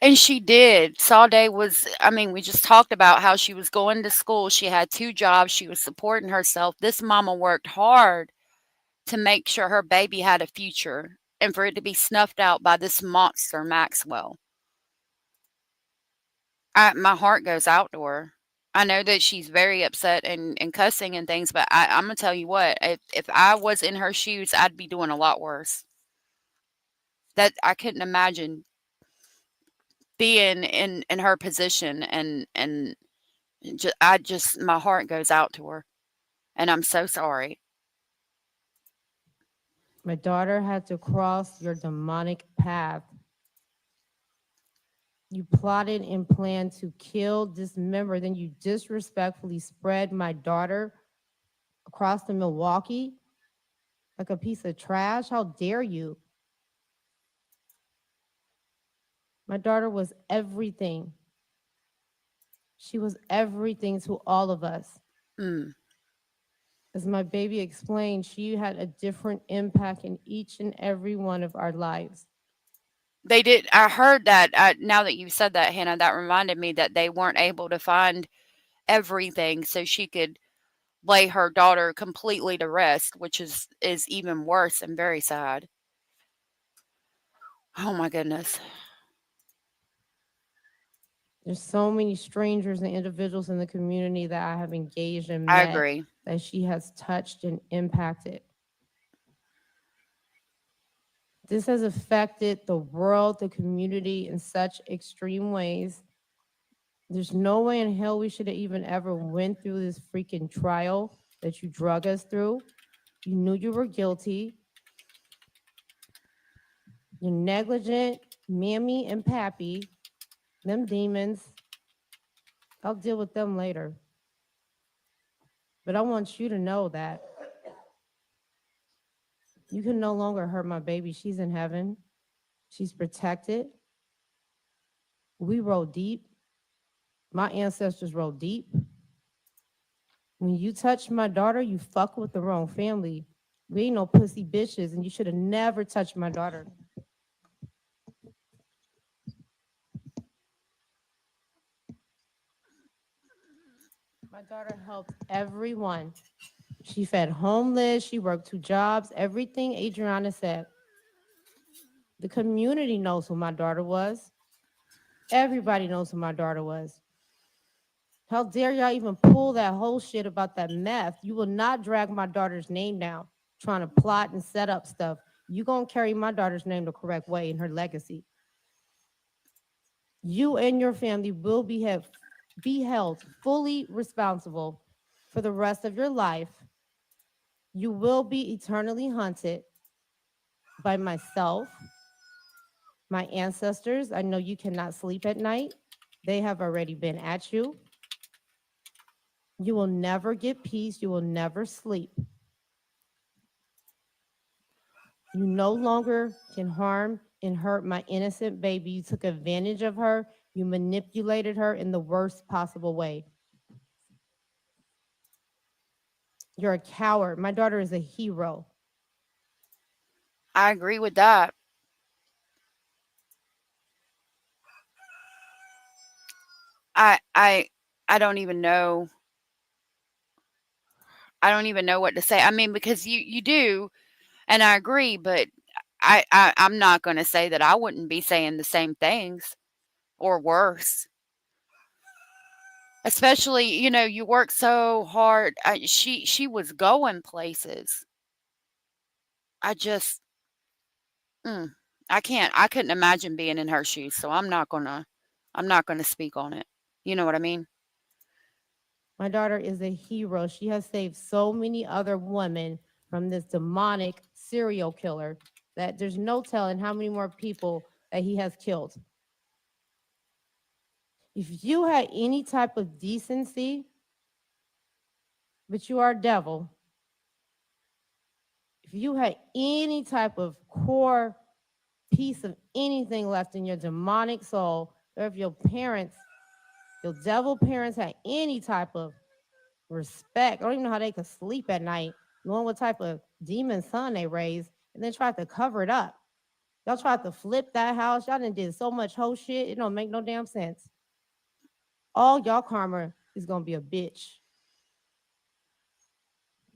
And she did. Sade was, I mean, we just talked about how she was going to school. She had 2 jobs. She was supporting herself. This mama worked hard to make sure her baby had a future and for it to be snuffed out by this monster, Maxwell. My heart goes out to her. I know that she's very upset and cussing and things, but I'm going to tell you what, if I was in her shoes, I'd be doing a lot worse. That I couldn't imagine being in her position and just my heart goes out to her and I'm so sorry. My daughter had to cross your demonic path. You plotted and planned to kill, dismember, then you disrespectfully spread my daughter across the Milwaukee like a piece of trash. How dare you? My daughter was everything. She was everything to all of us. As my baby explained, she had a different impact in each and every one of our lives. They did. I heard that. Now that you said that, Hannah, that reminded me that they weren't able to find everything so she could lay her daughter completely to rest, which is even worse and very sad. Oh my goodness. There's so many strangers and individuals in the community that I have engaged and I met agree. that she has touched and impacted. This has affected the world, the community in such extreme ways. There's no way in hell we should have even ever went through this freaking trial that you drug us through. You knew you were guilty. You're negligent, mammy and pappy, them demons. I'll deal with them later. But I want you to know that you can no longer hurt my baby. She's in heaven. She's protected. We roll deep. My ancestors roll deep. When you touch my daughter, you fuck with the wrong family. We ain't no pussy bitches, and you should have never touched my daughter. My daughter helped everyone. She fed homeless. She worked 2 jobs. Everything Adriana said. The community knows who my daughter was. Everybody knows who my daughter was. How dare y'all even pull that whole shit about that meth? You will not drag my daughter's name down trying to plot and set up stuff. You gonna carry my daughter's name the correct way in her legacy. You and your family will be held fully responsible for the rest of your life. You will be eternally haunted by myself, my ancestors. I know you cannot sleep at night. They have already been at you. You will never get peace. You will never sleep. You no longer can harm and hurt my innocent baby. You took advantage of her. You manipulated her in the worst possible way. You're a coward. My daughter is a hero. I agree with that. I don't even know. I don't even know what to say. I mean, because you do, and I agree, but I'm not going to say that I wouldn't be saying the same things or worse. Especially, you work so hard. She was going places. I just, I couldn't imagine being in her shoes. So I'm not gonna speak on it. You know what I mean? My daughter is a hero. She has saved so many other women from this demonic serial killer that there's no telling how many more people that he has killed. If you had any type of decency, but you are a devil, if you had any type of core piece of anything left in your demonic soul, or if your parents, your devil parents had any type of respect, I don't even know how they could sleep at night, knowing what type of demon son they raised, and then tried to cover it up. Y'all tried to flip that house. Y'all done did so much whole shit. It don't make no damn sense. All y'all karma is gonna be a bitch.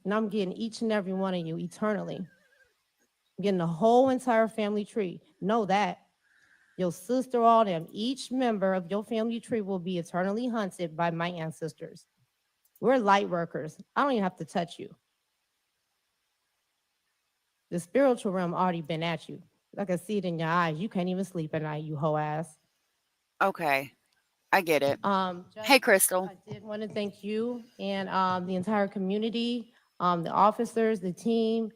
And I'm getting each and every one of you eternally. I'm getting the whole entire family tree. Know that. Your sister, all them, each member of your family tree will be eternally hunted by my ancestors. We're light workers. I don't even have to touch you. The spiritual realm already been at you. I can see it in your eyes. You can't even sleep at night, you hoe ass. Okay, I get it. Judge, Hey, Crystal. I did want to thank you and the entire community, the officers, the team,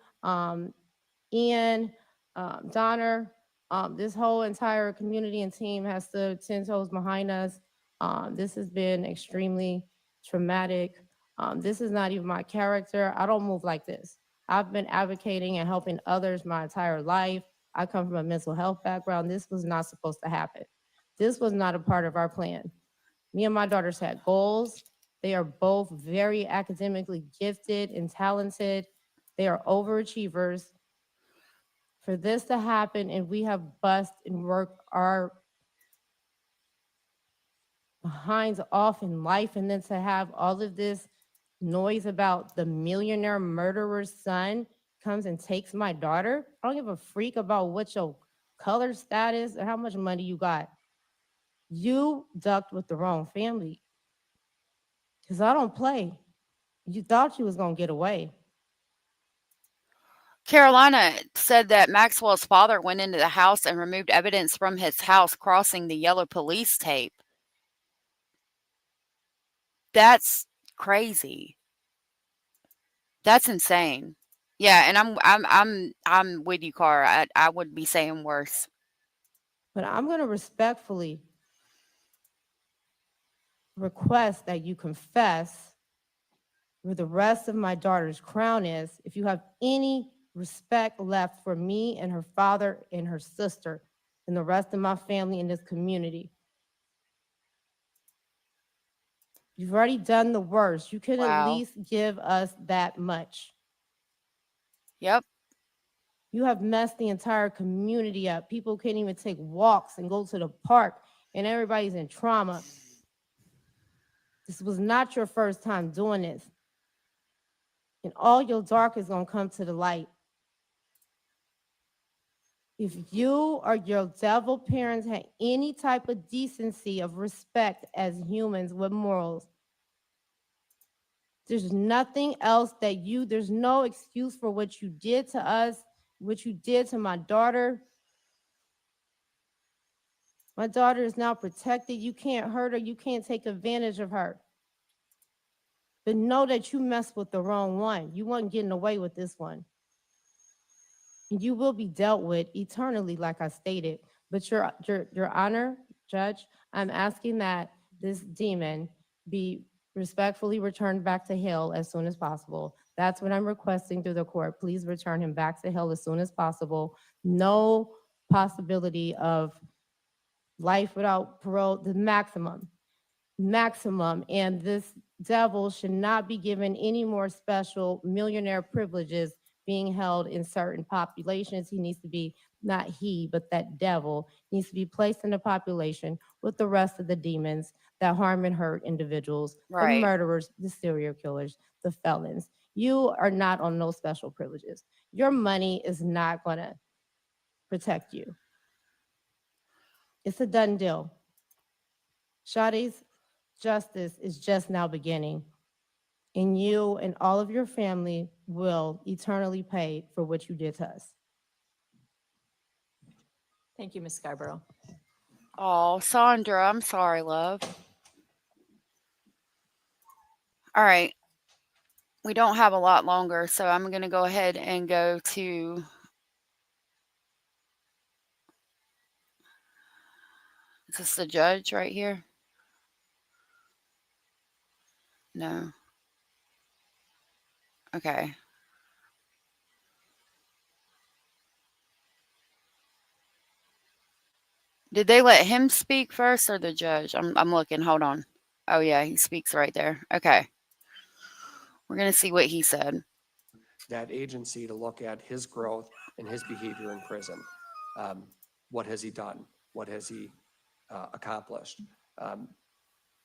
Ian, Donner, this whole entire community and team has stood 10 toes behind us. This has been extremely traumatic. This is not even my character. I don't move like this. I've been advocating and helping others my entire life. I come from a mental health background. This was not supposed to happen. This was not a part of our plan. Me and my daughters had goals. They are both very academically gifted and talented. They are overachievers. For this to happen, and we have bust and worked our behinds off in life, and then to have all of this noise about the millionaire murderer's son comes and takes my daughter. I don't give a freak about what your color status or how much money you got. You ducked with the wrong family. Because I don't play. You thought you was going to get away. Carolina said that Maxwell's father went into the house and removed evidence from his house, crossing the yellow police tape. That's crazy. That's insane. Yeah, and I'm with you, Cara. I would be saying worse. But I'm going to respectfully request that you confess where the rest of my daughter's crown is. If you have any respect left for me and her father and her sister and the rest of my family in this community. You've already done the worst. You could at least give us that much. Yep. You have messed the entire community up. People can't even take walks and go to the park, and everybody's in trauma. This was not your first time doing this. And all your dark is going to come to the light. If you or your devil parents had any type of decency of respect as humans with morals, there's nothing else that there's no excuse for what you did to us, what you did to my daughter. My daughter is now protected. You can't hurt her. You can't take advantage of her. But know that you messed with the wrong one. You weren't getting away with this one. You will be dealt with eternally, like I stated. But your Honor, Judge, I'm asking that this demon be respectfully returned back to hell as soon as possible. That's what I'm requesting through the court. Please return him back to hell as soon as possible. No possibility of life without parole, the maximum. And this devil should not be given any more special millionaire privileges being held in certain populations. He needs to be, not he, but that devil needs to be placed in a population with the rest of the demons that harm and hurt individuals, the murderers, the serial killers, the felons. You are not on no special privileges. Your money is not going to protect you. It's a done deal. Sade's justice is just now beginning, and you and all of your family will eternally pay for what you did to us. Thank you, Ms. Scarborough. Oh, Sandra, I'm sorry, love. All right. We don't have a lot longer, so I'm going to go ahead and go to... Is this the judge right here? No. Okay. Did they let him speak first or the judge? I'm looking. Hold on. Oh, yeah, he speaks right there. Okay. We're going to see what he said. That agency to look at his growth and his behavior in prison. What has he done? What has he accomplished?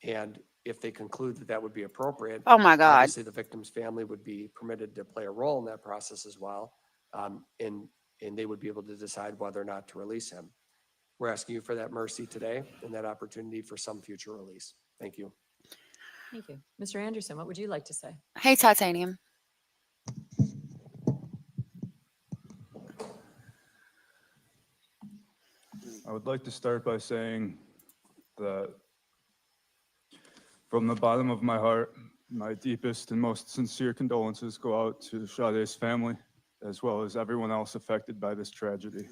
And if they conclude that that would be appropriate, Oh my God. obviously the victim's family would be permitted to play a role in that process as well. And they would be able to decide whether or not to release him. We're asking you for that mercy today and that opportunity for some future release. Thank you. Thank you. Mr. Anderson, what would you like to say? Hey, Titanium. I would like to start by saying that from the bottom of my heart, my deepest and most sincere condolences go out to Sade's family, as well as everyone else affected by this tragedy.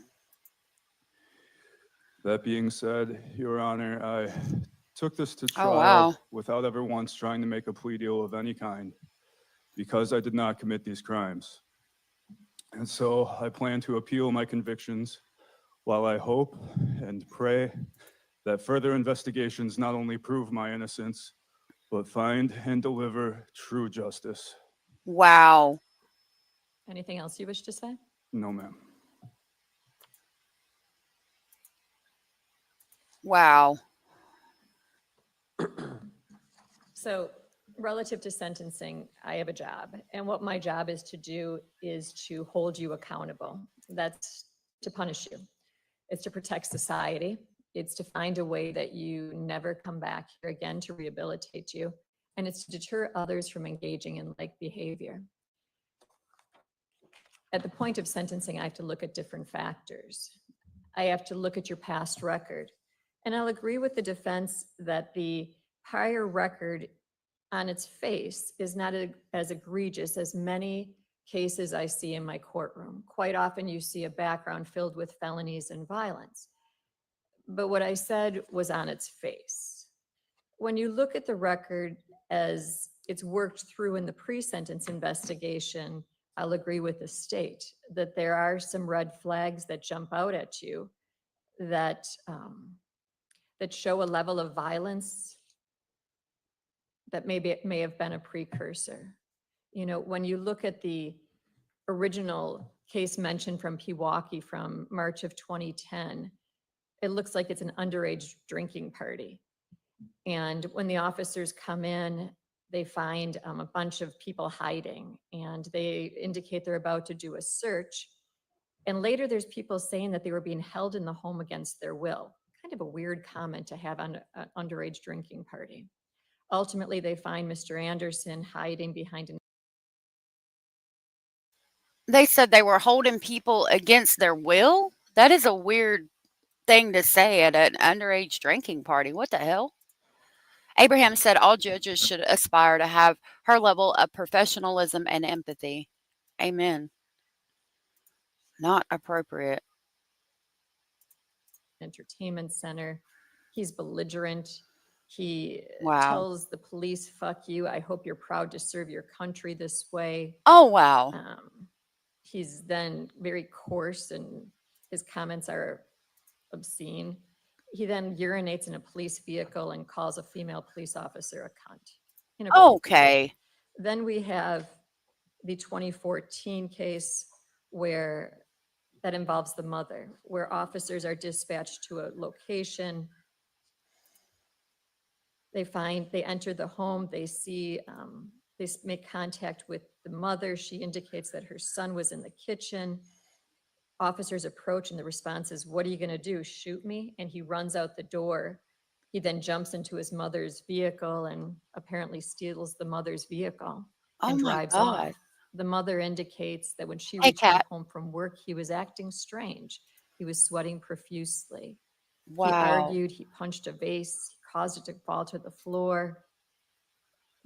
That being said, Your Honor, I took this to trial wow. without ever once trying to make a plea deal of any kind, because I did not commit these crimes. And so I plan to appeal my convictions while I hope and pray that further investigations not only prove my innocence, but find and deliver true justice. Wow. Anything else you wish to say? No, ma'am. Wow. So relative to sentencing, I have a job. And what my job is to do is to hold you accountable. That's to punish you. It's to protect society. It's to find a way that you never come back here again to rehabilitate you. And it's to deter others from engaging in like behavior. At the point of sentencing, I have to look at different factors. I have to look at your past record. And I'll agree with the defense that the prior record on its face is not as egregious as many cases I see in my courtroom. Quite often you see a background filled with felonies and violence. But what I said was on its face. When you look at the record as it's worked through in the pre-sentence investigation, I'll agree with the state that there are some red flags that jump out at you that that show a level of violence that may have been a precursor. You know, when you look at the original case mentioned from Pewaukee from March of 2010, it looks like it's an underage drinking party. And when the officers come in, they find a bunch of people hiding and they indicate they're about to do a search. And later there's people saying that they were being held in the home against their will. Kind of a weird comment to have on an underage drinking party. Ultimately, they find Mr. Anderson hiding behind an They said they were holding people against their will? That is a weird thing to say at an underage drinking party. What the hell? Abraham said all judges should aspire to have her level of professionalism and empathy. Amen. Not appropriate. entertainment center. He's belligerent. He Wow. tells the police, fuck you. I hope you're proud to serve your country this way. Oh, wow. He's then very coarse and his comments are obscene. He then urinates in a police vehicle and calls a female police officer a cunt. Okay. Then we have the 2014 case where that involves the mother, where officers are dispatched to a location. They enter the home, they see, they make contact with the mother. She indicates that her son was in the kitchen. Officers approach and the response is, what are you going to do? Shoot me? And he runs out the door. He then jumps into his mother's vehicle and apparently steals the mother's vehicle and Oh my drives God. off. The mother indicates that when she Hey, returned Kat. home from work, he was acting strange. He was sweating profusely. He Wow. argued, he punched a vase, caused it to fall to the floor.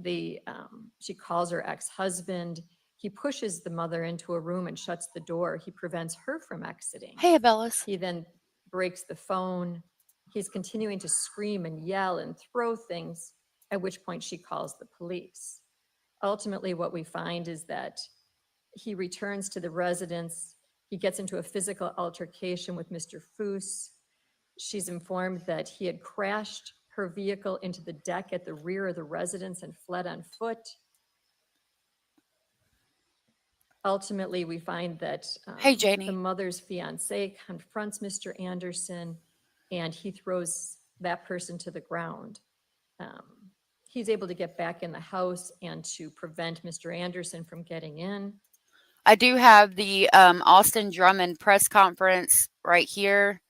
She calls her ex-husband. He pushes the mother into a room and shuts the door. He prevents her from exiting. Hey, Abellis. He then breaks the phone. He's continuing to scream and yell and throw things, at which point she calls the police. Ultimately, what we find is that he returns to the residence. He gets into a physical altercation with Mr. Foose. She's informed that he had crashed her vehicle into the deck at the rear of the residence and fled on foot. ultimately, we find that Hey, Janie. the mother's fiance confronts Mr. Anderson, and he throws that person to the ground. He's able to get back in the house and to prevent Mr. Anderson from getting in. I do have the Austin Drummond press conference right here.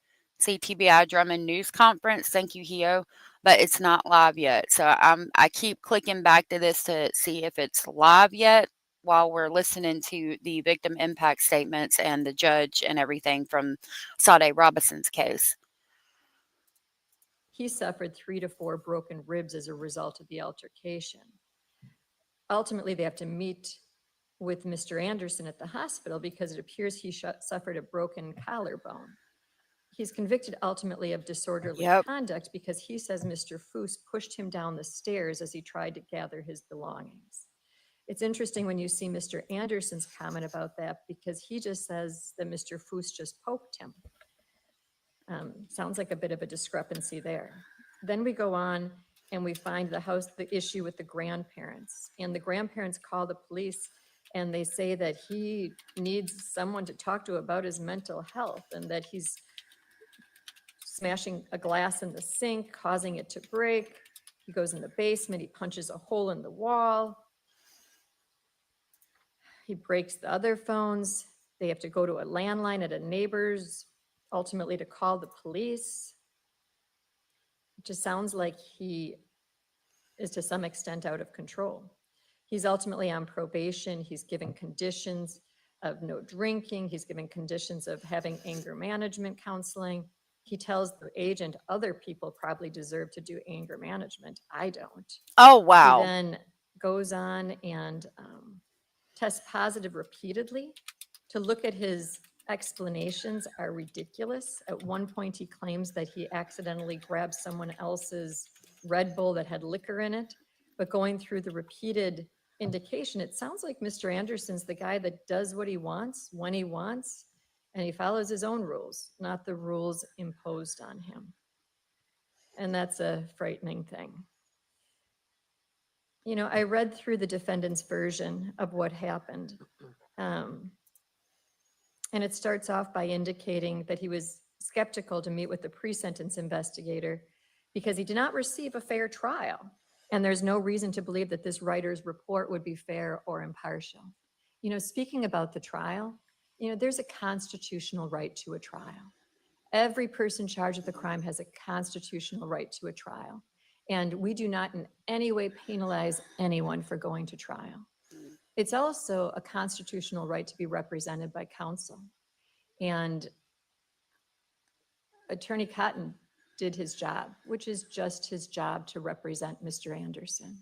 See TBI Drummond news conference. Thank you, Hio. But it's not live yet. So I keep clicking back to this to see if it's live yet while we're listening to the victim impact statements and the judge and everything from Sade Robinson's case. He suffered 3 to 4 broken ribs as a result of the altercation. Ultimately, they have to meet with Mr. Anderson at the hospital because it appears he suffered a broken collarbone. He's convicted ultimately of disorderly conduct because he says Mr. Foose pushed him down the stairs as he tried to gather his belongings. It's interesting when you see Mr. Anderson's comment about that because he just says that Mr. Foose just poked him. Sounds like a bit of a discrepancy there. Then we go on and we find the issue with the grandparents. And the grandparents call the police and they say that he needs someone to talk to about his mental health and that he's smashing a glass in the sink, causing it to break. He goes in the basement, he punches a hole in the wall. He breaks the other phones. They have to go to a landline at a neighbor's, ultimately to call the police. It just sounds like he is to some extent out of control. He's ultimately on probation. He's given conditions of no drinking. He's given conditions of having anger management counseling. He tells the agent other people probably deserve to do anger management. I don't. Oh, wow. He then goes on and tests positive repeatedly. To look at his explanations are ridiculous. At one point, he claims that he accidentally grabbed someone else's Red Bull that had liquor in it. But going through the repeated indication, it sounds like Mr. Anderson's the guy that does what he wants, when he wants, and he follows his own rules, not the rules imposed on him. And that's a frightening thing. You know, I read through the defendant's version of what happened. And it starts off by indicating that he was skeptical to meet with the pre-sentence investigator because he did not receive a fair trial. And there's no reason to believe that this writer's report would be fair or impartial. You know, speaking about the trial, you know, there's a constitutional right to a trial. Every person charged with a crime has a constitutional right to a trial. And we do not in any way penalize anyone for going to trial. It's also a constitutional right to be represented by counsel. And Attorney Cotton did his job, which is just his job to represent Mr. Anderson.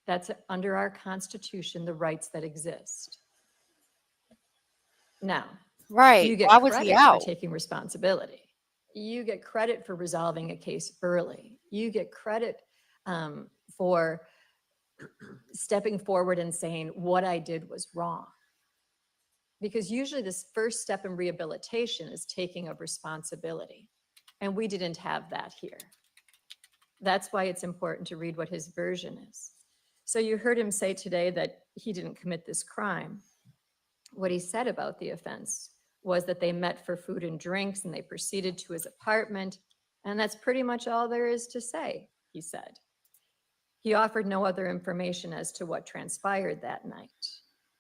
That's under our Constitution, the rights that exist. Now, you get Why was credit he out? for taking responsibility. You get credit for resolving a case early. You get credit for stepping forward and saying what I did was wrong. Because usually this first step in rehabilitation is taking of responsibility. And we didn't have that here. That's why it's important to read what his version is. So you heard him say today that he didn't commit this crime. What he said about the offense was that they met for food and drinks and they proceeded to his apartment. And that's pretty much all there is to say, he said. He offered no other information as to what transpired that night.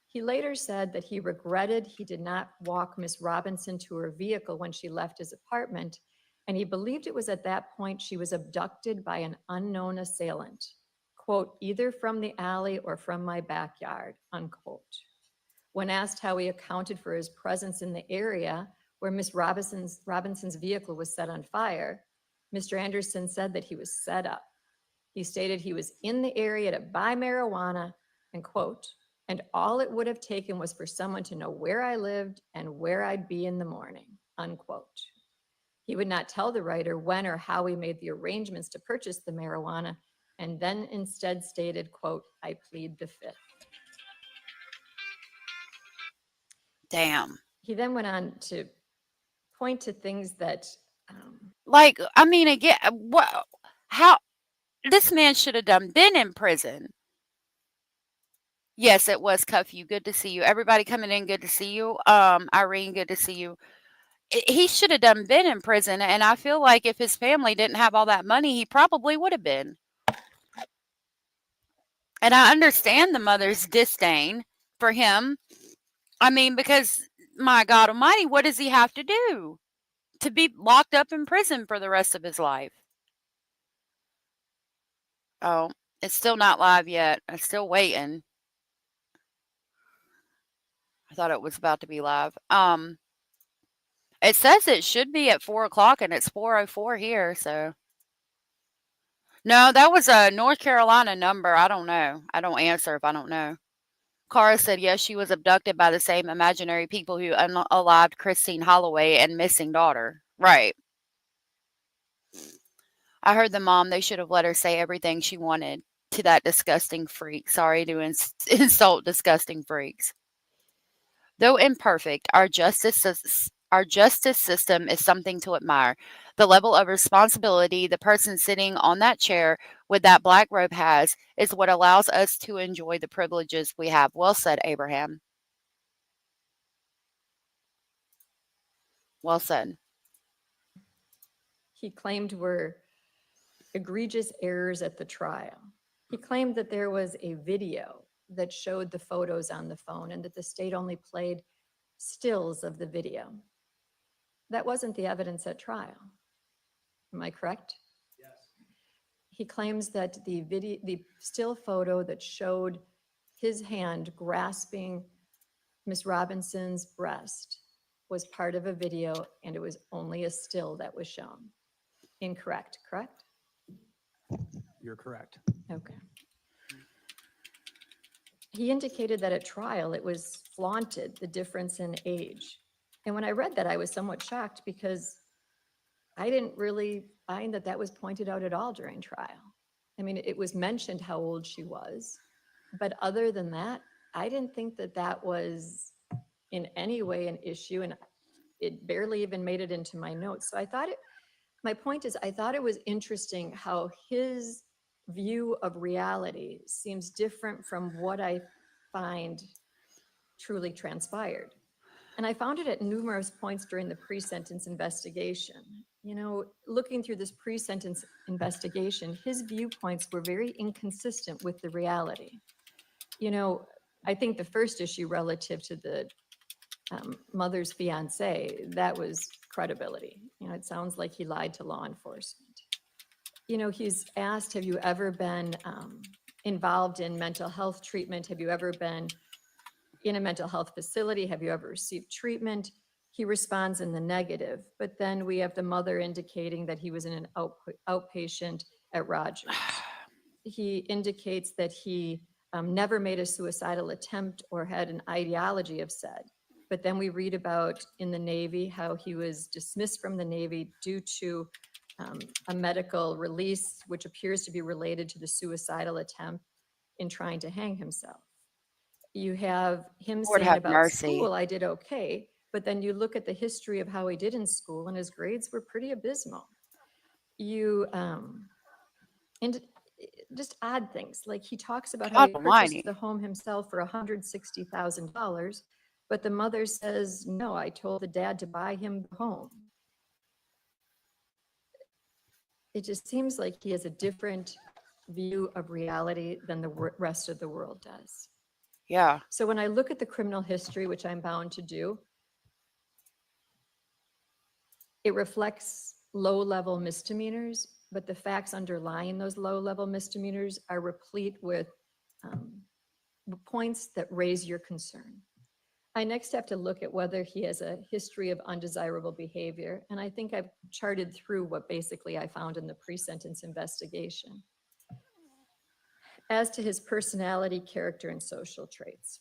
He later said that he regretted he did not walk Miss Robinson to her vehicle when she left his apartment, and he believed it was at that point she was abducted by an unknown assailant, quote, either from the alley or from my backyard, unquote. When asked how he accounted for his presence in the area where Miss Robinson's vehicle was set on fire, Mr. Anderson said that he was set up. He stated he was in the area to buy marijuana, and quote, and all it would have taken was for someone to know where I lived and where I'd be in the morning, unquote. He would not tell the writer when or how he made the arrangements to purchase the marijuana, and then instead stated, quote, I plead the fifth. Damn. He then went on to point to things that... like, I mean, again, what, how, this man should have been in prison Yes, it was Cuffy. Good to see you. Everybody coming in, good to see you. Irene, good to see you. He should have been in prison, and I feel like if his family didn't have all that money, he probably would have been. And I understand the mother's disdain for him. I mean, because my God Almighty, what does he have to do to be locked up in prison for the rest of his life? Oh, it's still not live yet. I'm still waiting. I thought it was about to be live. It says it should be at 4 o'clock, and it's 4:04 here. So, no, that was a North Carolina number. I don't know. I don't answer if I don't know. Cara said yes, she was abducted by the same imaginary people who unalived Christine Holloway and missing daughter. Right. I heard the mom. They should have let her say everything she wanted to that disgusting freak. Sorry to insult disgusting freaks. Though imperfect, our justice system is something to admire. The level of responsibility the person sitting on that chair with that black robe has is what allows us to enjoy the privileges we have. Well said, Abraham. Well said. He claimed were egregious errors at the trial. He claimed that there was a video that showed the photos on the phone and that the state only played stills of the video. That wasn't the evidence at trial. Am I correct? Yes. He claims that the still photo that showed his hand grasping Miss Robinson's breast was part of a video, and it was only a still that was shown. Incorrect, correct? You're correct. Okay. He indicated that at trial it was flaunted, the difference in age. And when I read that, I was somewhat shocked because I didn't really find that that was pointed out at all during trial. I mean, it was mentioned how old she was, but other than that, I didn't think that that was in any way an issue, and it barely even made it into my notes. So my point is, I thought it was interesting how his view of reality seems different from what I find truly transpired. And I found it at numerous points during the pre-sentence investigation. You know, looking through this pre-sentence investigation, his viewpoints were very inconsistent with the reality. You know, I think the first issue relative to the mother's fiance, that was credibility. You know, it sounds like he lied to law enforcement. You know, he's asked, have you ever been involved in mental health treatment? Have you ever been in a mental health facility? Have you ever received treatment? He responds in the negative, but then we have the mother indicating that he was in an outpatient at Rogers. He indicates that he never made a suicidal attempt or had an ideology of said. But then we read about in the Navy how he was dismissed from the Navy due to a medical release, which appears to be related to the suicidal attempt in trying to hang himself. You have him Lord saying have about mercy. school, I did okay, but then you look at the history of how he did in school and his grades were pretty abysmal. You, and just odd things, like he talks about how he God purchased almighty. the home himself for $160,000, but the mother says, no, I told the dad to buy him the home. It just seems like he has a different view of reality than the rest of the world does. Yeah. So when I look at the criminal history, which I'm bound to do, it reflects low-level misdemeanors, but the facts underlying those low-level misdemeanors are replete with points that raise your concern. I next have to look at whether he has a history of undesirable behavior, and I think I've charted through what basically I found in the pre-sentence investigation. As to his personality, character, and social traits,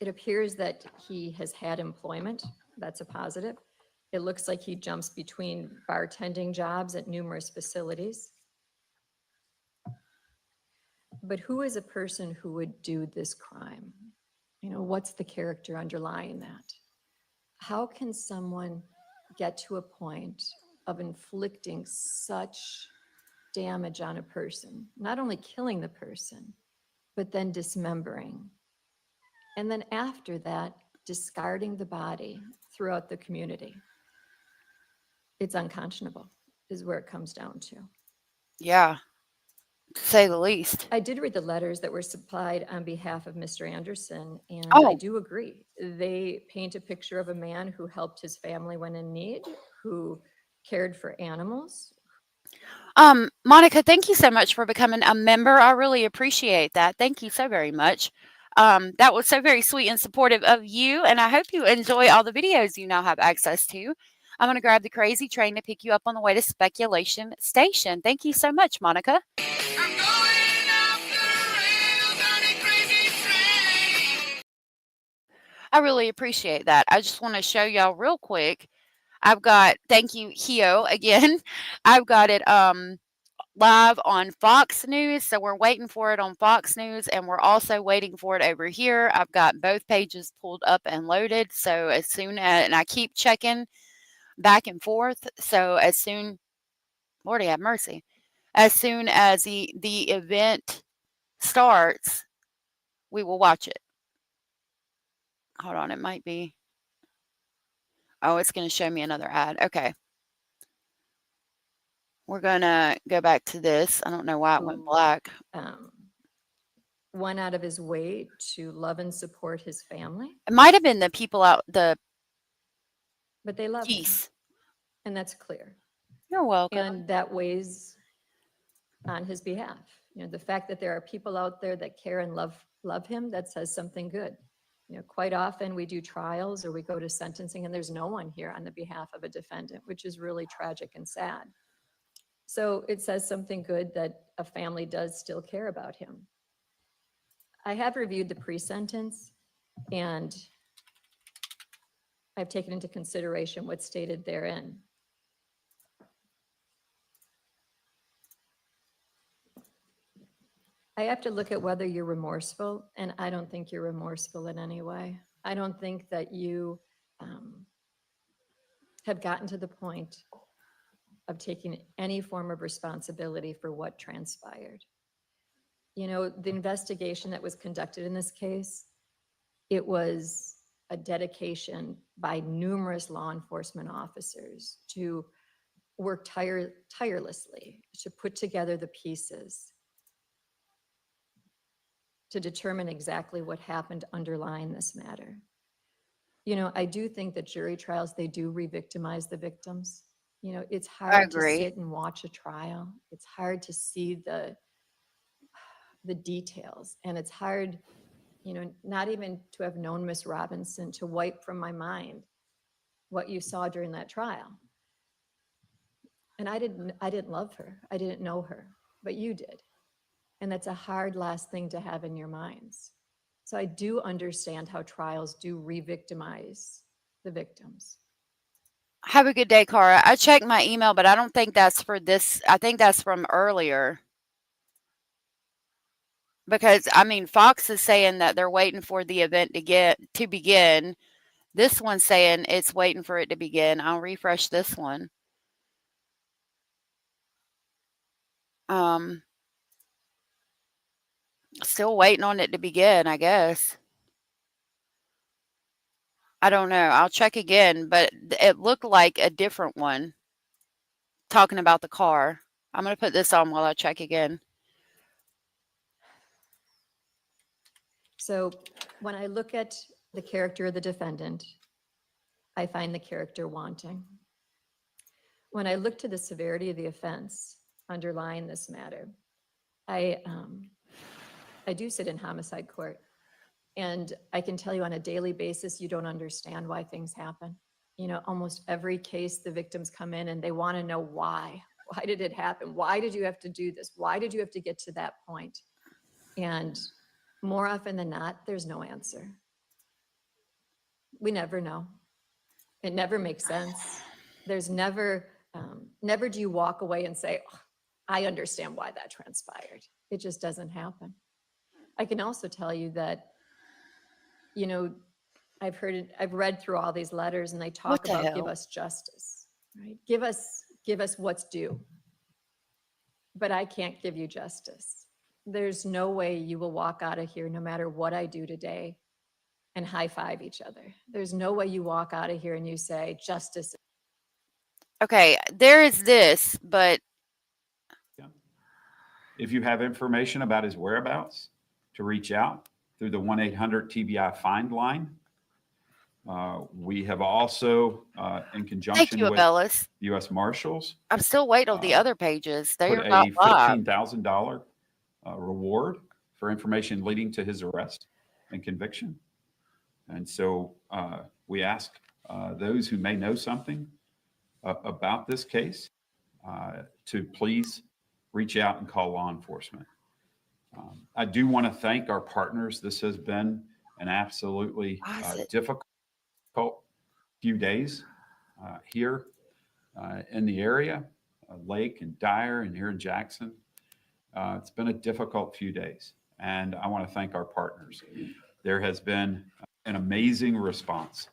it appears that he has had employment. That's a positive. It looks like he jumps between bartending jobs at numerous facilities. But who is a person who would do this crime? You know, what's the character underlying that? How can someone get to a point of inflicting such damage on a person, not only killing the person, but then dismembering. And then after that, discarding the body throughout the community. It's unconscionable, is where it comes down to. Yeah, to say the least. I did read the letters that were supplied on behalf of Mr. Anderson, and Oh. I do agree. They paint a picture of a man who helped his family when in need, who cared for animals. Monica, thank you so much for becoming a member. I really appreciate that. Thank you so very much. That was so very sweet and supportive of you, and I hope you enjoy all the videos you now have access to. I'm going to grab the crazy train to pick you up on the way to Speculation Station. Thank you so much, Monica. I really appreciate that. I just want to show y'all real quick. I've got, thank you, Hio, again. I've got it live on Fox News. So we're waiting for it on Fox News, and we're also waiting for it over here. I've got both pages pulled up and loaded. So as soon as, and I keep checking back and forth. So as soon, Lordy have mercy, as soon as the event starts, we will watch it. Hold on, it might be. Oh, it's going to show me another ad. Okay. We're going to go back to this. I don't know why it went black. Went out of his way to love and support his family. It might have been the people out, But they love him. Jeez. And that's clear. You're welcome. And that weighs on his behalf. You know, the fact that there are people out there that care and love him, that says something good. You know, quite often we do trials or we go to sentencing and there's no one here on the behalf of a defendant, which is really tragic and sad. So it says something good that a family does still care about him. I have reviewed the pre-sentence and I've taken into consideration what's stated therein. I have to look at whether you're remorseful, and I don't think you're remorseful in any way. I don't think that you have gotten to the point of taking any form of responsibility for what transpired. You know, the investigation that was conducted in this case, it was a dedication by numerous law enforcement officers to work tirelessly to put together the pieces to determine exactly what happened underlying this matter. You know, I do think that jury trials, they do re-victimize the victims. You know, it's hard to sit and watch a trial. It's hard to see the details. And it's hard, you know, not even to have known Miss Robinson, to wipe from my mind what you saw during that trial. And I didn't love her. I didn't know her, but you did. And that's a hard last thing to have in your minds. So I do understand how trials do re-victimize the victims. Have a good day, Cara. I checked my email, but I don't think that's for this. I think that's from earlier. Because, I mean, Fox is saying that they're waiting for the event to begin. This one's saying it's waiting for it to begin. I'll refresh this one. Still waiting on it to begin, I guess. I don't know. I'll check again, but it looked like a different one talking about the car. I'm going to put this on while I check again. So when I look at the character of the defendant, I find the character wanting. When I look to the severity of the offense underlying this matter, I do sit in homicide court, and I can tell you on a daily basis, you don't understand why things happen. You know, almost every case, the victims come in and they want to know why. Why did it happen? Why did you have to do this? Why did you have to get to that point? And more often than not, there's no answer. We never know. It never makes sense. There's never do you walk away and say, oh, I understand why that transpired. It just doesn't happen. I can also tell you that, you know, I've read through all these letters and they talk about give us justice, right? Give us what's due. But I can't give you justice There's no way you will walk out of here, no matter what I do today, and high five each other. There's no way you walk out of here and you say, justice. Okay, there is this, but If you have information about his whereabouts, to reach out through the 1-800-TBI find line. We have also, in conjunction with Abellis. U.S. Marshals, I'm still waiting on the other pages. They put are a not live. $15,000 reward for information leading to his arrest and conviction. And so we ask those who may know something about this case to please reach out and call law enforcement. I do want to thank our partners. This has been an absolutely difficult few days here in the area, Lake and Dyer and here in Jackson. It's been a difficult few days, and I want to thank our partners. There has been an amazing response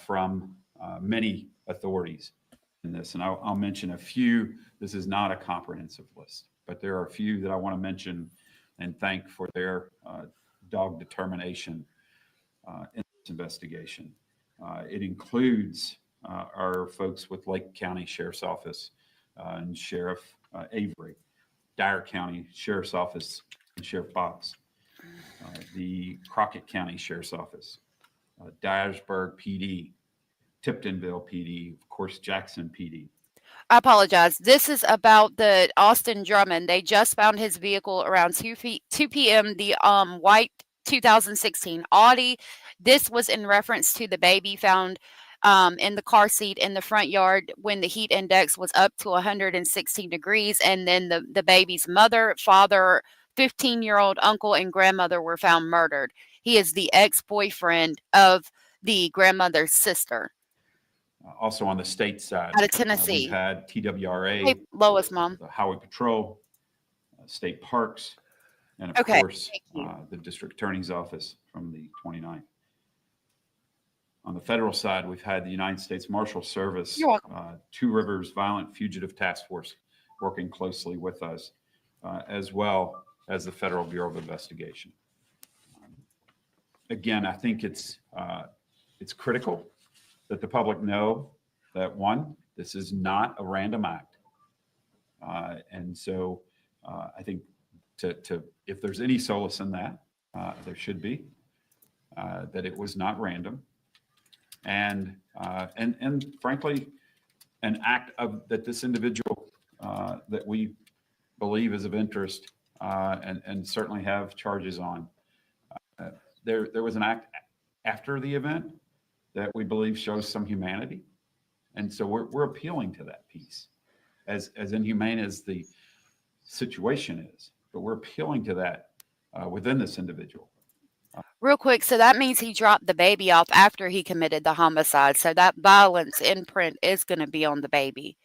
from many authorities in this, and I'll mention a few. This is not a comprehensive list, but there are a few that I want to mention and thank for their dogged determination in this investigation. It includes our folks with Lake County Sheriff's Office and Sheriff Avery, Dyer County Sheriff's Office and Sheriff Box, the Crockett County Sheriff's Office, Dyersburg PD, Tiptonville PD, of course, Jackson PD. I apologize. This is about the Austin Drummond. They just found his vehicle around 2 p.m. The white 2016 Audi. This was in reference to the baby found in the car seat in the front yard when the heat index was up to 116 degrees. And then the baby's mother, father, 15-year-old uncle, and grandmother were found murdered. He is the ex-boyfriend of the grandmother's sister. Also on the state side, out of Tennessee, we've had TWRA, hey, Lois, Mom, the Highway Patrol, state parks, and of Okay, course, the district attorney's office from the 29th. On the federal side, we've had the United States Marshal Service, Two Rivers Violent Fugitive Task Force working closely with us, as well as the Federal Bureau of Investigation. Again, I think it's critical that the public know that, one, this is not a random act. And so I think if there's any solace in that, there should be, that it was not random. And frankly, an act that this individual that we believe is of interest and certainly have charges on. There was an act after the event that we believe shows some humanity. And so we're appealing to that piece, as inhumane as the situation is, but we're appealing to that within this individual. Real quick, so that means he dropped the baby off after he committed the homicide. So that violence imprint is going to be on the baby.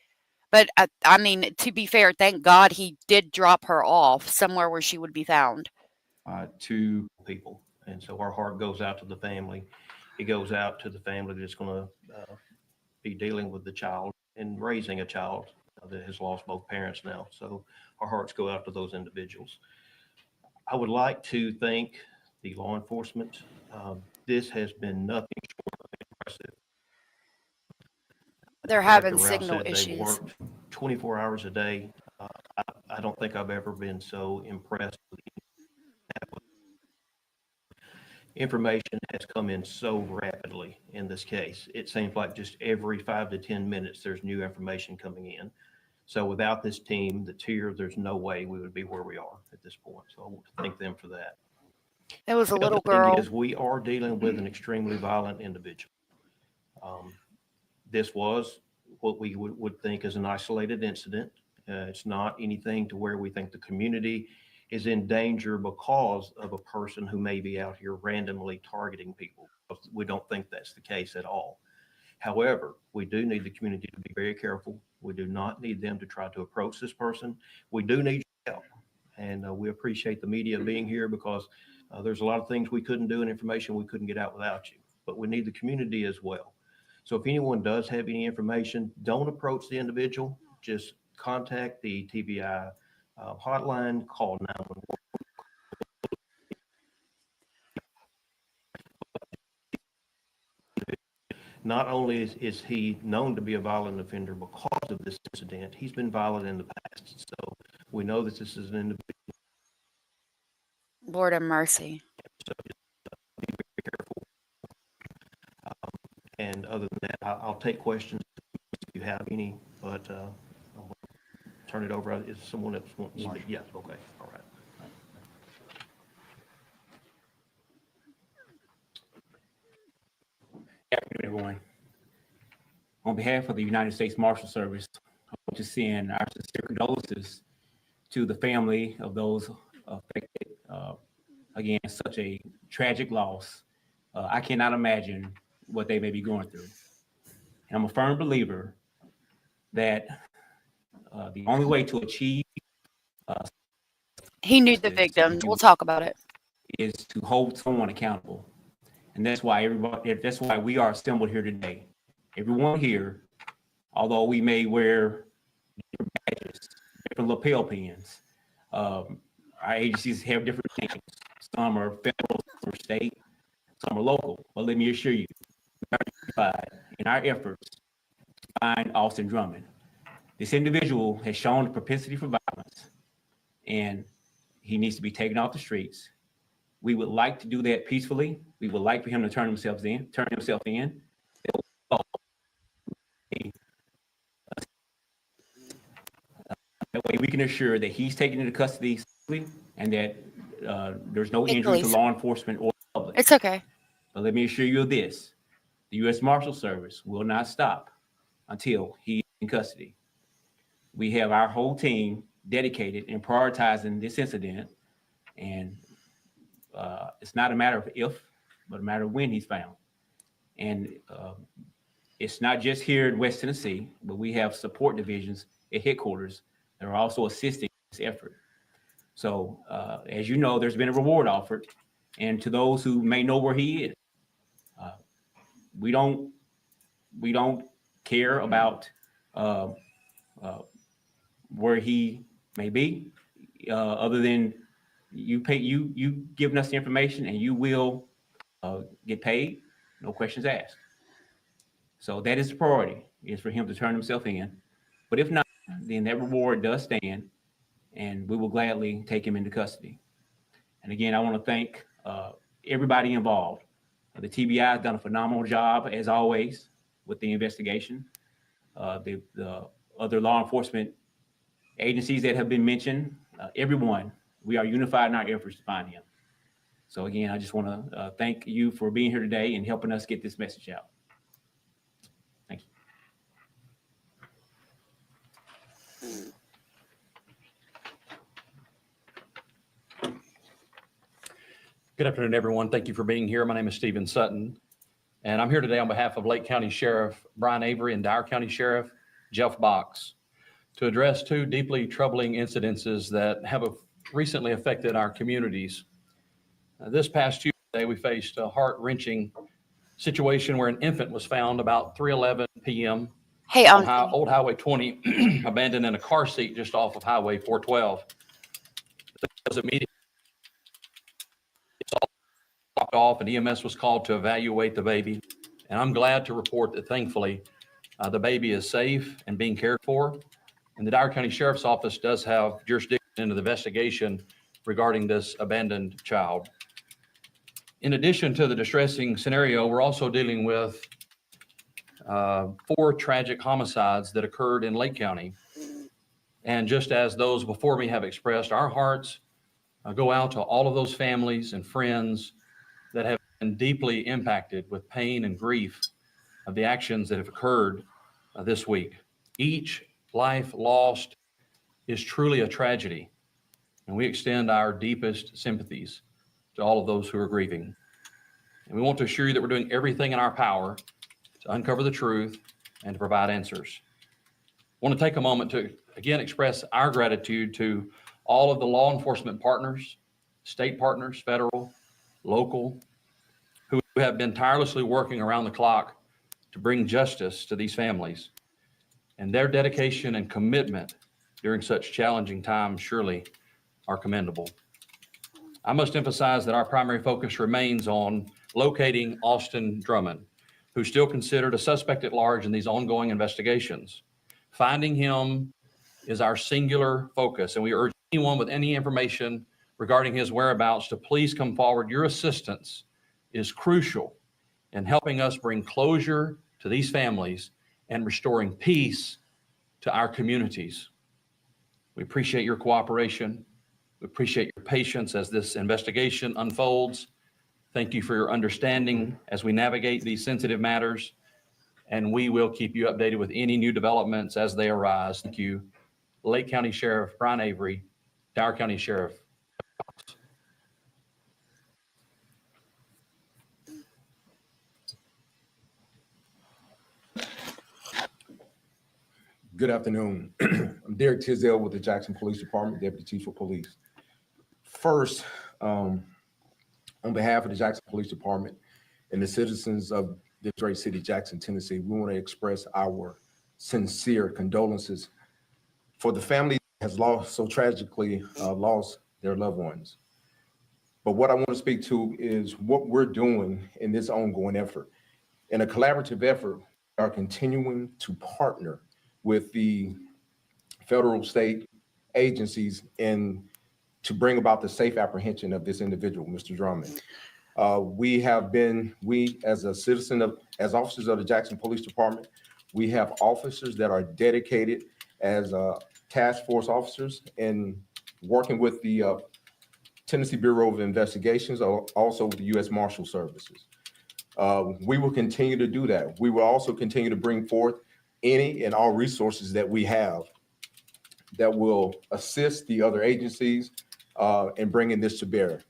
But I mean, to be fair, thank God he did drop her off somewhere where she would be found. To people. And so our heart goes out to the family. It goes out to the family that's going to be dealing with the child and raising a child that has lost both parents now. So our hearts go out to those individuals. I would like to thank the law enforcement. This has been nothing short of impressive. They're having Dr. Rao signal said they issues. worked 24 hours a day. I don't think I've ever been so impressed with the information has come in so rapidly in this case. It seems like just every 5 to 10 minutes, there's new information coming in. So without this team, the tier, there's no way we would be where we are at this point. So I want to thank them for that. It was a The little other thing girl. is we are dealing with an extremely violent individual. This was what we would think is an isolated incident. It's not anything to where we think the community is in danger because of a person who may be out here randomly targeting people. We don't think that's the case at all. However, we do need the community to be very careful. We do not need them to try to approach this person. We do need your help. And we appreciate the media being here because there's a lot of things we couldn't do and information we couldn't get out without you. But we need the community as well. So if anyone does have any information, don't approach the individual. Just contact the TBI hotline, call 911. Not only is he known to be a violent offender because of this incident, he's been violent in the past. So we know that this is an individual. Lord have mercy. So just be very careful. And other than that, I'll take questions if you have any, but I'll turn it over. Is someone else want to speak? Yes, okay, all right. Good afternoon, everyone. On behalf of the United States Marshal Service, I want to send our sincere condolences to the family of those affected. Again, such a tragic loss. I cannot imagine what they may be going through. And I'm a firm believer that the only way to achieve He knew the victims. We'll talk about it. is to hold someone accountable. And that's why we are assembled here today. Everyone here, although we may wear different badges, different lapel pins, our agencies have different names. Some are federal, some are state, some are local. But let me assure you, we are unified in our efforts to find Austin Drummond. This individual has shown a propensity for violence, and he needs to be taken off the streets. We would like to do that peacefully. We would like for him to turn himself in. That way we can assure that he's taken into custody safely and that there's no injury to law enforcement or the public. It's okay. But let me assure you of this. The U.S. Marshal Service will not stop until he's in custody. We have our whole team dedicated in prioritizing this incident, and it's not a matter of if, but a matter of when he's found. And it's not just here in West Tennessee, but we have support divisions at headquarters that are also assisting this effort. So as you know, there's been a reward offered, and to those who may know where he is, we don't care about where he may be, other than you giving us the information, and you will get paid, no questions asked. So that is the priority, is for him to turn himself in. But if not, then that reward does stand, and we will gladly take him into custody. And again, I want to thank everybody involved. The TBI has done a phenomenal job, as always, with the investigation. The other law enforcement agencies that have been mentioned, everyone, we are unified in our efforts to find him. So again, I just want to thank you for being here today and helping us get this message out. Thank you. Good afternoon, everyone. Thank you for being here. My name is Stephen Sutton, and I'm here today on behalf of Lake County Sheriff Brian Avery and Dyer County Sheriff Jeff Box to address two deeply troubling incidences that have recently affected our communities. This past Tuesday, we faced a heart-wrenching situation where an infant was found about 3:11 p.m. on Old Highway 20, abandoned in a car seat just off of Highway 412. It was immediately dropped off, and EMS was called to evaluate the baby. And I'm glad to report that thankfully the baby is safe and being cared for. And the Dyer County Sheriff's Office does have jurisdiction into the investigation regarding this abandoned child. In addition to the distressing scenario, we're also dealing with 4 tragic homicides that occurred in Lake County. And just as those before me have expressed, our hearts go out to all of those families and friends that have been deeply impacted with pain and grief of the actions that have occurred this week. Each life lost is truly a tragedy, and we extend our deepest sympathies to all of those who are grieving. And we want to assure you that we're doing everything in our power to uncover the truth and to provide answers. I want to take a moment to again express our gratitude to all of the law enforcement partners, state partners, federal, local, who have been tirelessly working around the clock to bring justice to these families. And their dedication and commitment during such challenging times surely are commendable. I must emphasize that our primary focus remains on locating Austin Drummond, who's still considered a suspect at large in these ongoing investigations. Finding him is our singular focus, and we urge anyone with any information regarding his whereabouts to please come forward. Your assistance is crucial in helping us bring closure to these families and restoring peace to our communities. We appreciate your cooperation. We appreciate your patience as this investigation unfolds. Thank you for your understanding as we navigate these sensitive matters, and we will keep you updated with any new developments as they arise. Thank you. Lake County Sheriff Brian Avery, Dyer County Sheriff. Good afternoon. I'm Derek Tisdale with the Jackson Police Department, Deputy Chief of Police. First, on behalf of the Jackson Police Department and the citizens of this great city, Jackson, Tennessee, we want to express our sincere condolences for the family that has so tragically lost their loved ones. But what I want to speak to is what we're doing in this ongoing effort. In a collaborative effort, we are continuing to partner with the federal, state agencies and to bring about the safe apprehension of this individual, Mr. Drummond. We as a citizen as officers of the Jackson Police Department, we have officers that are dedicated as task force officers and working with the Tennessee Bureau of Investigations, also with the U.S. Marshal Services. We will continue to do that. We will also continue to bring forth any and all resources that we have that will assist the other agencies in bringing this to bear.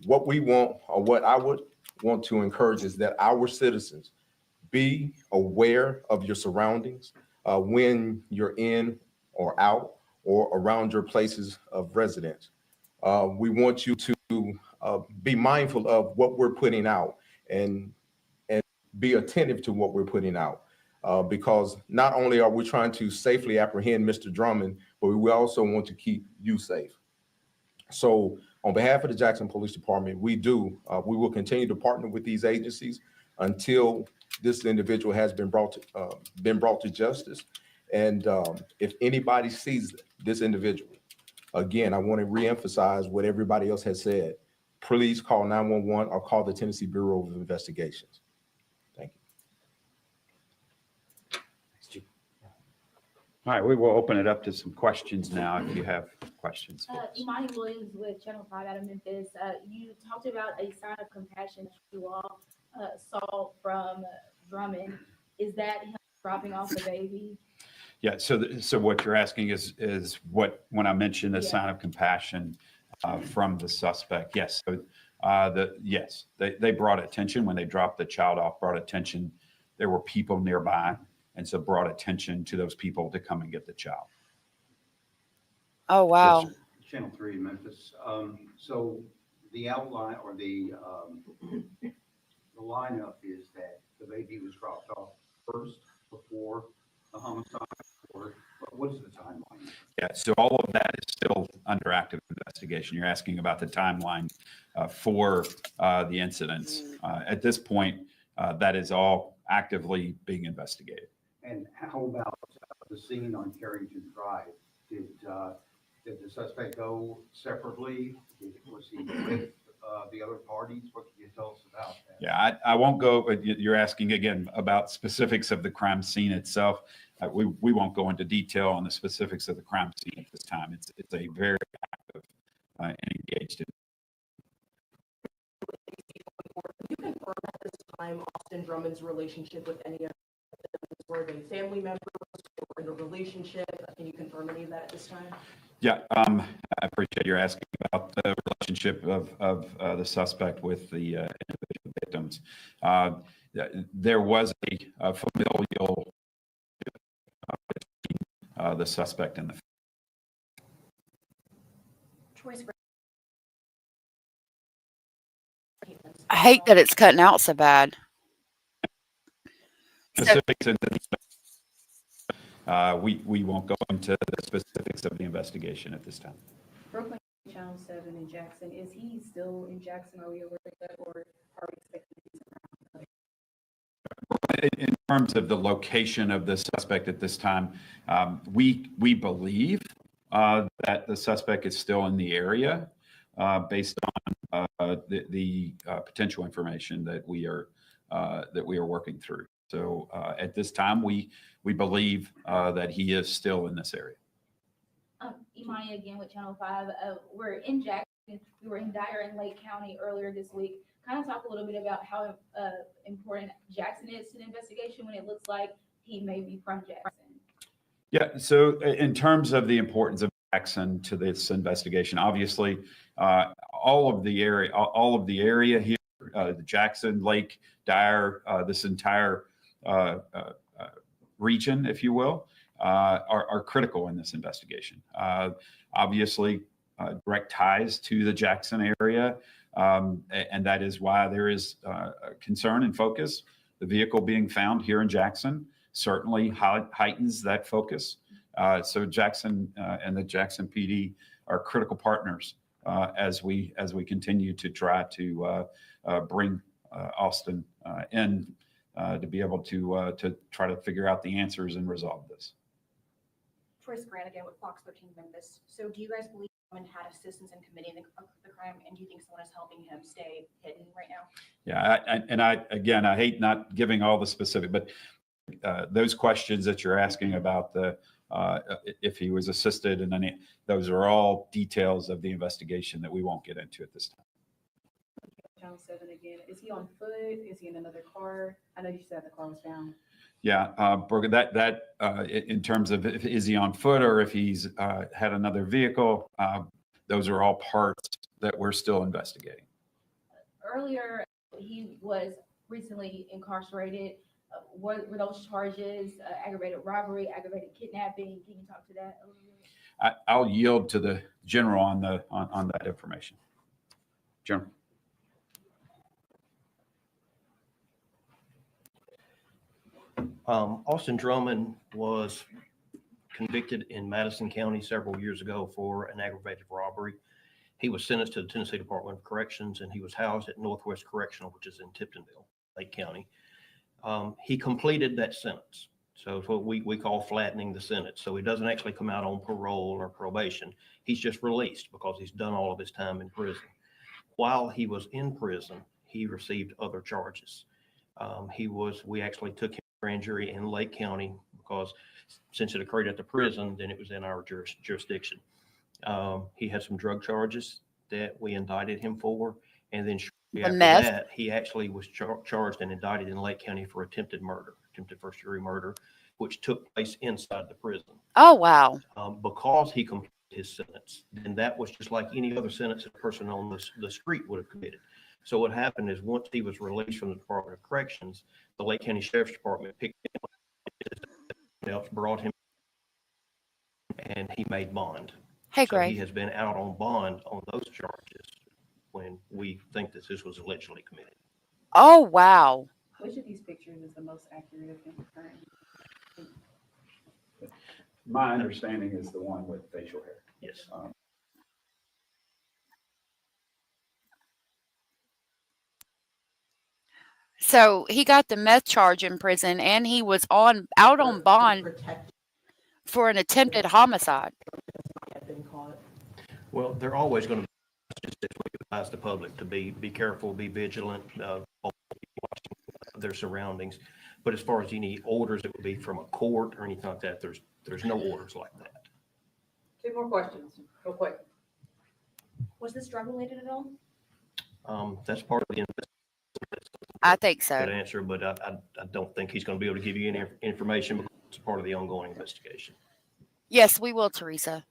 What we want, or what I would want to encourage, is that our citizens be aware of your surroundings when you're in or out or around your places of residence. We want you to be mindful of what we're putting out and be attentive to what we're putting out. Because not only are we trying to safely apprehend Mr. Drummond, but we also want to keep you safe. So on behalf of the Jackson Police Department, we will continue to partner with these agencies until this individual has been brought to justice. And if anybody sees this individual, again, I want to reemphasize what everybody else has said. Please call 911 or call the Tennessee Bureau of Investigations. All right, we will open it up to some questions now if you have questions. Imani Williams with Channel 5 out of Memphis. You talked about a sign of compassion that you all saw from Drummond. Is that him dropping off the baby? Yeah, so what you're asking is what, when I mentioned a sign of compassion from the suspect, yes. So they brought attention when they dropped the child off, brought attention. There were people nearby. And so brought attention to those people to come and get the child. Oh, wow. Yes, Channel 3 in Memphis. So the outline or the lineup is that the baby was dropped off first before the homicide. What is the timeline? Yeah, so all of that is still under active investigation. You're asking about the timeline for the incidents. At this point, that is all actively being investigated. And how about the scene on Carrington Drive? Did the suspect go separately? Was he with the other parties? What can you tell us about that? Yeah, I won't go. You're asking again about specifics of the crime scene itself. We won't go into detail on the specifics of the crime scene at this time. It's a very active and engaged. Can you confirm at this time Austin Drummond's relationship with any of them? Were they family members or in a relationship? Can you confirm any of that at this time? Yeah, I appreciate you're asking about the relationship of the suspect with the individual victims. There was a familial between the suspect and the I hate that it's cutting out so bad. specifics into we won't go into the specifics of the investigation at this time. Brooklyn Channel 7 in Jackson. Is he still in Jackson? Are we aware of that, or are we expecting him in terms of the location of the suspect at this time, we believe that the suspect is still in the area based on the potential information that we are working through. So at this time, we believe that he is still in this area. Imani again with Channel 5. We're in Jackson. We were in Dyer and Lake County earlier this week. Kind of talk a little bit about how important Jackson is to the investigation when it looks like he may be from Jackson. Yeah, so in terms of the importance of Jackson to this investigation, obviously, all of the area here, the Jackson, Lake, Dyer, this entire region, if you will, are critical in this investigation. Obviously, direct ties to the Jackson area, and that is why there is concern and focus. The vehicle being found here in Jackson certainly heightens that focus. So Jackson and the Jackson PD are critical partners as we continue to try to bring Austin in to be able to try to figure out the answers and resolve this. Chris Grant again with Fox 13 Memphis. So do you guys believe someone had assistance in committing the crime, and do you think someone is helping him stay hidden right now? Yeah, I hate not giving all the specific, but those questions that you're asking about if he was assisted and any, those are all details of the investigation that we won't get into at this time. Channel 7 again. Is he on foot? Is he in another car? I know you said the car was found. Yeah, Bergen, that in terms of is he on foot or if he's had another vehicle, those are all parts that we're still investigating. Earlier, he was recently incarcerated. What were those charges? Aggravated robbery, aggravated kidnapping. Can you talk to that a little bit? I'll yield to the general on that information. General. Austin Drummond was convicted in Madison County several years ago for an aggravated robbery. He was sentenced to the Tennessee Department of Corrections, and he was housed at Northwest Correctional, which is in Tiptonville, Lake County. He completed that sentence. So it's what we call flattening the sentence. So he doesn't actually come out on parole or probation. He's just released because he's done all of his time in prison. While he was in prison, he received other charges. We actually took him to grand jury in Lake County because since it occurred at the prison, then it was in our jurisdiction. He had some drug charges that we indicted him for, and then after that, he actually was charged and indicted in Lake County for attempted first degree murder, which took place inside the prison. Oh, wow. Because he completed his sentence, then that was just like any other sentence a person on the street would have committed. So what happened is once he was released from the Department of Corrections, the Lake County Sheriff's Department picked him up, brought him, and he made bond. Hey, so Greg. He has been out on bond on those charges when we think that this was allegedly committed. Oh, wow. Which of these pictures is the most accurate of him currently? My understanding is the one with facial hair. Yes. So he got the meth charge in prison, and he was out on bond for an attempted homicide. Well, they're always going to just as we advise the public to be careful, be vigilant, watching their surroundings. But as far as any orders that would be from a court or anything like that, there's no orders like that. 2 more questions, real quick. Was this drug related at all? That's part of the investigation. I think so. Good answer, but I don't think he's going to be able to give you any information because it's part of the ongoing investigation. Yes, we will, Teresa.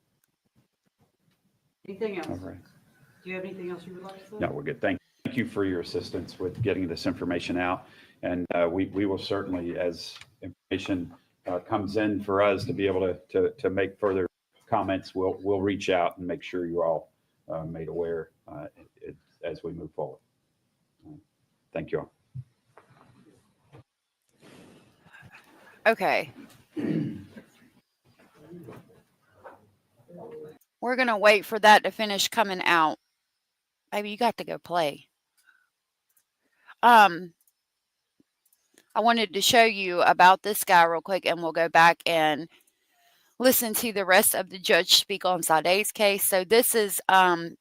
Anything else? All right. Do you have anything else you would like to say? No, we're good. Thank you for your assistance with getting this information out. And we will certainly, as information comes in for us to be able to make further comments, we'll reach out and make sure you're all made aware as we move forward. Thank you all. Okay. We're going to wait for that to finish coming out. Baby, you got to go play. I I wanted to show you about this guy real quick, and we'll go back and listen to the rest of the judge speak on Sade's case. So this is the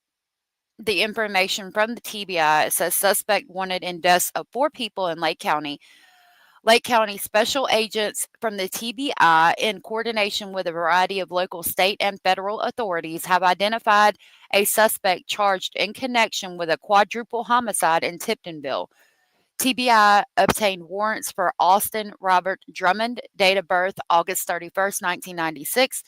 information from the TBI. It says suspect wanted in deaths of 4 people in Lake County. Lake County special agents from the TBI, in coordination with a variety of local, state, and federal authorities, have identified a suspect charged in connection with a quadruple homicide in Tiptonville. TBI obtained warrants for Austin Robert Drummond, date of birth August 31st, 1996,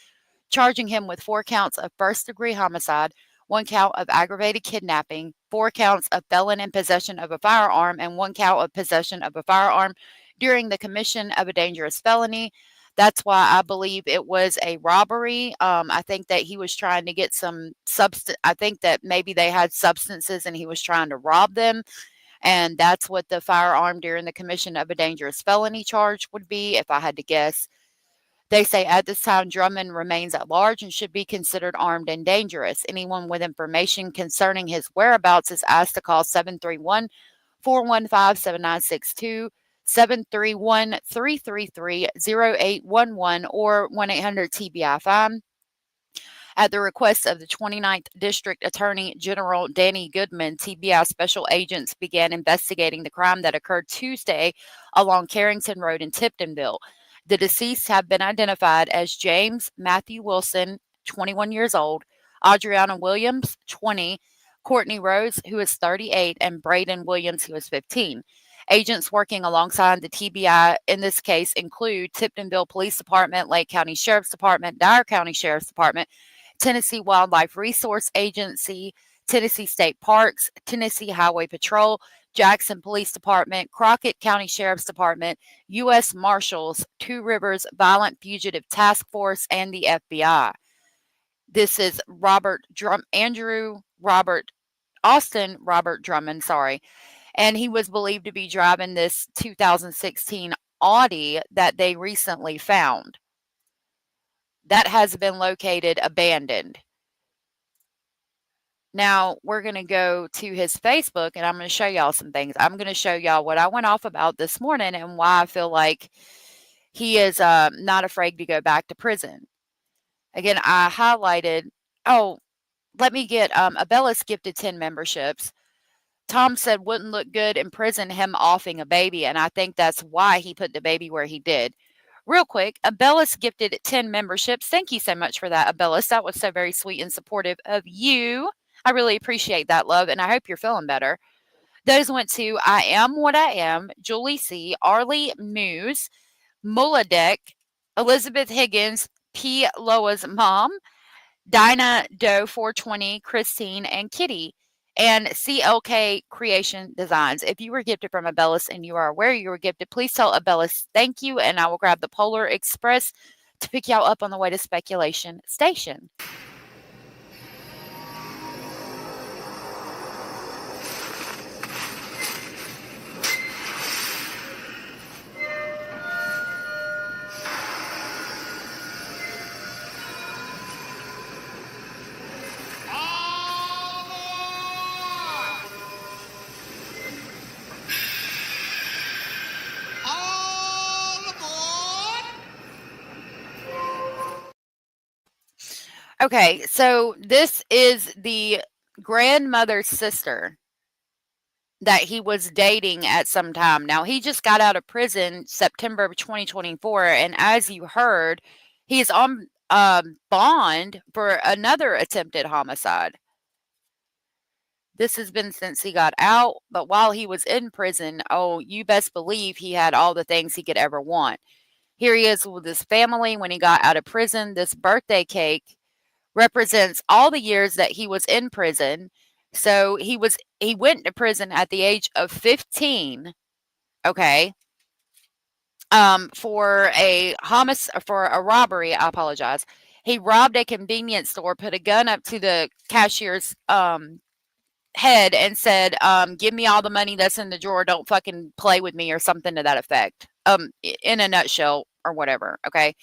charging him with 4 counts of first-degree homicide, 1 count of aggravated kidnapping, 4 counts of felon in possession of a firearm, and 1 count of possession of a firearm during the commission of a dangerous felony. That's why I believe it was a robbery. I think that he was trying to get some substance. I think that maybe they had substances and he was trying to rob them. And that's what the firearm during the commission of a dangerous felony charge would be, if I had to guess. They say at this time, Drummond remains at large and should be considered armed and dangerous. Anyone with information concerning his whereabouts is asked to call 731-415-7962, 731-333-0811, or 1-800-TBI-FINE. At the request of the 29th District Attorney General Danny Goodman, TBI special agents began investigating the crime that occurred Tuesday along Carrington Road in Tiptonville. The deceased have been identified as James Matthew Wilson, 21 years old, Adriana Williams, 20, Courtney Rose, who is 38, and Braden Williams, who is 15. Agents working alongside the TBI in this case include Tiptonville Police Department, Lake County Sheriff's Department, Dyer County Sheriff's Department, Tennessee Wildlife Resource Agency, Tennessee State Parks, Tennessee Highway Patrol, Jackson Police Department, Crockett County Sheriff's Department, U.S. Marshals, Two Rivers Violent Fugitive Task Force, and the FBI. This is Austin Robert Drummond, and he was believed to be driving this 2016 Audi that they recently found. That has been located abandoned. Now, we're going to go to his Facebook, and I'm going to show y'all some things. I'm going to show y'all what I went off about this morning and why I feel like he is not afraid to go back to prison. Again, I highlighted, let me get, Abellis gifted 10 memberships. Tom said wouldn't look good in prison, him offing a baby, and I think that's why he put the baby where he did. Real quick, Abellis gifted 10 memberships. Thank you so much for that, Abellis. That was so very sweet and supportive of you. I really appreciate that, love, and I hope you're feeling better. Those went to I Am What I Am, Julie C., Arlie Muse, Muladek, Elizabeth Higgins, P. Loa's mom, Dinah Doe 420, Christine, and Kitty, and CLK Creation Designs. If you were gifted from Abellis and you are aware you were gifted, please tell Abellis thank you, and I will grab the Polar Express to pick y'all up on the way to Speculation Station. Okay, so this is the grandmother's sister that he was dating at some time. Now, he just got out of prison September of 2024, and as you heard, he is on bond for another attempted homicide. This has been since he got out, but while he was in prison, you best believe he had all the things he could ever want. Here he is with his family when he got out of prison. This birthday cake represents all the years that he was in prison. So he went to prison at the age of 15, okay, for a robbery. I apologize. He robbed a convenience store, put a gun up to the cashier's head and said, give me all the money that's in the drawer, don't fucking play with me, or something to that effect, in a nutshell, or whatever, okay?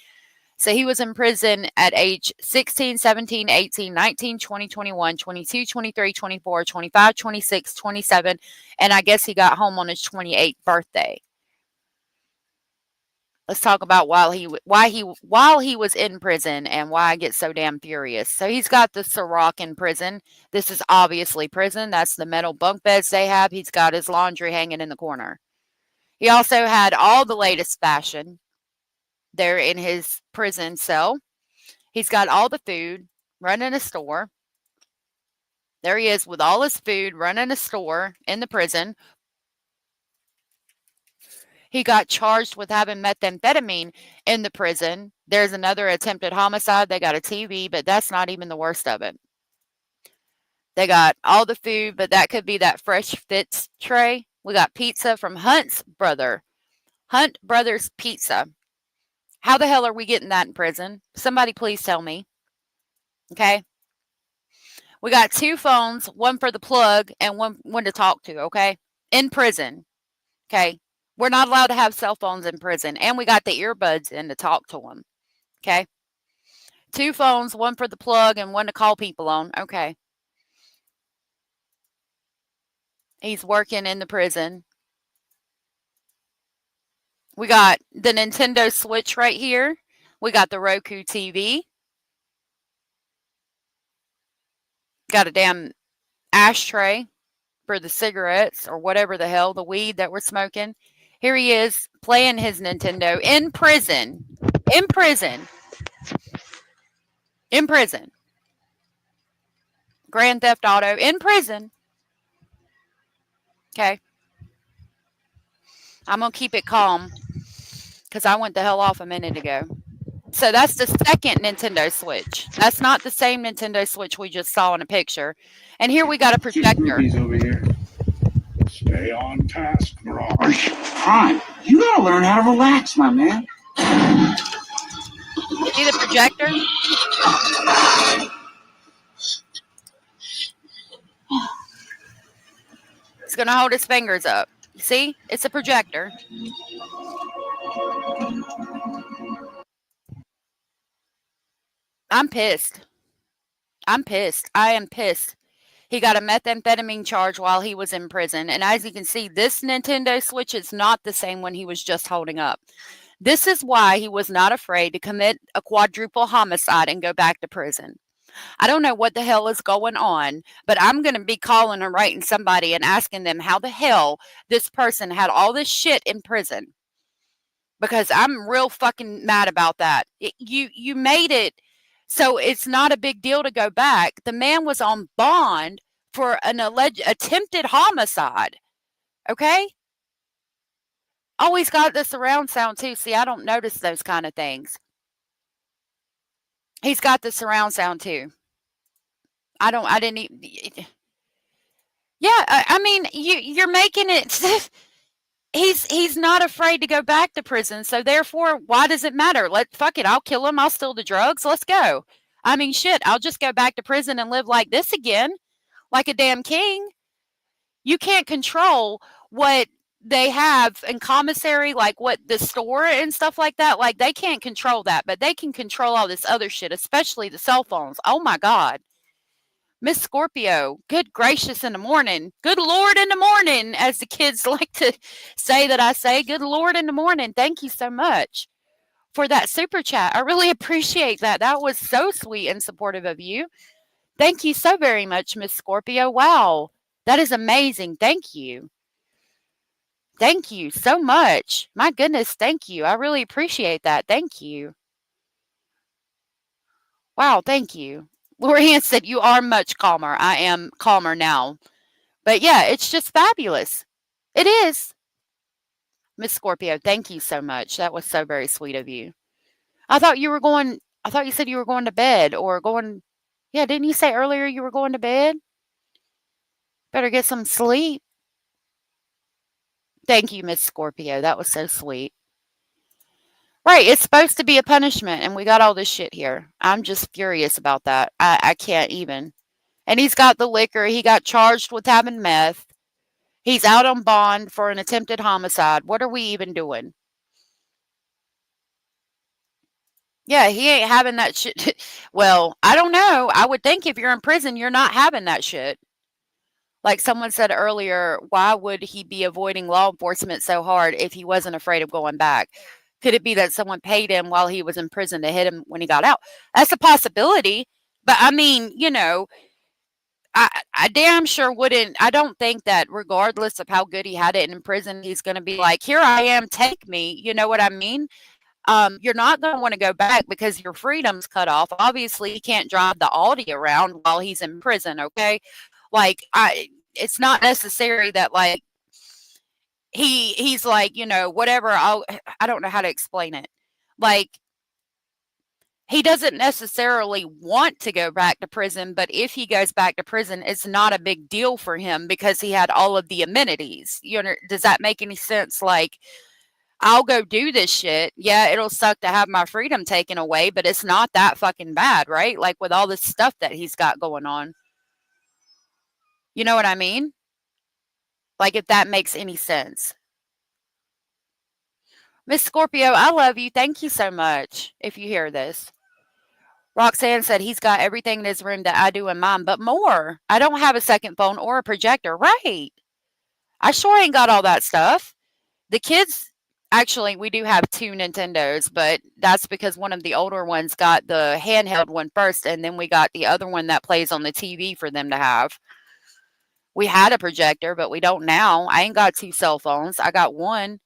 So he was in prison at age 16, 17, 18, 19, 20, 21, 22, 23, 24, 25, 26, 27, and I guess he got home on his 28th birthday. Let's talk about while he was in prison and why I get so damn furious. So he's got the Ciroc in prison. This is obviously prison. That's the metal bunk beds they have. He's got his laundry hanging in the corner. He also had all the latest fashion there in his prison cell. He's got all the food, running a store. There he is with all his food, running a store in the prison. He got charged with having methamphetamine in the prison. There's another attempted homicide. They got a TV, but that's not even the worst of it. They got all the food, but that could be that Fresh Fits tray. We got pizza from Hunt Brothers Pizza. How the hell are we getting that in prison? Somebody please tell me. Okay. We got 2 phones, one for the plug and one to talk to, okay? In prison. Okay. We're not allowed to have cell phones in prison. And we got the earbuds in to talk to them. Okay. 2 phones, one for the plug and one to call people on. Okay. He's working in the prison. We got the Nintendo Switch right here. We got the Roku TV. Got a damn ashtray for the cigarettes or whatever the hell, the weed that we're smoking. Here he is playing his Nintendo in prison. In prison. In prison. Grand Theft Auto in prison. Okay. I'm going to keep it calm because I went the hell off a minute ago. So that's the second Nintendo Switch. That's not the same Nintendo Switch we just saw in a picture. And here we got a projector. Over here. Stay on task, Mirage. Fine. You gotta learn how to relax, my man. See the projector? He's going to hold his fingers up. See? It's a projector. I'm pissed. I'm pissed. I am pissed. He got a methamphetamine charge while he was in prison. And as you can see, this Nintendo Switch is not the same one he was just holding up. This is why he was not afraid to commit a quadruple homicide and go back to prison. I don't know what the hell is going on, but I'm going to be calling and writing somebody and asking them how the hell this person had all this shit in prison. Because I'm real fucking mad about that. You made it so it's not a big deal to go back. The man was on bond for an alleged attempted homicide. Okay? Always got the surround sound too. See, I don't notice those kind of things. He's got the surround sound too. I didn't even. Yeah, I mean, you're making it. He's not afraid to go back to prison. So therefore, why does it matter? Fuck it. I'll kill him. I'll steal the drugs. Let's go. I mean, shit. I'll just go back to prison and live like this again, like a damn king. You can't control what they have in commissary, like what the store and stuff like that. Like they can't control that, but they can control all this other shit, especially the cell phones. Oh my God. Miss Scorpio, good gracious in the morning. Good Lord in the morning, as the kids like to say that I say. Good Lord in the morning. Thank you so much for that super chat. I really appreciate that. That was so sweet and supportive of you. Thank you so very much, Miss Scorpio. Wow. That is amazing. Thank you. Thank you so much. My goodness, thank you. I really appreciate that. Thank you. Wow, thank you. Lorianne said, you are much calmer. I am calmer now. But yeah, it's just fabulous. It is. Miss Scorpio, thank you so much. That was so very sweet of you. I thought you said you were going to bed or going. Yeah, didn't you say earlier you were going to bed? Better get some sleep. Thank you, Miss Scorpio. That was so sweet. Right, it's supposed to be a punishment, and we got all this shit here. I'm just furious about that. I can't even. And he's got the liquor. He got charged with having meth. He's out on bond for an attempted homicide. What are we even doing? Yeah, he ain't having that shit. Well, I don't know. I would think if you're in prison, you're not having that shit. Like someone said earlier, why would he be avoiding law enforcement so hard if he wasn't afraid of going back? Could it be that someone paid him while he was in prison to hit him when he got out? That's a possibility. But I mean, you know, I damn sure wouldn't. I don't think that regardless of how good he had it in prison, he's going to be like, here I am, take me. You know what I mean? You're not going to want to go back because your freedom's cut off. Obviously, he can't drive the Audi around while he's in prison. Okay. Like, it's not necessary that like, he's like, you know, whatever. I don't know how to explain it. Like, he doesn't necessarily want to go back to prison, but if he goes back to prison, it's not a big deal for him because he had all of the amenities. You know, does that make any sense? Like, I'll go do this shit. Yeah, it'll suck to have my freedom taken away, but it's not that fucking bad, right? Like with all this stuff that he's got going on. You know what I mean? Like if that makes any sense. Miss Scorpio, I love you. Thank you so much if you hear this. Roxanne said he's got everything in his room that I do in mine, but more. I don't have a second phone or a projector. Right. I sure ain't got all that stuff. The kids, actually, we do have 2 Nintendos, but that's because one of the older ones got the handheld one first, and then we got the other one that plays on the TV for them to have. We had a projector, but we don't now. I ain't got 2 cell phones. I got one.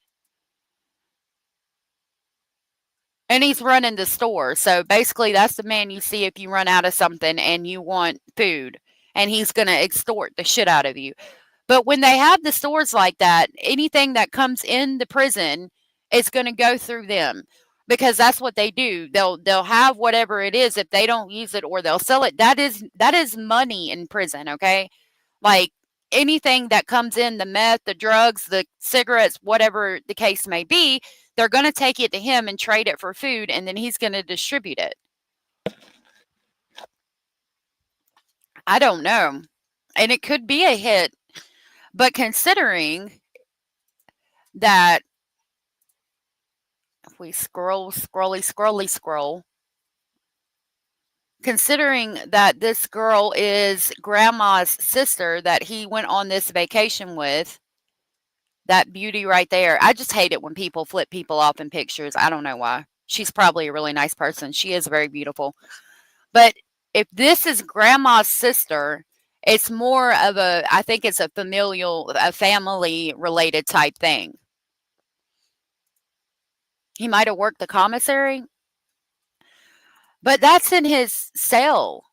And he's running the store. So basically, that's the man you see if you run out of something and you want food. And he's going to extort the shit out of you. But when they have the stores like that, anything that comes in the prison is going to go through them. Because that's what they do. They'll have whatever it is. If they don't use it or they'll sell it, that is money in prison, okay? Like anything that comes in, the meth, the drugs, the cigarettes, whatever the case may be, they're going to take it to him and trade it for food, and then he's going to distribute it. I don't know. And it could be a hit. But considering that if we scroll, considering that this girl is grandma's sister that he went on this vacation with, that beauty right there. I just hate it when people flip people off in pictures. I don't know why. She's probably a really nice person. She is very beautiful. But if this is grandma's sister, it's more of I think it's a family related type thing. He might have worked the commissary, but that's in his cell.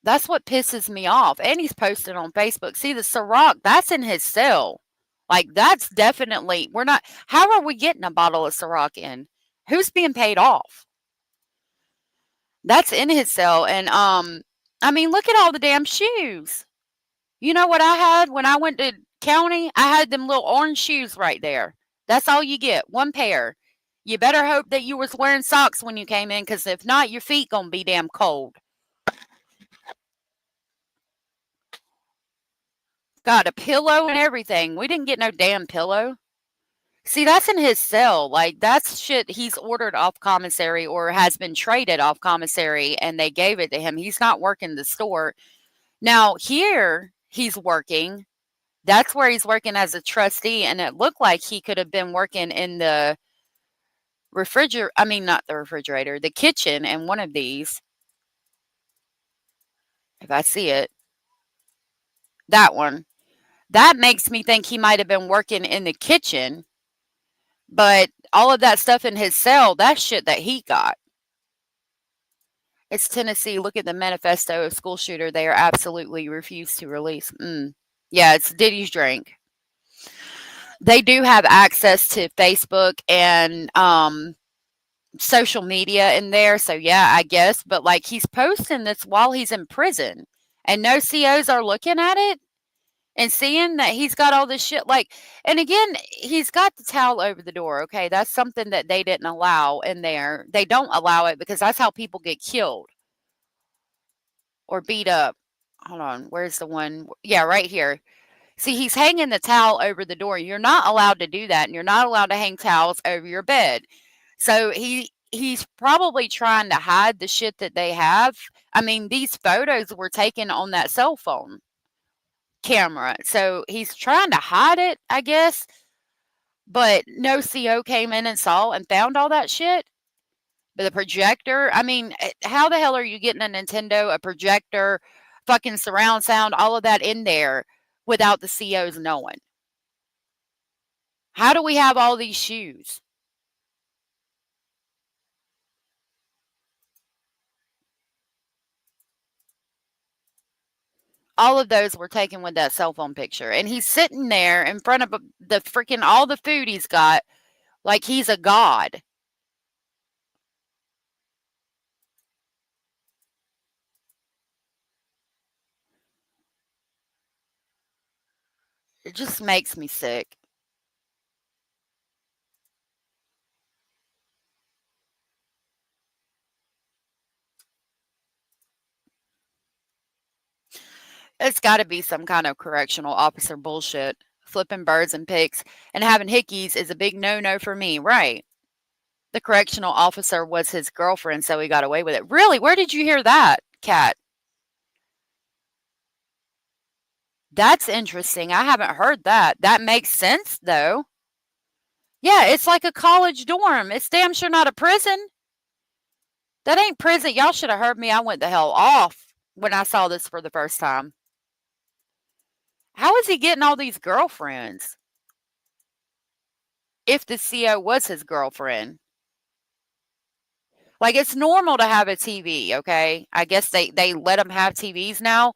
That's what pisses me off. And he's posted on Facebook. See, the Ciroc, that's in his cell. Like, that's definitely, how are we getting a bottle of Ciroc in? Who's being paid off? That's in his cell. And, I mean, look at all the damn shoes. You know what I had when I went to county? I had them little orange shoes right there. That's all you get, 1 pair. You better hope that you was wearing socks when you came in, because if not, your feet gonna be damn cold. Got a pillow and everything. We didn't get no damn pillow. See, that's in his cell. Like, that's shit he's ordered off commissary or has been traded off commissary, and they gave it to him. He's not working the store. Now, here he's working. That's where he's working as a trustee, and it looked like he could have been working in the the kitchen in one of these. If I see it. That one. That makes me think he might have been working in the kitchen, but all of that stuff in his cell, that's shit that he got. It's Tennessee. Look at the manifesto of school shooter. They are absolutely refused to release. Yeah, it's Diddy's drink. They do have access to Facebook and social media in there. So yeah, I guess. But like, he's posting this while he's in prison, and no COs are looking at it and seeing that he's got all this shit. Like, and again, he's got the towel over the door. Okay, that's something that they didn't allow in there. They don't allow it because that's how people get killed or beat up. Hold on, where's the one? Yeah, right here. See, he's hanging the towel over the door. You're not allowed to do that, and you're not allowed to hang towels over your bed. So he's probably trying to hide the shit that they have. I mean, these photos were taken on that cell phone camera. So he's trying to hide it, I guess. But no CO came in and saw and found all that shit. But the projector, I mean, how the hell are you getting a Nintendo, a projector, fucking surround sound, all of that in there without the COs knowing? How do we have all these shoes? All of those were taken with that cell phone picture. And he's sitting there in front of the freaking all the food he's got like he's a god. It just makes me sick. It's got to be some kind of correctional officer bullshit. Flipping birds and pigs and having hickeys is a big no-no for me, right? The correctional officer was his girlfriend, so he got away with it. Really? Where did you hear that, Kat? That's interesting. I haven't heard that. That makes sense, though. Yeah, it's like a college dorm. It's damn sure not a prison. That ain't prison. Y'all should have heard me. I went the hell off when I saw this for the first time. How is he getting all these girlfriends? If the CO was his girlfriend. Like, it's normal to have a TV, okay? I guess they let them have TVs now.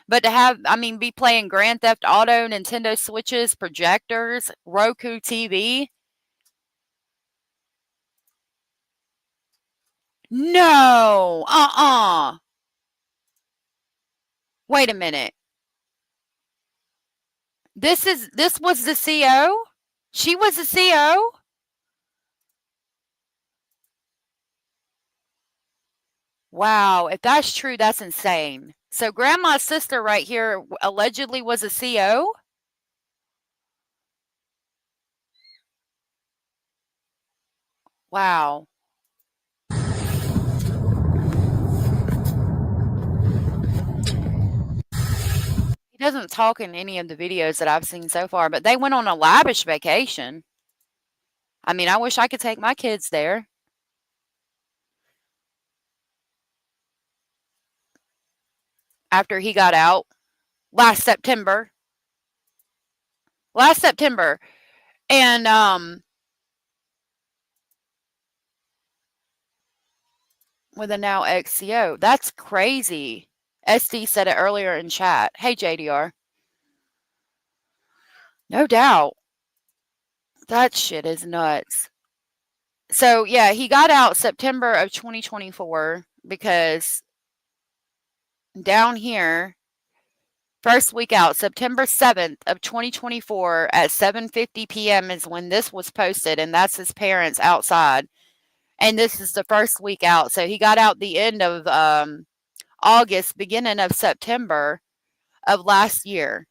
But to have, I mean, be playing Grand Theft Auto, Nintendo Switches, projectors, Roku TV. No. Wait a minute. This was the CO? She was the CO? Wow, if that's true, that's insane. So grandma's sister right here allegedly was a CO? Wow. He doesn't talk in any of the videos that I've seen so far, but they went on a lavish vacation. I mean, I wish I could take my kids there. After he got out last September. And with a now ex-CO. That's crazy. SD said it earlier in chat. Hey, JDR. No doubt. That shit is nuts. So, yeah, he got out September of 2024 because down here, first week out, September 7th of 2024 at 7:50 p.m. is when this was posted, and that's his parents outside. And this is the first week out. So he got out the end of August, beginning of September of last year.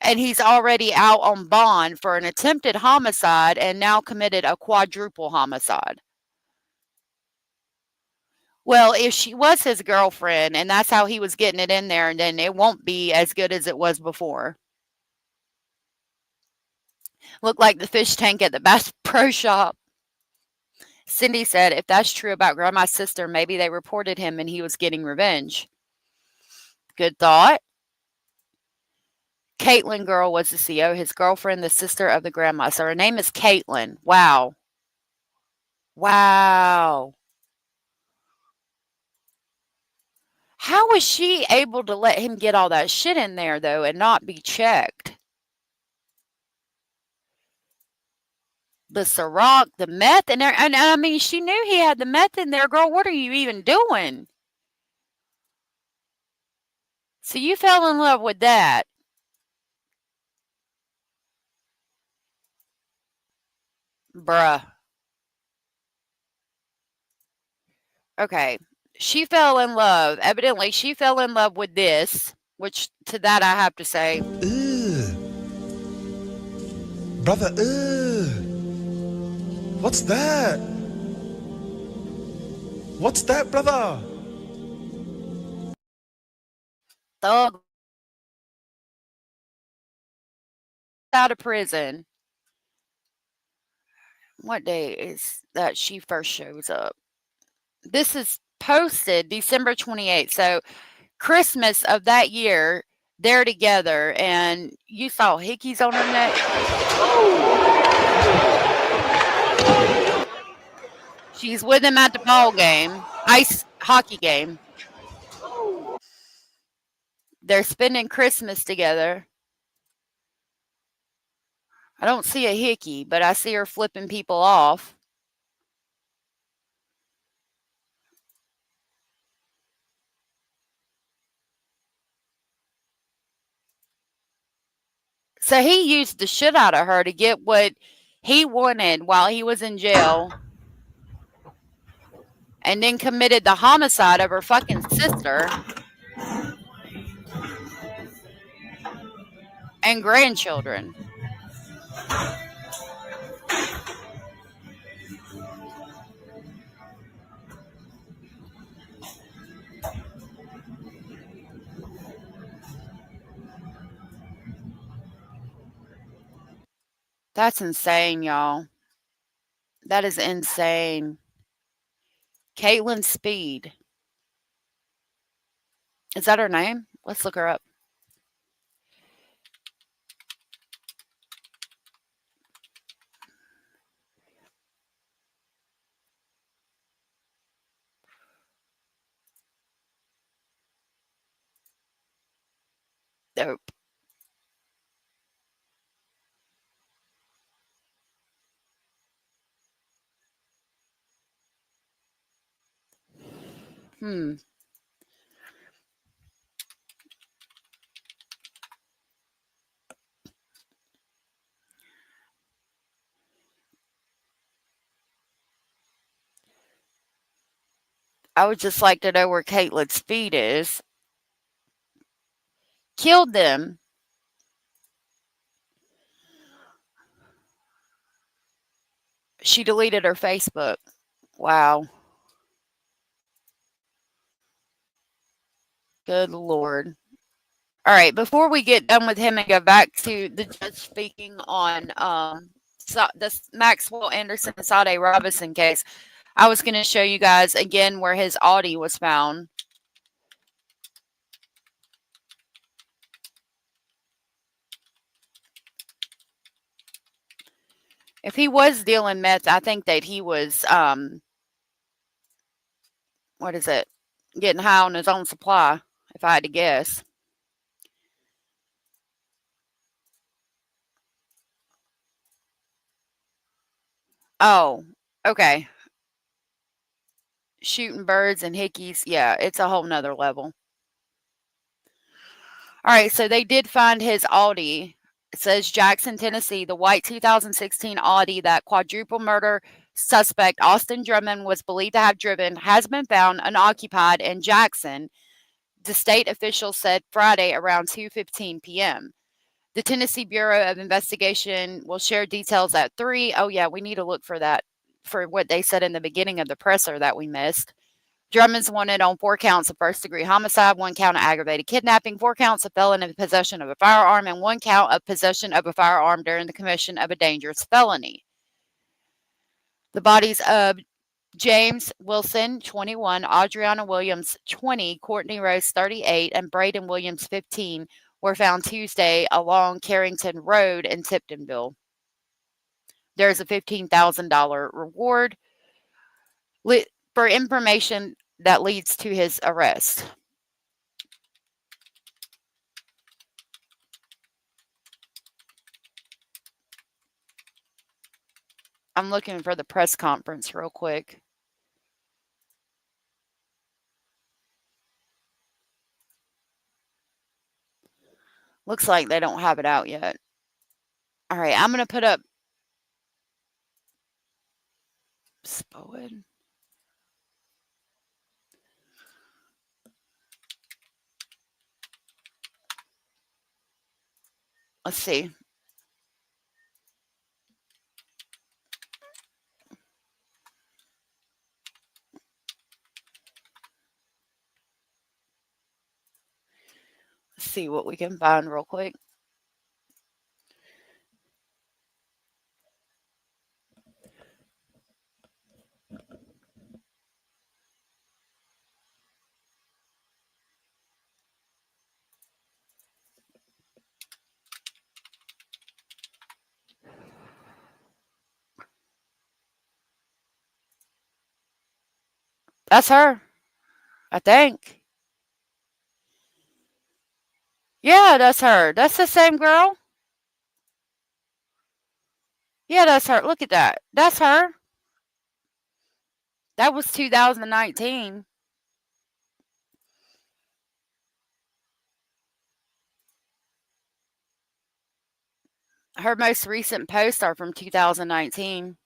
And he's already out on bond for an attempted homicide and now committed a quadruple homicide. Well, if she was his girlfriend and that's how he was getting it in there, then it won't be as good as it was before. Looked like the fish tank at the Bass Pro Shop. Cindy said, if that's true about grandma's sister, maybe they reported him and he was getting revenge. Good thought. Caitlin girl was the CO, his girlfriend, the sister of the grandma. So her name is Caitlin. Wow. Wow. How was she able to let him get all that shit in there, though, and not be checked? The Ciroc, the meth, and I mean, she knew he had the meth in there. Girl, what are you even doing? So you fell in love with that. Bruh. Okay. She fell in love. Evidently, she fell in love with this, which to that I have to say. Ugh. Brother, ugh. What's that? What's that, brother? Thug out of prison. What day is that she first shows up? This is posted December 28th. So Christmas of that year, they're together, and you saw hickeys on her neck. She's with him at the ball game, ice hockey game. They're spending Christmas together. I don't see a hickey, but I see her flipping people off. So he used the shit out of her to get what he wanted while he was in jail, and then committed the homicide of her fucking sister and grandchildren. That's insane, y'all. That is insane. Caitlin Speed. Is that her name? Let's look her up. Nope. I would just like to know where Caitlin Speed is. Killed them. She deleted her Facebook. Wow. Good Lord. All right, before we get done with him and go back to the judge speaking on the Maxwell Anderson and Sade Robinson case, I was going to show you guys again where his Audi was found. If he was dealing meth, I think that he was, what is it? Getting high on his own supply, if I had to guess. Oh, okay. Shooting birds and hickeys. Yeah, it's a whole nother level. All right, so they did find his Audi. It says Jackson, Tennessee, the white 2016 Audi that quadruple murder suspect Austin Drummond was believed to have driven has been found unoccupied in Jackson, the state officials said Friday around 2:15 p.m. The Tennessee Bureau of Investigation will share details at 3. Oh, yeah, we need to look for that, for what they said in the beginning of the presser that we missed. Drummond's wanted on 4 counts of first-degree homicide, 1 count of aggravated kidnapping, 4 counts of felon in possession of a firearm, and 1 count of possession of a firearm during the commission of a dangerous felony. The bodies of James Wilson, 21, Adriana Williams, 20, Courtney Rose, 38, and Braden Williams, 15, were found Tuesday along Carrington Road in Tiptonville. There is a $15,000 reward for information that leads to his arrest. I'm looking for the press conference real quick. Looks like they don't have it out yet. All right, I'm going to put up Spoed. Let's see. Let's see what we can find real quick. That's her, I think. Yeah, that's her. That's the same girl. Yeah, that's her. Look at that. That's her. That was 2019. Her most recent posts are from 2019.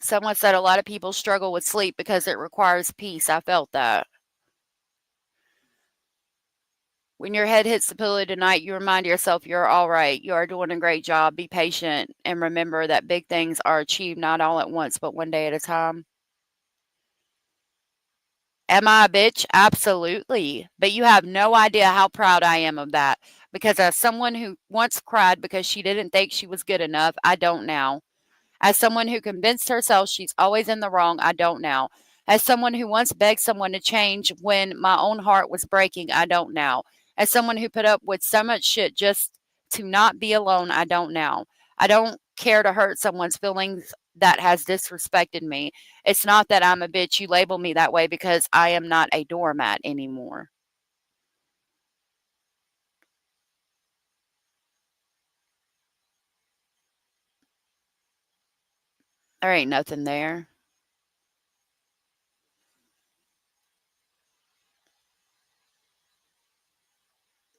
Someone said a lot of people struggle with sleep because it requires peace. I felt that. When your head hits the pillow tonight, you remind yourself you're all right. You are doing a great job. Be patient and remember that big things are achieved not all at once, but one day at a time. Am I a bitch? Absolutely. But you have no idea how proud I am of that. Because as someone who once cried because she didn't think she was good enough, I don't now. As someone who convinced herself she's always in the wrong, I don't now. As someone who once begged someone to change when my own heart was breaking, I don't now. As someone who put up with so much shit just to not be alone, I don't now. I don't care to hurt someone's feelings that has disrespected me. It's not that I'm a bitch. You label me that way because I am not a doormat anymore. There ain't nothing there.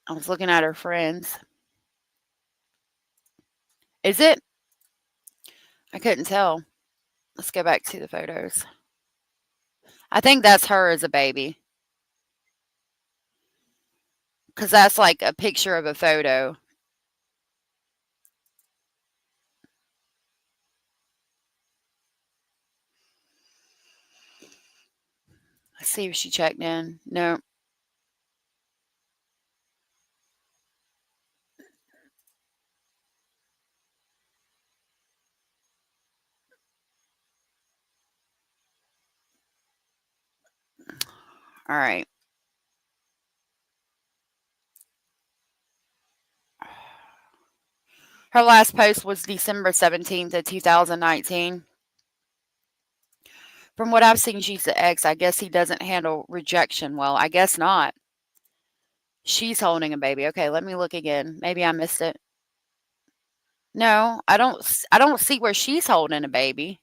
I was looking at her friends. Is it? I couldn't tell. Let's go back to the photos. I think that's her as a baby. Because that's like a picture of a photo. Let's see if she checked in. No. All right. Her last post was December 17th of 2019. From what I've seen, she's the ex. I guess he doesn't handle rejection well. I guess not. She's holding a baby. Okay, let me look again. Maybe I missed it. No, I don't see where she's holding a baby.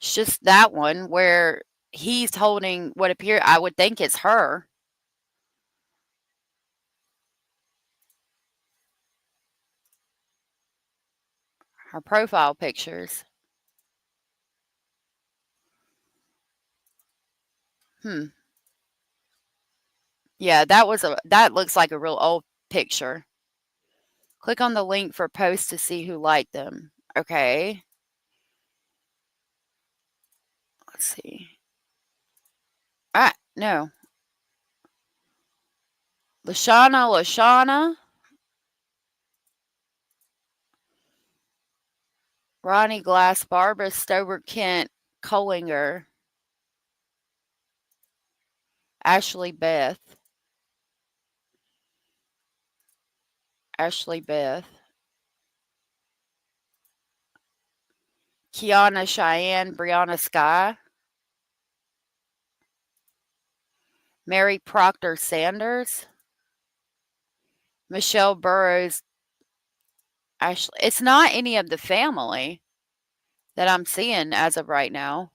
It's just that one where he's holding what appears, I would think it's her. Her profile pictures. Yeah, that looks like a real old picture. Click on the link for posts to see who liked them. Okay. Let's see. No. Lashana. Ronnie Glass, Barbara Stover Kent, Collinger. Ashley Beth. Kiana Cheyenne, Brianna Sky. Mary Proctor Sanders. Michelle Burrows. Ashley. It's not any of the family that I'm seeing as of right now.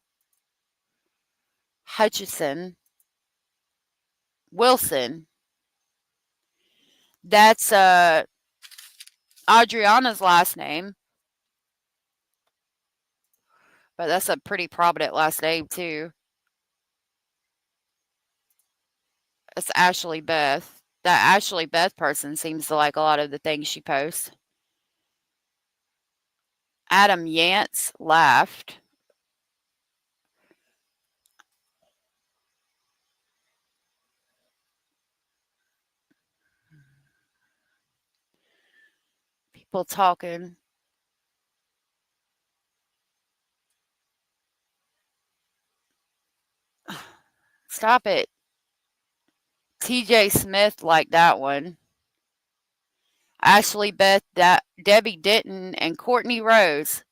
Hutchison. Wilson. That's Adriana's last name. But that's a pretty prominent last name, too. It's Ashley Beth. That Ashley Beth person seems to like a lot of the things she posts. Adam Yance laughed. People talking. Stop it. TJ Smith liked that one. Ashley Beth, Debbie Denton, and Courtney Rose.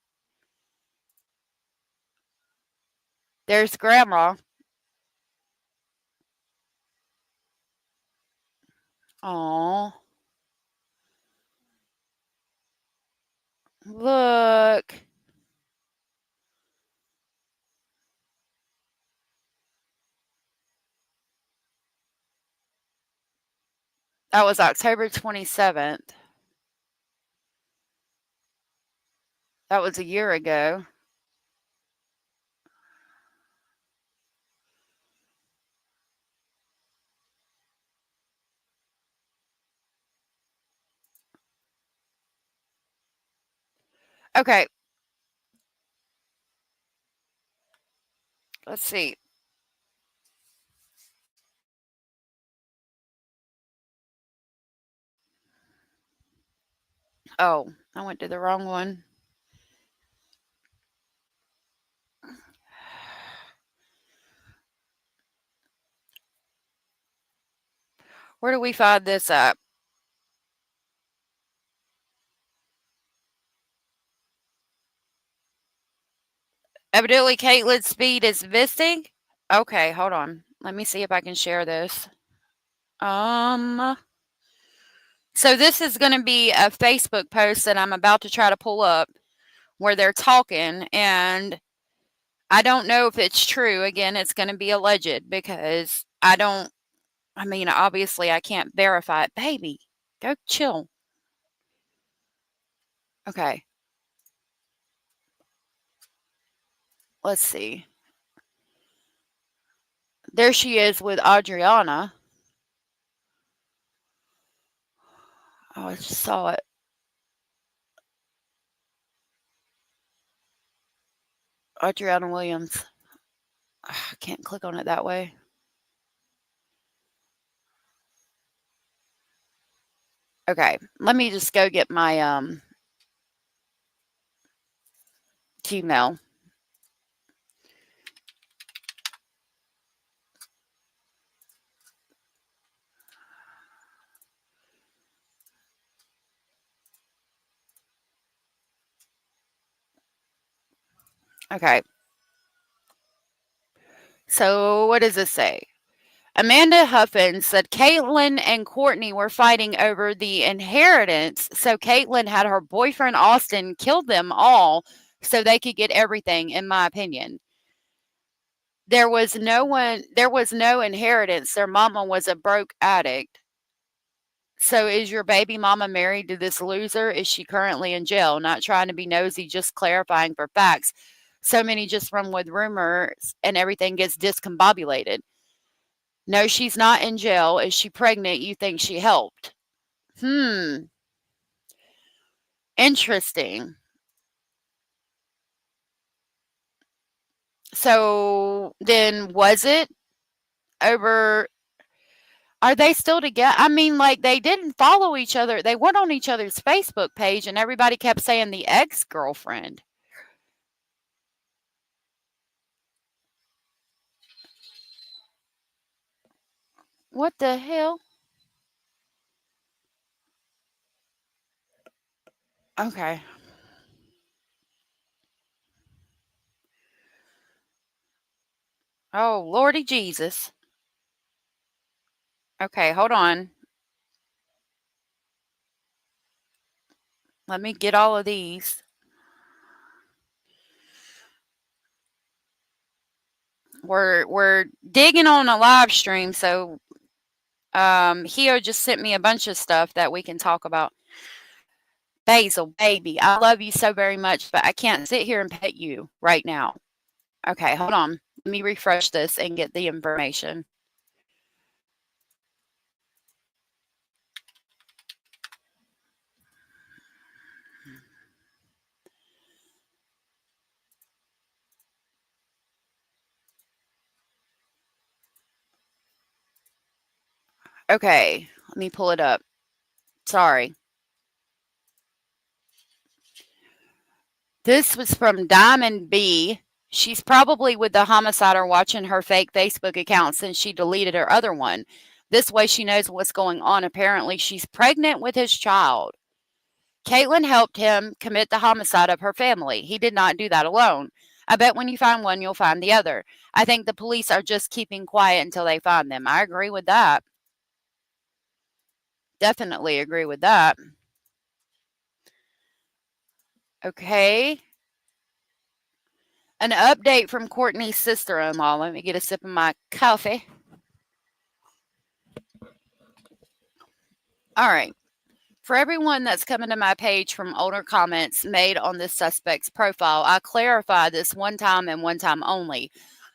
There's Grandma. Oh, look. That was October 27th. That was a year ago. Okay. Let's see. Oh, I went to the wrong one. Where do we find this at? Evidently, Caitlin's speed is missing. Okay, hold on. Let me see if I can share this. So this is going to be a Facebook post that I'm about to try to pull up where they're talking, and I don't know if it's true. Again, it's going to be alleged because obviously I can't verify it. Baby, go chill. Okay. Let's see. There she is with Adriana. Oh, I just saw it. Adriana Williams. I can't click on it that way. Okay, let me just go get my Gmail. Okay. So what does this say? Amanda Huffin said Caitlin and Courtney were fighting over the inheritance, so Caitlin had her boyfriend Austin kill them all so they could get everything, in my opinion. There was no inheritance. Their mama was a broke addict. So is your baby mama married to this loser? Is she currently in jail? Not trying to be nosy, just clarifying for facts. So many just run with rumors and everything gets discombobulated. No, she's not in jail. Is she pregnant? You think she helped? Interesting. So then was it over? Are they still together? They didn't follow each other. They weren't on each other's Facebook page, and everybody kept saying the ex-girlfriend. What the hell? Okay. Oh, Lordy Jesus. Okay, hold on. Let me get all of these. We're digging on a live stream, so Hio just sent me a bunch of stuff that we can talk about. Basil, baby, I love you so very much, but I can't sit here and pet you right now. Okay, hold on. Let me refresh this and get the information. Okay, let me pull it up. Sorry. This was from Diamond B. She's probably with the homicide or watching her fake Facebook account since she deleted her other one. This way she knows what's going on. Apparently, she's pregnant with his child. Caitlin helped him commit the homicide of her family. He did not do that alone. I bet when you find one, you'll find the other. I think the police are just keeping quiet until they find them. I agree with that. Definitely agree with that. Okay. An update from Courtney's sister-in-law. Let me get a sip of my coffee. All right. For everyone that's coming to my page from older comments made on this suspect's profile, I clarify this one time and one time only.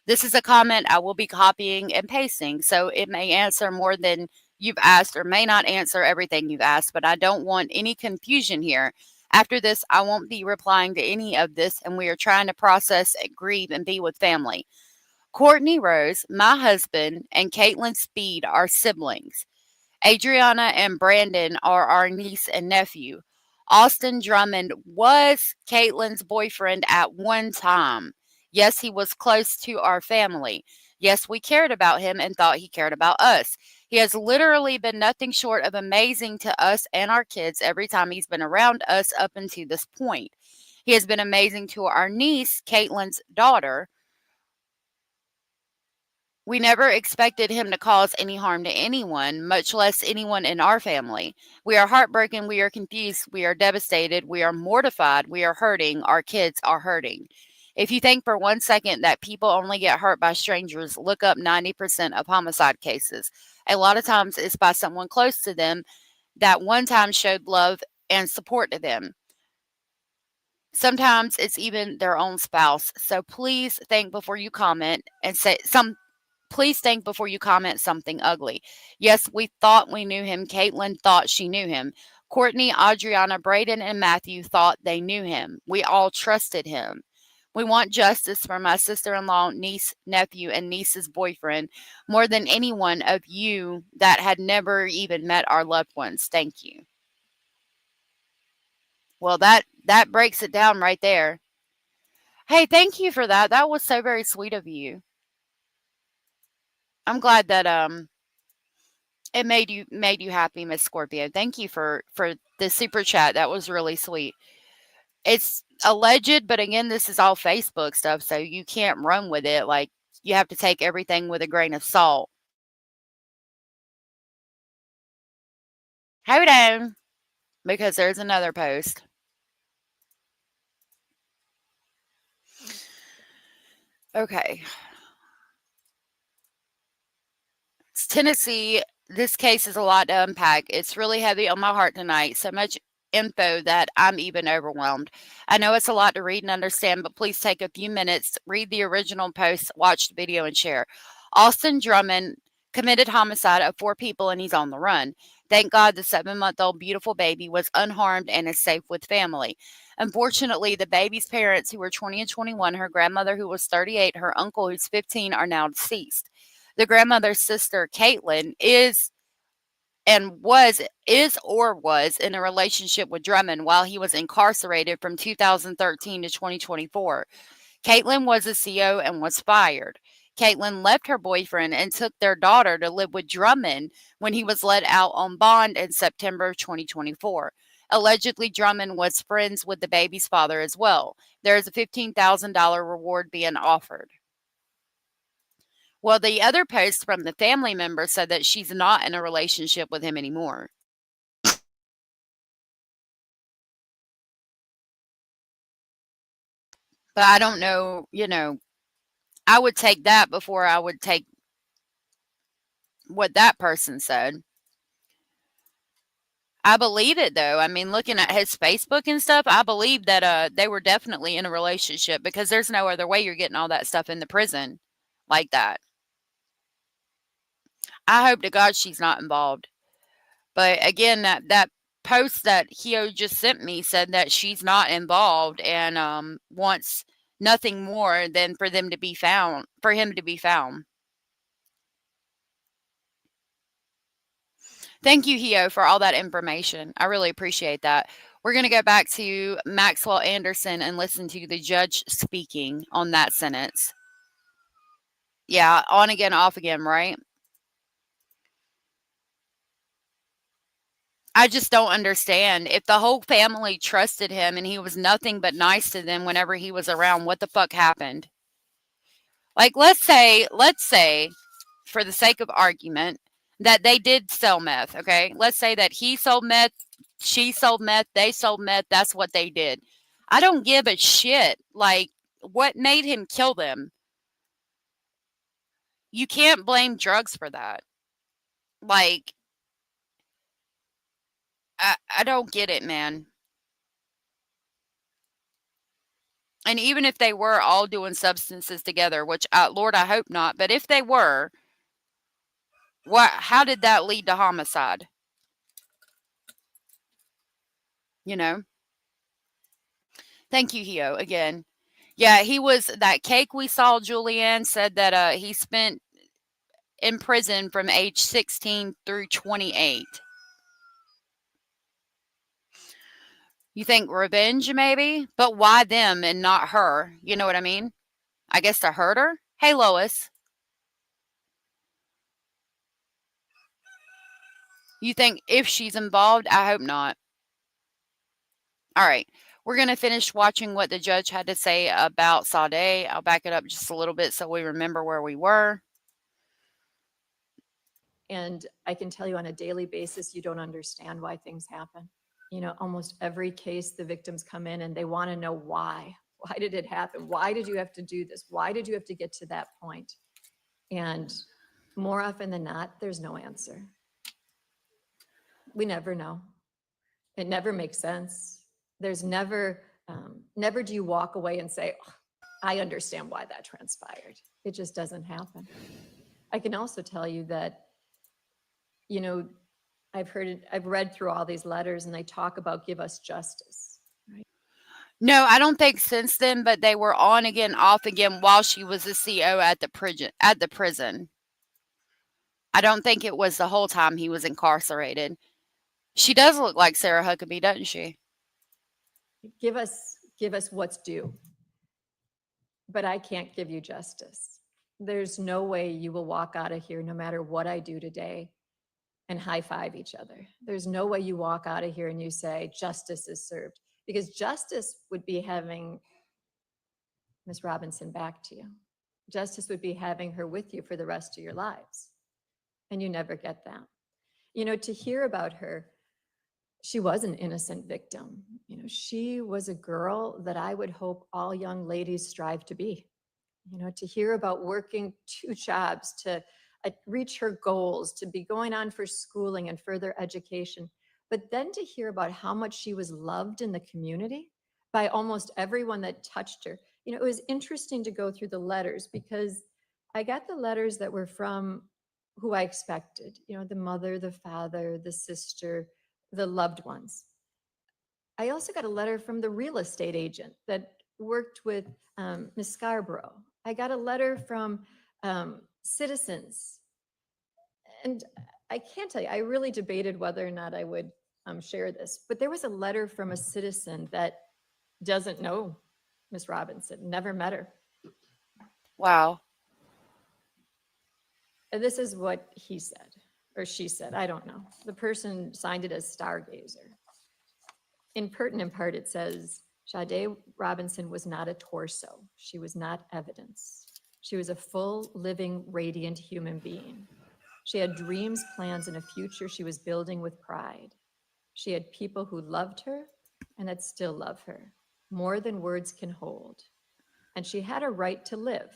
This is a comment I will be copying and pasting, so it may answer more than you've asked or may not answer everything you've asked, but I don't want any confusion here. After this, I won't be replying to any of this, and we are trying to process, grieve, and be with family. Courtney Rose, my husband, and Caitlin Speed are siblings. Adriana and Brandon are our niece and nephew. Austin Drummond was Caitlin's boyfriend at one time. Yes, he was close to our family. Yes, we cared about him and thought he cared about us. He has literally been nothing short of amazing to us and our kids every time he's been around us up until this point. He has been amazing to our niece, Caitlin's daughter. We never expected him to cause any harm to anyone, much less anyone in our family. We are heartbroken. We are confused. We are devastated. We are mortified. We are hurting. Our kids are hurting. If you think for 1 second that people only get hurt by strangers, look up 90% of homicide cases. A lot of times it's by someone close to them that one time showed love and support to them. Sometimes it's even their own spouse. So please think before you comment and say Please think before you comment something ugly. Yes, we thought we knew him. Caitlin thought she knew him. Courtney, Adriana, Braden, and Matthew thought they knew him. We all trusted him. We want justice for my sister-in-law, niece, nephew, and niece's boyfriend more than any one of you that had never even met our loved ones. Thank you. Well, that breaks it down right there. Hey, thank you for that. That was so very sweet of you. I'm glad that it made you happy, Miss Scorpio. Thank you for the super chat. That was really sweet. It's alleged, but again, this is all Facebook stuff, so you can't run with it. Like, you have to take everything with a grain of salt. Hold on, because there's another post. Okay. It's Tennessee. This case is a lot to unpack. It's really heavy on my heart tonight. So much info that I'm even overwhelmed. I know it's a lot to read and understand, but please take a few minutes, read the original post, watch the video, and share. Austin Drummond committed homicide of 4 people, and he's on the run. Thank God the 7-month-old beautiful baby was unharmed and is safe with family. Unfortunately, the baby's parents, who were 20 and 21, her grandmother, who was 38, her uncle, who's 15, are now deceased. The grandmother's sister, Caitlin, was in a relationship with Drummond while he was incarcerated from 2013 to 2024. Caitlin was a CO and was fired. Caitlin left her boyfriend and took their daughter to live with Drummond when he was let out on bond in September of 2024. Allegedly, Drummond was friends with the baby's father as well. There is a $15,000 reward being offered. Well, the other post from the family member said that she's not in a relationship with him anymore. But I don't know, I would take that before I would take what that person said. I believe it, though. I mean, looking at his Facebook and stuff, I believe that they were definitely in a relationship, because there's no other way you're getting all that stuff in the prison like that. I hope to God she's not involved. But again, that post that Hio just sent me said that she's not involved and wants nothing more than for him to be found. Thank you, Hio, for all that information. I really appreciate that. We're going to go back to Maxwell Anderson and listen to the judge speaking on that sentence. Yeah, on again, off again, right? I just don't understand. If the whole family trusted him and he was nothing but nice to them whenever he was around, what the fuck happened? Like, let's say, for the sake of argument, that they did sell meth, okay? Let's say that he sold meth, she sold meth, they sold meth, that's what they did. I don't give a shit. Like, what made him kill them? You can't blame drugs for that. Like, I don't get it, man. And even if they were all doing substances together, which, Lord, I hope not, but if they were, how did that lead to homicide? You know? Thank you, Hio, again. Yeah, he was, that cake we saw, Julianne said that he spent in prison from age 16 through 28. You think revenge, maybe? But why them and not her? You know what I mean? I guess to hurt her? Hey, Lois. You think if she's involved? I hope not. All right. We're going to finish watching what the judge had to say about Sade. I'll back it up just a little bit so we remember where we were. And I can tell you on a daily basis, you don't understand why things happen. You know, almost every case, the victims come in and they want to know why. Why did it happen? Why did you have to do this? Why did you have to get to that point? And more often than not, there's no answer. We never know. It never makes sense. There's never do you walk away and say, oh, I understand why that transpired. It just doesn't happen. I can also tell you that, you know, I've read through all these letters and they talk about give us justice, right? No, I don't think since then, but they were on again, off again while she was the CO at the prison. I don't think it was the whole time he was incarcerated. She does look like Sarah Huckabee, doesn't she? Give us what's due. But I can't give you justice. There's no way you will walk out of here, no matter what I do today, and high five each other. There's no way you walk out of here and you say justice is served, because justice would be having Ms. Robinson back to you. Justice would be having her with you for the rest of your lives. And you never get that. You know, to hear about her, she was an innocent victim. You know, she was a girl that I would hope all young ladies strive to be. You know, to hear about working 2 jobs to reach her goals, to be going on for schooling and further education, but then to hear about how much she was loved in the community by almost everyone that touched her. You know, it was interesting to go through the letters, because I got the letters that were from who I expected, you know, the mother, the father, the sister, the loved ones. I also got a letter from the real estate agent that worked with Ms. Scarborough. I got a letter from citizens. And I can't tell you, I really debated whether or not I would share this, but there was a letter from a citizen that doesn't know Ms. Robinson, never met her. Wow. And this is what he said, or she said, I don't know. The person signed it as Stargazer. In pertinent part, it says, Sade Robinson was not a torso. She was not evidence. She was a full, living, radiant human being. She had dreams, plans, and a future she was building with pride. She had people who loved her and that still love her, more than words can hold. And she had a right to live,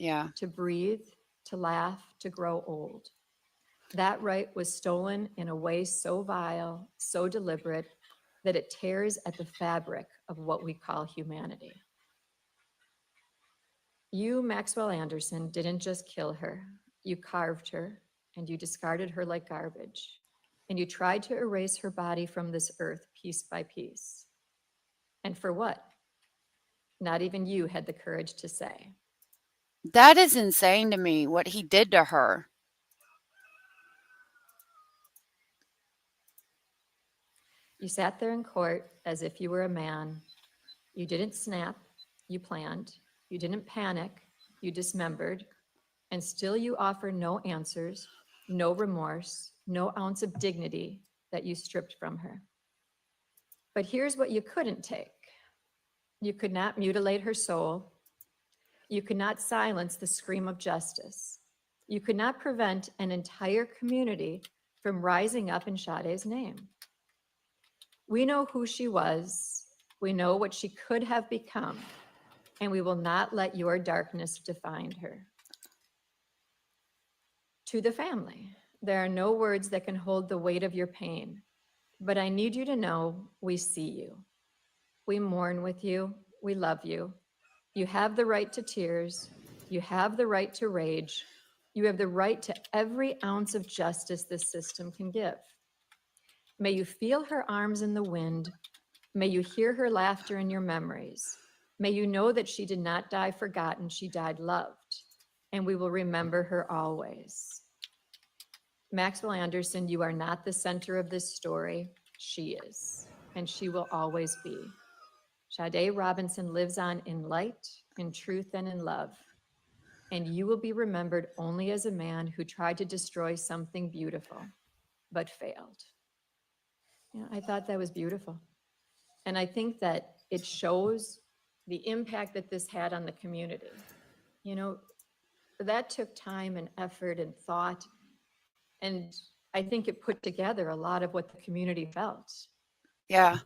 to breathe, to laugh, to grow old. That right was stolen in a way so vile, so deliberate, that it tears at the fabric of what we call humanity. You, Maxwell Anderson, didn't just kill her. You carved her, and you discarded her like garbage. And you tried to erase her body from this earth piece by piece. And for what? Not even you had the courage to say. That is insane to me, what he did to her. You sat there in court as if you were a man. You didn't snap, you planned. You didn't panic, you dismembered. And still you offer no answers, no remorse, no ounce of dignity that you stripped from her. But here's what you couldn't take. You could not mutilate her soul. You could not silence the scream of justice. You could not prevent an entire community from rising up in Sade's name. We know who she was. We know what she could have become, and we will not let your darkness define her. To the family, there are no words that can hold the weight of your pain, but I need you to know we see you. We mourn with you. We love you. You have the right to tears. You have the right to rage. You have the right to every ounce of justice this system can give. May you feel her arms in the wind. May you hear her laughter in your memories. May you know that she did not die forgotten, she died loved, and we will remember her always. Maxwell Anderson, you are not the center of this story. She is, and she will always be. Sade Robinson lives on in light, in truth, and in love, and you will be remembered only as a man who tried to destroy something beautiful, but failed. You know, I thought that was beautiful. And I think that it shows the impact that this had on the community. You know, that took time and effort and thought. And I think it put together a lot of what the community felt. Yeah,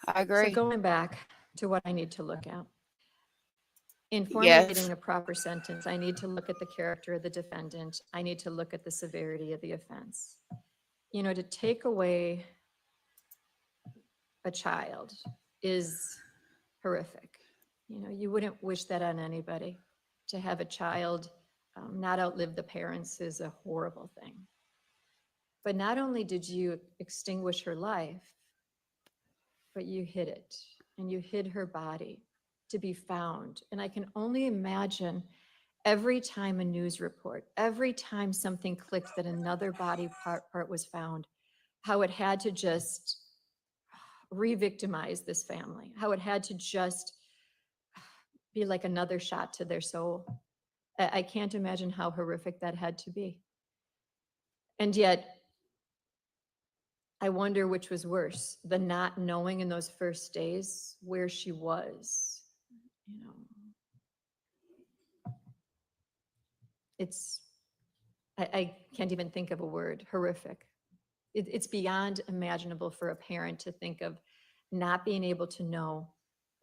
I agree. So going back to what I need to look at. In Yes. formulating a proper sentence, I need to look at the character of the defendant. I need to look at the severity of the offense. You know, to take away a child is horrific. You know, you wouldn't wish that on anybody. To have a child not outlive the parents is a horrible thing. But not only did you extinguish her life, but you hid it, and you hid her body to be found. And I can only imagine every time a news report, every time something clicked that another body part was found, how it had to just re-victimize this family, how it had to just be like another shot to their soul. I can't imagine how horrific that had to be. And yet, I wonder which was worse, the not knowing in those first days where she was. You know, I can't even think of a word, horrific. It's beyond imaginable for a parent to think of not being able to know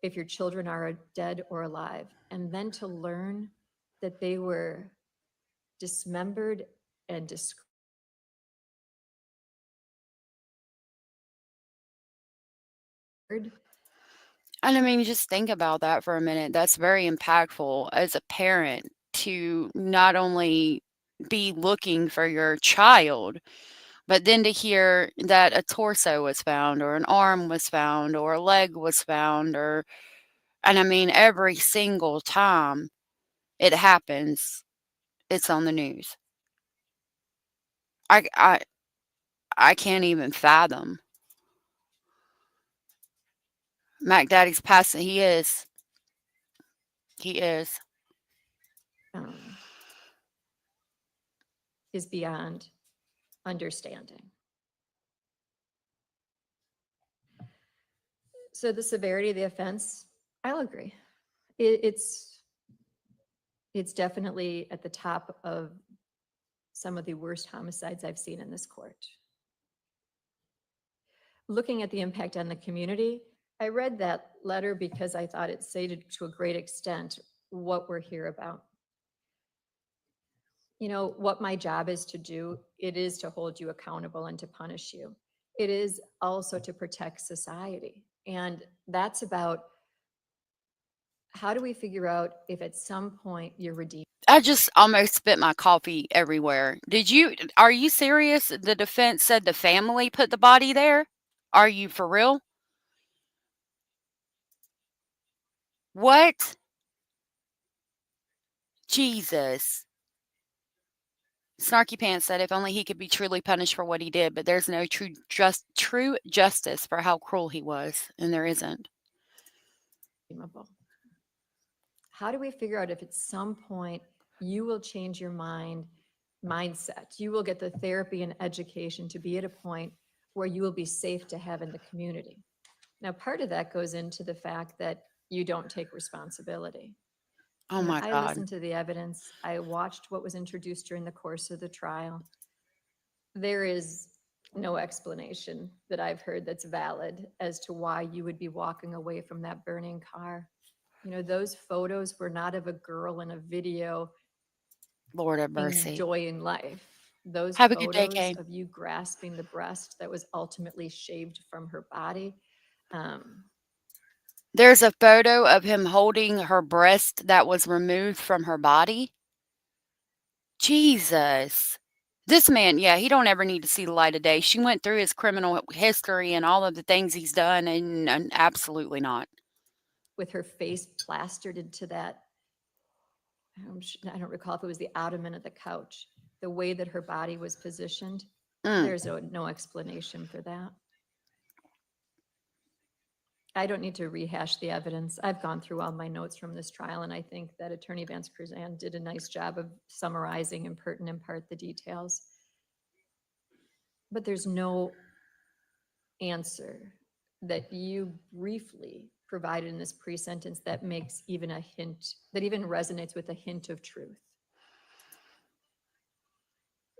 if your children are dead or alive, and then to learn that they were dismembered and discarded. And I mean, just think about that for a minute. That's very impactful as a parent to not only be looking for your child, but then to hear that a torso was found, or an arm was found, or a leg was found, and I mean, every single time it happens, it's on the news. I can't even fathom. Mac Daddy's passing. He is. Is beyond understanding. So the severity of the offense, I'll agree. It's definitely at the top of some of the worst homicides I've seen in this court. Looking at the impact on the community, I read that letter because I thought it stated to a great extent what we're here about. You know, what my job is to do, it is to hold you accountable and to punish you. It is also to protect society. And that's about how do we figure out if at some point you're redeemed? I just almost spit my coffee everywhere. Are you serious? The defense said the family put the body there? Are you for real? What? Jesus. Snarky Pants said if only he could be truly punished for what he did, but there's no true justice for how cruel he was, and there isn't. How do we figure out if at some point you will change your mindset? You will get the therapy and education to be at a point where you will be safe to have in the community. Now, part of that goes into the fact that you don't take responsibility. Oh You know, my I God. listened to the evidence. I watched what was introduced during the course of the trial. There is no explanation that I've heard that's valid as to why you would be walking away from that burning car. You know, those photos were not of a girl in a video Lord have mercy. enjoying life. Those Have a good day, photos Kay. of you grasping the breast that was ultimately shaved from her body. There's a photo of him holding her breast that was removed from her body. Jesus. This man, yeah, he don't ever need to see the light of day. She went through his criminal history and all of the things he's done, and absolutely not. With her face plastered into that, I don't recall if it was the ottoman of the couch, the way that her body was positioned. There's no explanation for that. I don't need to rehash the evidence. I've gone through all my notes from this trial, and I think that Attorney Vance Cruzan did a nice job of summarizing in pertinent part the details. But there's no answer that you briefly provided in this pre-sentence that makes even a hint, that even resonates with a hint of truth.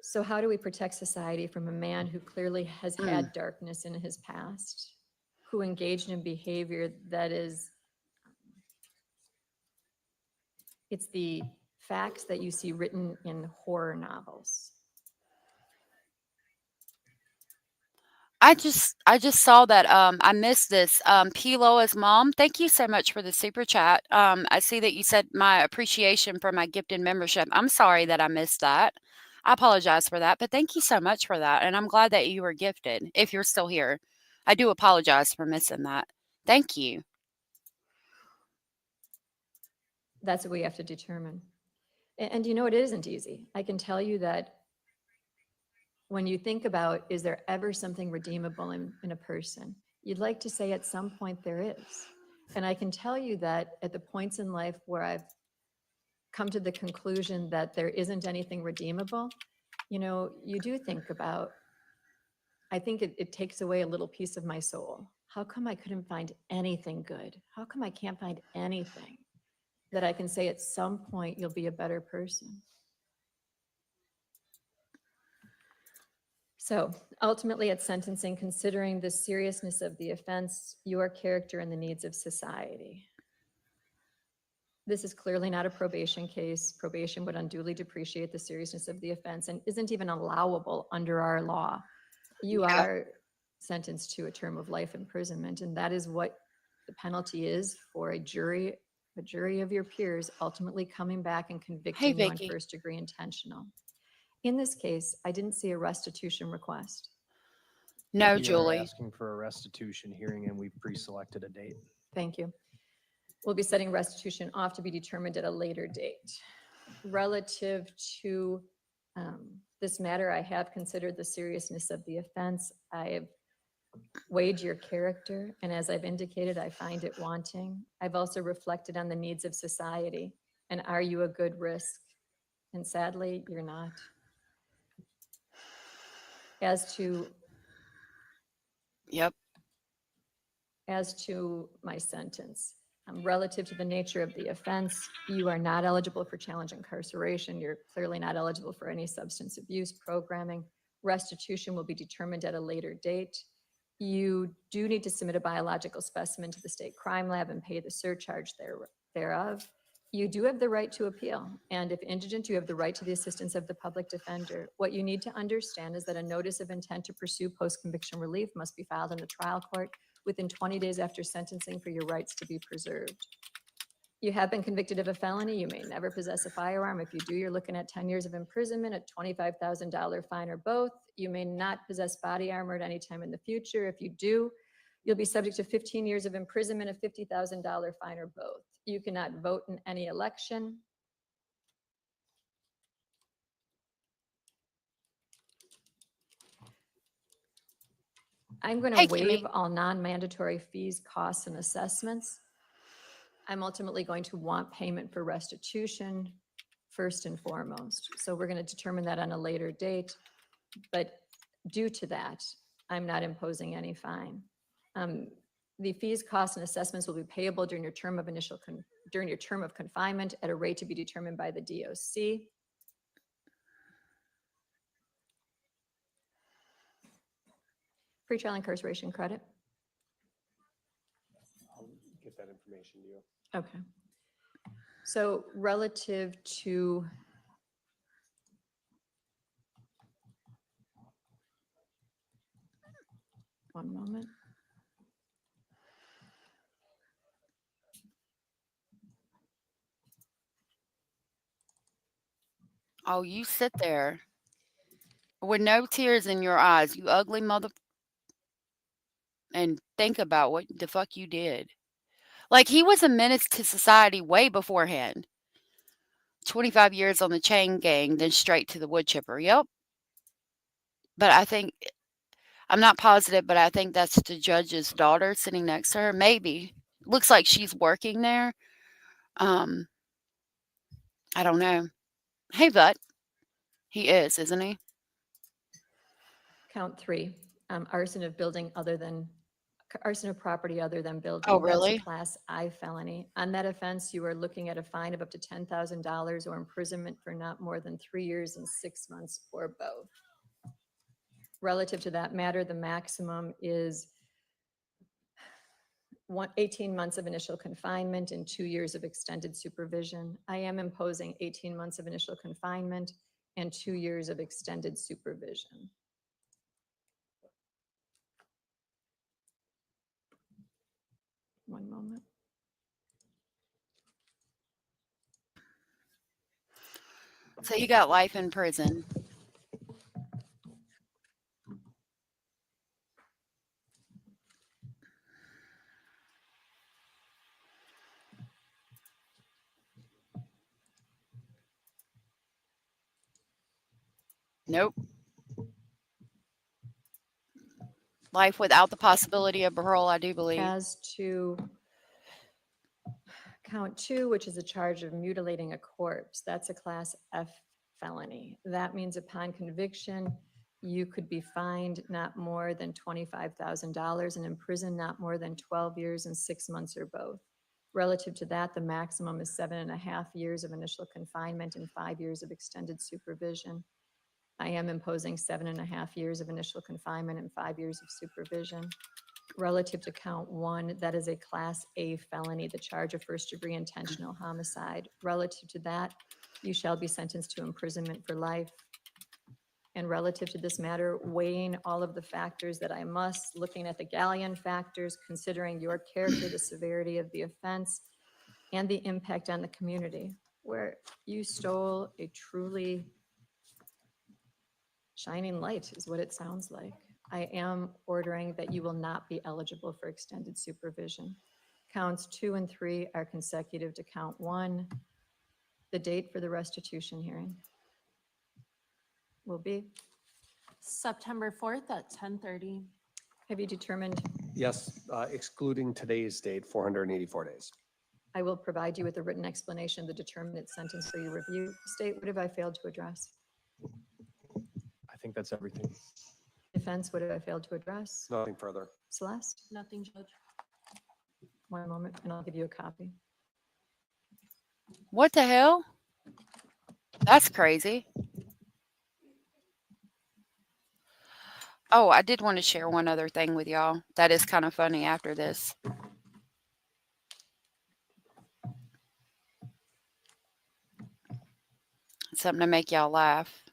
So how do we protect society from a man who clearly has had darkness in his past, who engaged in behavior that is, it's the facts that you see written in horror novels. I just saw that. I missed this. P. Loa's mom, thank you so much for the super chat. I see that you said my appreciation for my gifted membership. I'm sorry that I missed that. I apologize for that, but thank you so much for that. And I'm glad that you were gifted, if you're still here. I do apologize for missing that. Thank you. That's what we have to determine. And you know, it isn't easy. I can tell you that when you think about, is there ever something redeemable in a person? You'd like to say at some point there is. And I can tell you that at the points in life where I've come to the conclusion that there isn't anything redeemable, you know, you do think about, I think it takes away a little piece of my soul. How come I couldn't find anything good? How come I can't find anything that I can say at some point you'll be a better person? So ultimately at sentencing, considering the seriousness of the offense, your character, and the needs of society. This is clearly not a probation case. Probation would unduly depreciate the seriousness of the offense and isn't even allowable under our law. You are sentenced to a term of life imprisonment, and that is what the penalty is for a jury of your peers ultimately coming back and convicting you on Vicky. first-degree intentional. In this case, I didn't see a restitution request. No, We are Julie. asking for a restitution hearing, and we've pre-selected a date. Thank you. We'll be setting restitution off to be determined at a later date. Relative to this matter, I have considered the seriousness of the offense. I have weighed your character, and as I've indicated, I find it wanting. I've also reflected on the needs of society, and are you a good risk? And sadly, you're not. As to my sentence, relative to the nature of the offense, you are not eligible for challenge incarceration. You're clearly not eligible for any substance abuse programming. Restitution will be determined at a later date. You do need to submit a biological specimen to the state crime lab and pay the surcharge thereof. You do have the right to appeal, and if indigent, you have the right to the assistance of the public defender. What you need to understand is that a notice of intent to pursue post-conviction relief must be filed in the trial court within 20 days after sentencing for your rights to be preserved. You have been convicted of a felony. You may never possess a firearm. If you do, you're looking at 10 years of imprisonment, a $25,000 fine, or both. You may not possess body armor at any time in the future. If you do, you'll be subject to 15 years of imprisonment, a $50,000 fine, or both. You cannot vote in any election. I'm going to waive all non-mandatory fees, costs, and assessments. I'm ultimately going to want payment for restitution first and foremost. So we're going to determine that on a later date. But due to that, I'm not imposing any fine. The fees, costs, and assessments will be payable during your term of confinement at a rate to be determined by the DOC. Pretrial incarceration credit. I'll get that information to you. Okay. So relative to one moment. Oh, you sit there with no tears in your eyes, you ugly mother, and think about what the fuck you did. Like, he was a menace to society way beforehand. 25 years on the chain gang, then straight to the wood chipper. Yep. But I think, I'm not positive, but I think that's the judge's daughter sitting next to her. Maybe. Looks like she's working there. I don't know. Hey, BUTT. He is, isn't he? Count 3, arson of property other than building. Oh, That's really? a class I felony. On that offense, you are looking at a fine of up to $10,000 or imprisonment for not more than 3 years and 6 months or both. Relative to that matter, the maximum is 18 months of initial confinement and 2 years of extended supervision. I am imposing 18 months of initial confinement and 2 years of extended supervision. One moment. So he got life in prison. Nope. Life without the possibility of parole, I do believe. As to count 2, which is a charge of mutilating a corpse, that's a class F felony. That means upon conviction, you could be fined not more than $25,000 and imprisoned not more than 12 years and 6 months or both. Relative to that, the maximum is 7.5 years of initial confinement and 5 years of extended supervision. I am imposing 7.5 years of initial confinement and 5 years of supervision. Relative to count 1, that is a class A felony, the charge of first-degree intentional homicide. Relative to that, you shall be sentenced to imprisonment for life. And relative to this matter, weighing all of the factors that I must, looking at the galleon factors, considering your character, the severity of the offense, and the impact on the community, where you stole a truly shining light is what it sounds like. I am ordering that you will not be eligible for extended supervision. Counts 2 and 3 are consecutive to count 1. The date for the restitution hearing will be September 4th at 10:30. Have you determined? Yes, excluding today's date, 484 days. I will provide you with a written explanation of the determinate sentence for your review. State, what have I failed to address? I think that's everything. Defense, what have I failed to address? Nothing further. Celeste? Nothing, Judge. One moment, and I'll give you a copy. What the hell? That's crazy. Oh, I did want to share one other thing with y'all. That is kind of funny after this. Something to make y'all laugh.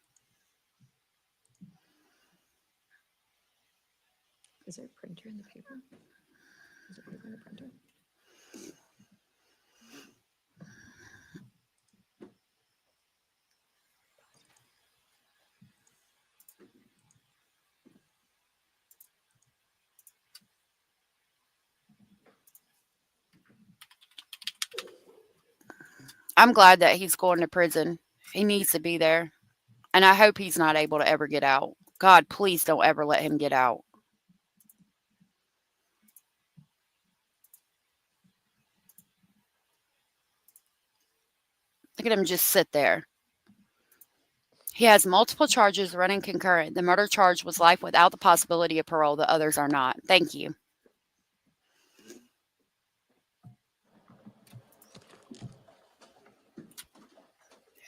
Is there a printer in the paper? Is there paper in the printer? I'm glad that he's going to prison. He needs to be there. And I hope he's not able to ever get out. God, please don't ever let him get out. Look at him just sit there. He has multiple charges running concurrent. The murder charge was life without the possibility of parole. The others are not. Thank you.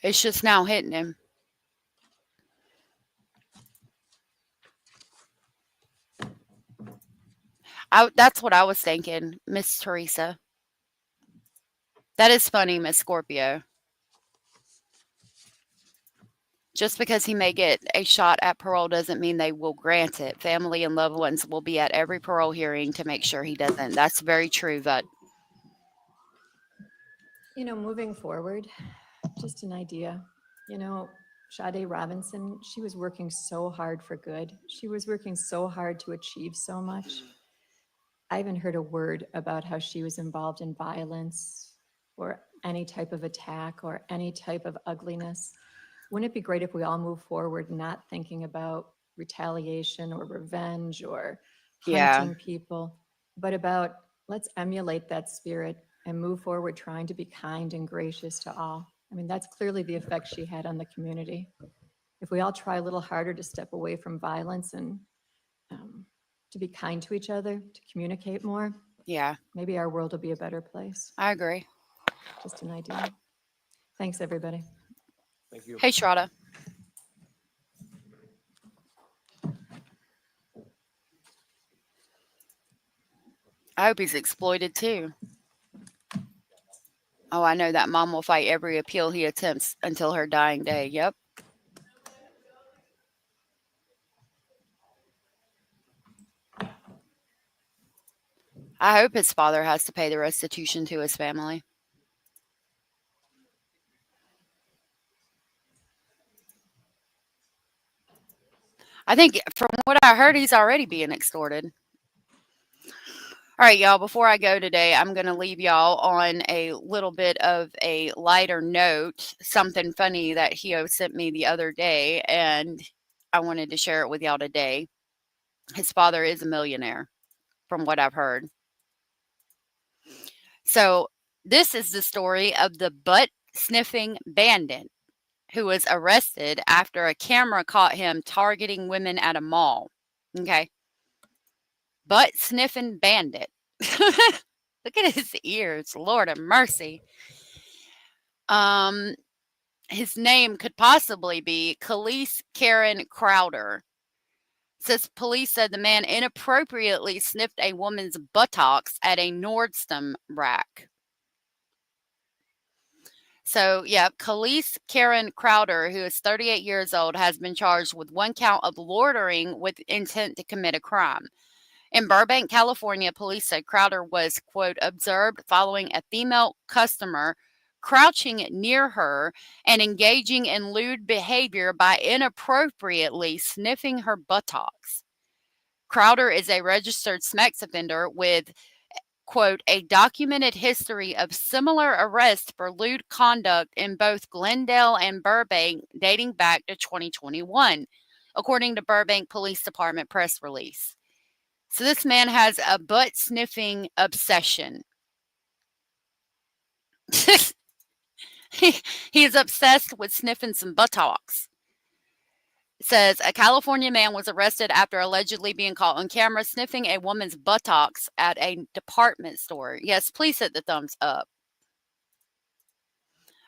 It's just now hitting him. That's what I was thinking, Miss Teresa. That is funny, Miss Scorpio. Just because he may get a shot at parole doesn't mean they will grant it. Family and loved ones will be at every parole hearing to make sure he doesn't. That's very true, but You know, moving forward, just an idea. You know, Sade Robinson, she was working so hard for good. She was working so hard to achieve so much. I haven't heard a word about how she was involved in violence or any type of attack or any type of ugliness. Wouldn't it be great if we all move forward not thinking about retaliation or revenge or hunting people, but about let's emulate that spirit and move forward trying to be kind and gracious to all. I mean, that's clearly the effect she had on the community. If we all try a little harder to step away from violence and to be kind to each other, to communicate more, maybe our world will be a better place. I agree. Just an idea. Thanks, everybody. Thank you. Hey, Shraddha. I hope he's exploited too. Oh, I know that mom will fight every appeal he attempts until her dying day. Yep. I hope his father has to pay the restitution to his family. I think from what I heard, he's already being extorted. All right, y'all, before I go today, I'm going to leave y'all on a little bit of a lighter note, something funny that Hio sent me the other day, and I wanted to share it with y'all today. His father is a millionaire, from what I've heard. So this is the story of the butt sniffing bandit who was arrested after a camera caught him targeting women at a mall. Okay. Butt sniffing bandit. Look at his ears. Lord of mercy. His name could possibly be Khalees Karen Crowder. Says police said the man inappropriately sniffed a woman's buttocks at a Nordstrom rack. So, yeah, Khalees Karen Crowder, who is 38 years old, has been charged with one count of loitering with intent to commit a crime. In Burbank, California, police said Crowder was, quote, observed following a female customer crouching near her and engaging in lewd behavior by inappropriately sniffing her buttocks. Crowder is a registered sex offender with, quote, a documented history of similar arrests for lewd conduct in both Glendale and Burbank dating back to 2021, according to Burbank Police Department press release. So this man has a butt sniffing obsession. He is obsessed with sniffing some buttocks. It says a California man was arrested after allegedly being caught on camera sniffing a woman's buttocks at a department store. Yes, please hit the thumbs up.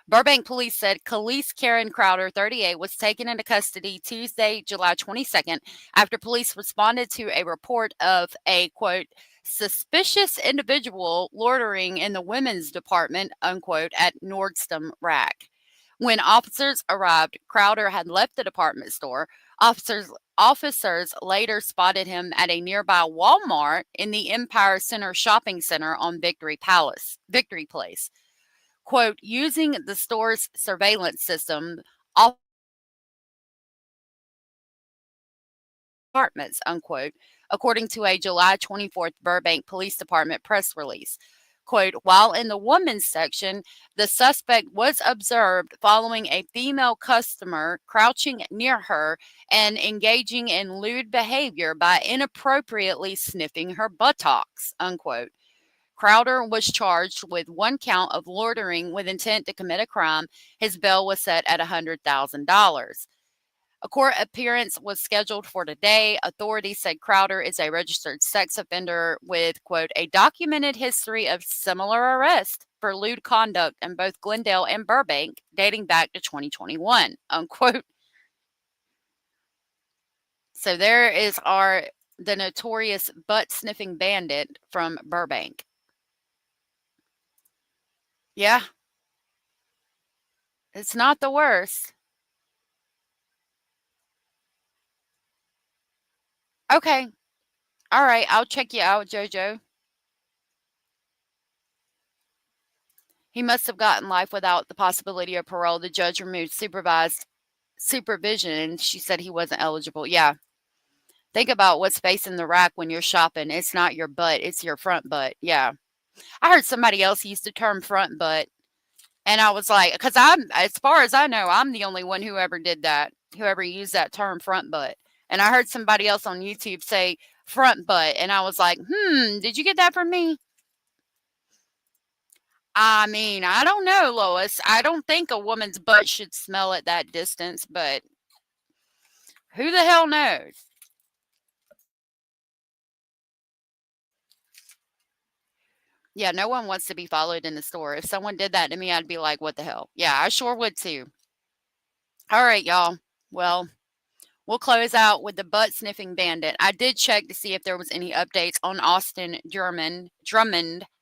Burbank police said Khalees Karen Crowder, 38, was taken into custody Tuesday, July 22nd, after police responded to a report of a, quote, suspicious individual loitering in the women's department, unquote, at Nordstrom rack. When officers arrived, Crowder had left the department store. Officers later spotted him at a nearby Walmart in the Empire Center shopping center on Victory Place. Quote, using the store's surveillance system, apartments, unquote, according to a July 24th Burbank Police Department press release. Quote, while in the women's section, the suspect was observed following a female customer crouching near her and engaging in lewd behavior by inappropriately sniffing her buttocks, unquote. Crowder was charged with one count of loitering with intent to commit a crime. His bail was set at $100,000. A court appearance was scheduled for today. Authorities said Crowder is a registered sex offender with, quote, a documented history of similar arrests for lewd conduct in both Glendale and Burbank dating back to 2021, unquote. So there is the notorious butt sniffing bandit from Burbank. Yeah. It's not the worst. Okay. All right. I'll check you out, JoJo. He must have gotten life without the possibility of parole. The judge removed supervision, and she said he wasn't eligible. Yeah. Think about what's facing the rack when you're shopping. It's not your butt. It's your front butt. Yeah. I heard somebody else use the term front butt. And I was like, because as far as I know, I'm the only one who ever did that, who ever used that term front butt. And I heard somebody else on YouTube say front butt. And I was like, did you get that from me? I mean, I don't know, Lois. I don't think a woman's butt should smell at that distance, but who the hell knows? Yeah, no one wants to be followed in the store. If someone did that to me, I'd be like, what the hell? Yeah, I sure would too. All right, y'all. Well, we'll close out with the butt sniffing bandit. I did check to see if there was any updates on Austin Drummond,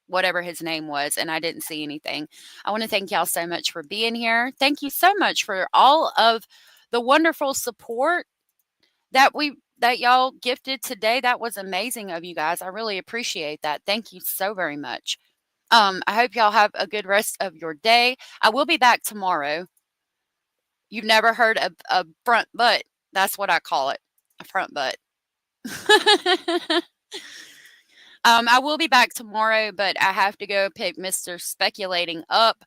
whatever his name was, and I didn't see anything. I want to thank y'all so much for being here. Thank you so much for all of the wonderful support that y'all gifted today. That was amazing of you guys. I really appreciate that. Thank you so very much. I hope y'all have a good rest of your day. I will be back tomorrow. You've never heard of a front butt. That's what I call it, a front butt. I will be back tomorrow, but I have to go pick Mr. Speculating up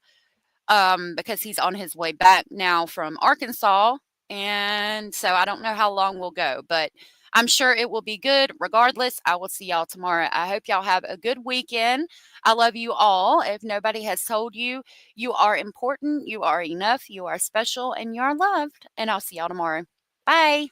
because he's on his way back now from Arkansas. And so I don't know how long we'll go, but I'm sure it will be good. Regardless, I will see y'all tomorrow. I hope y'all have a good weekend. I love you all. If nobody has told you, you are important, you are enough, you are special, and you are loved. And I'll see y'all tomorrow. Bye.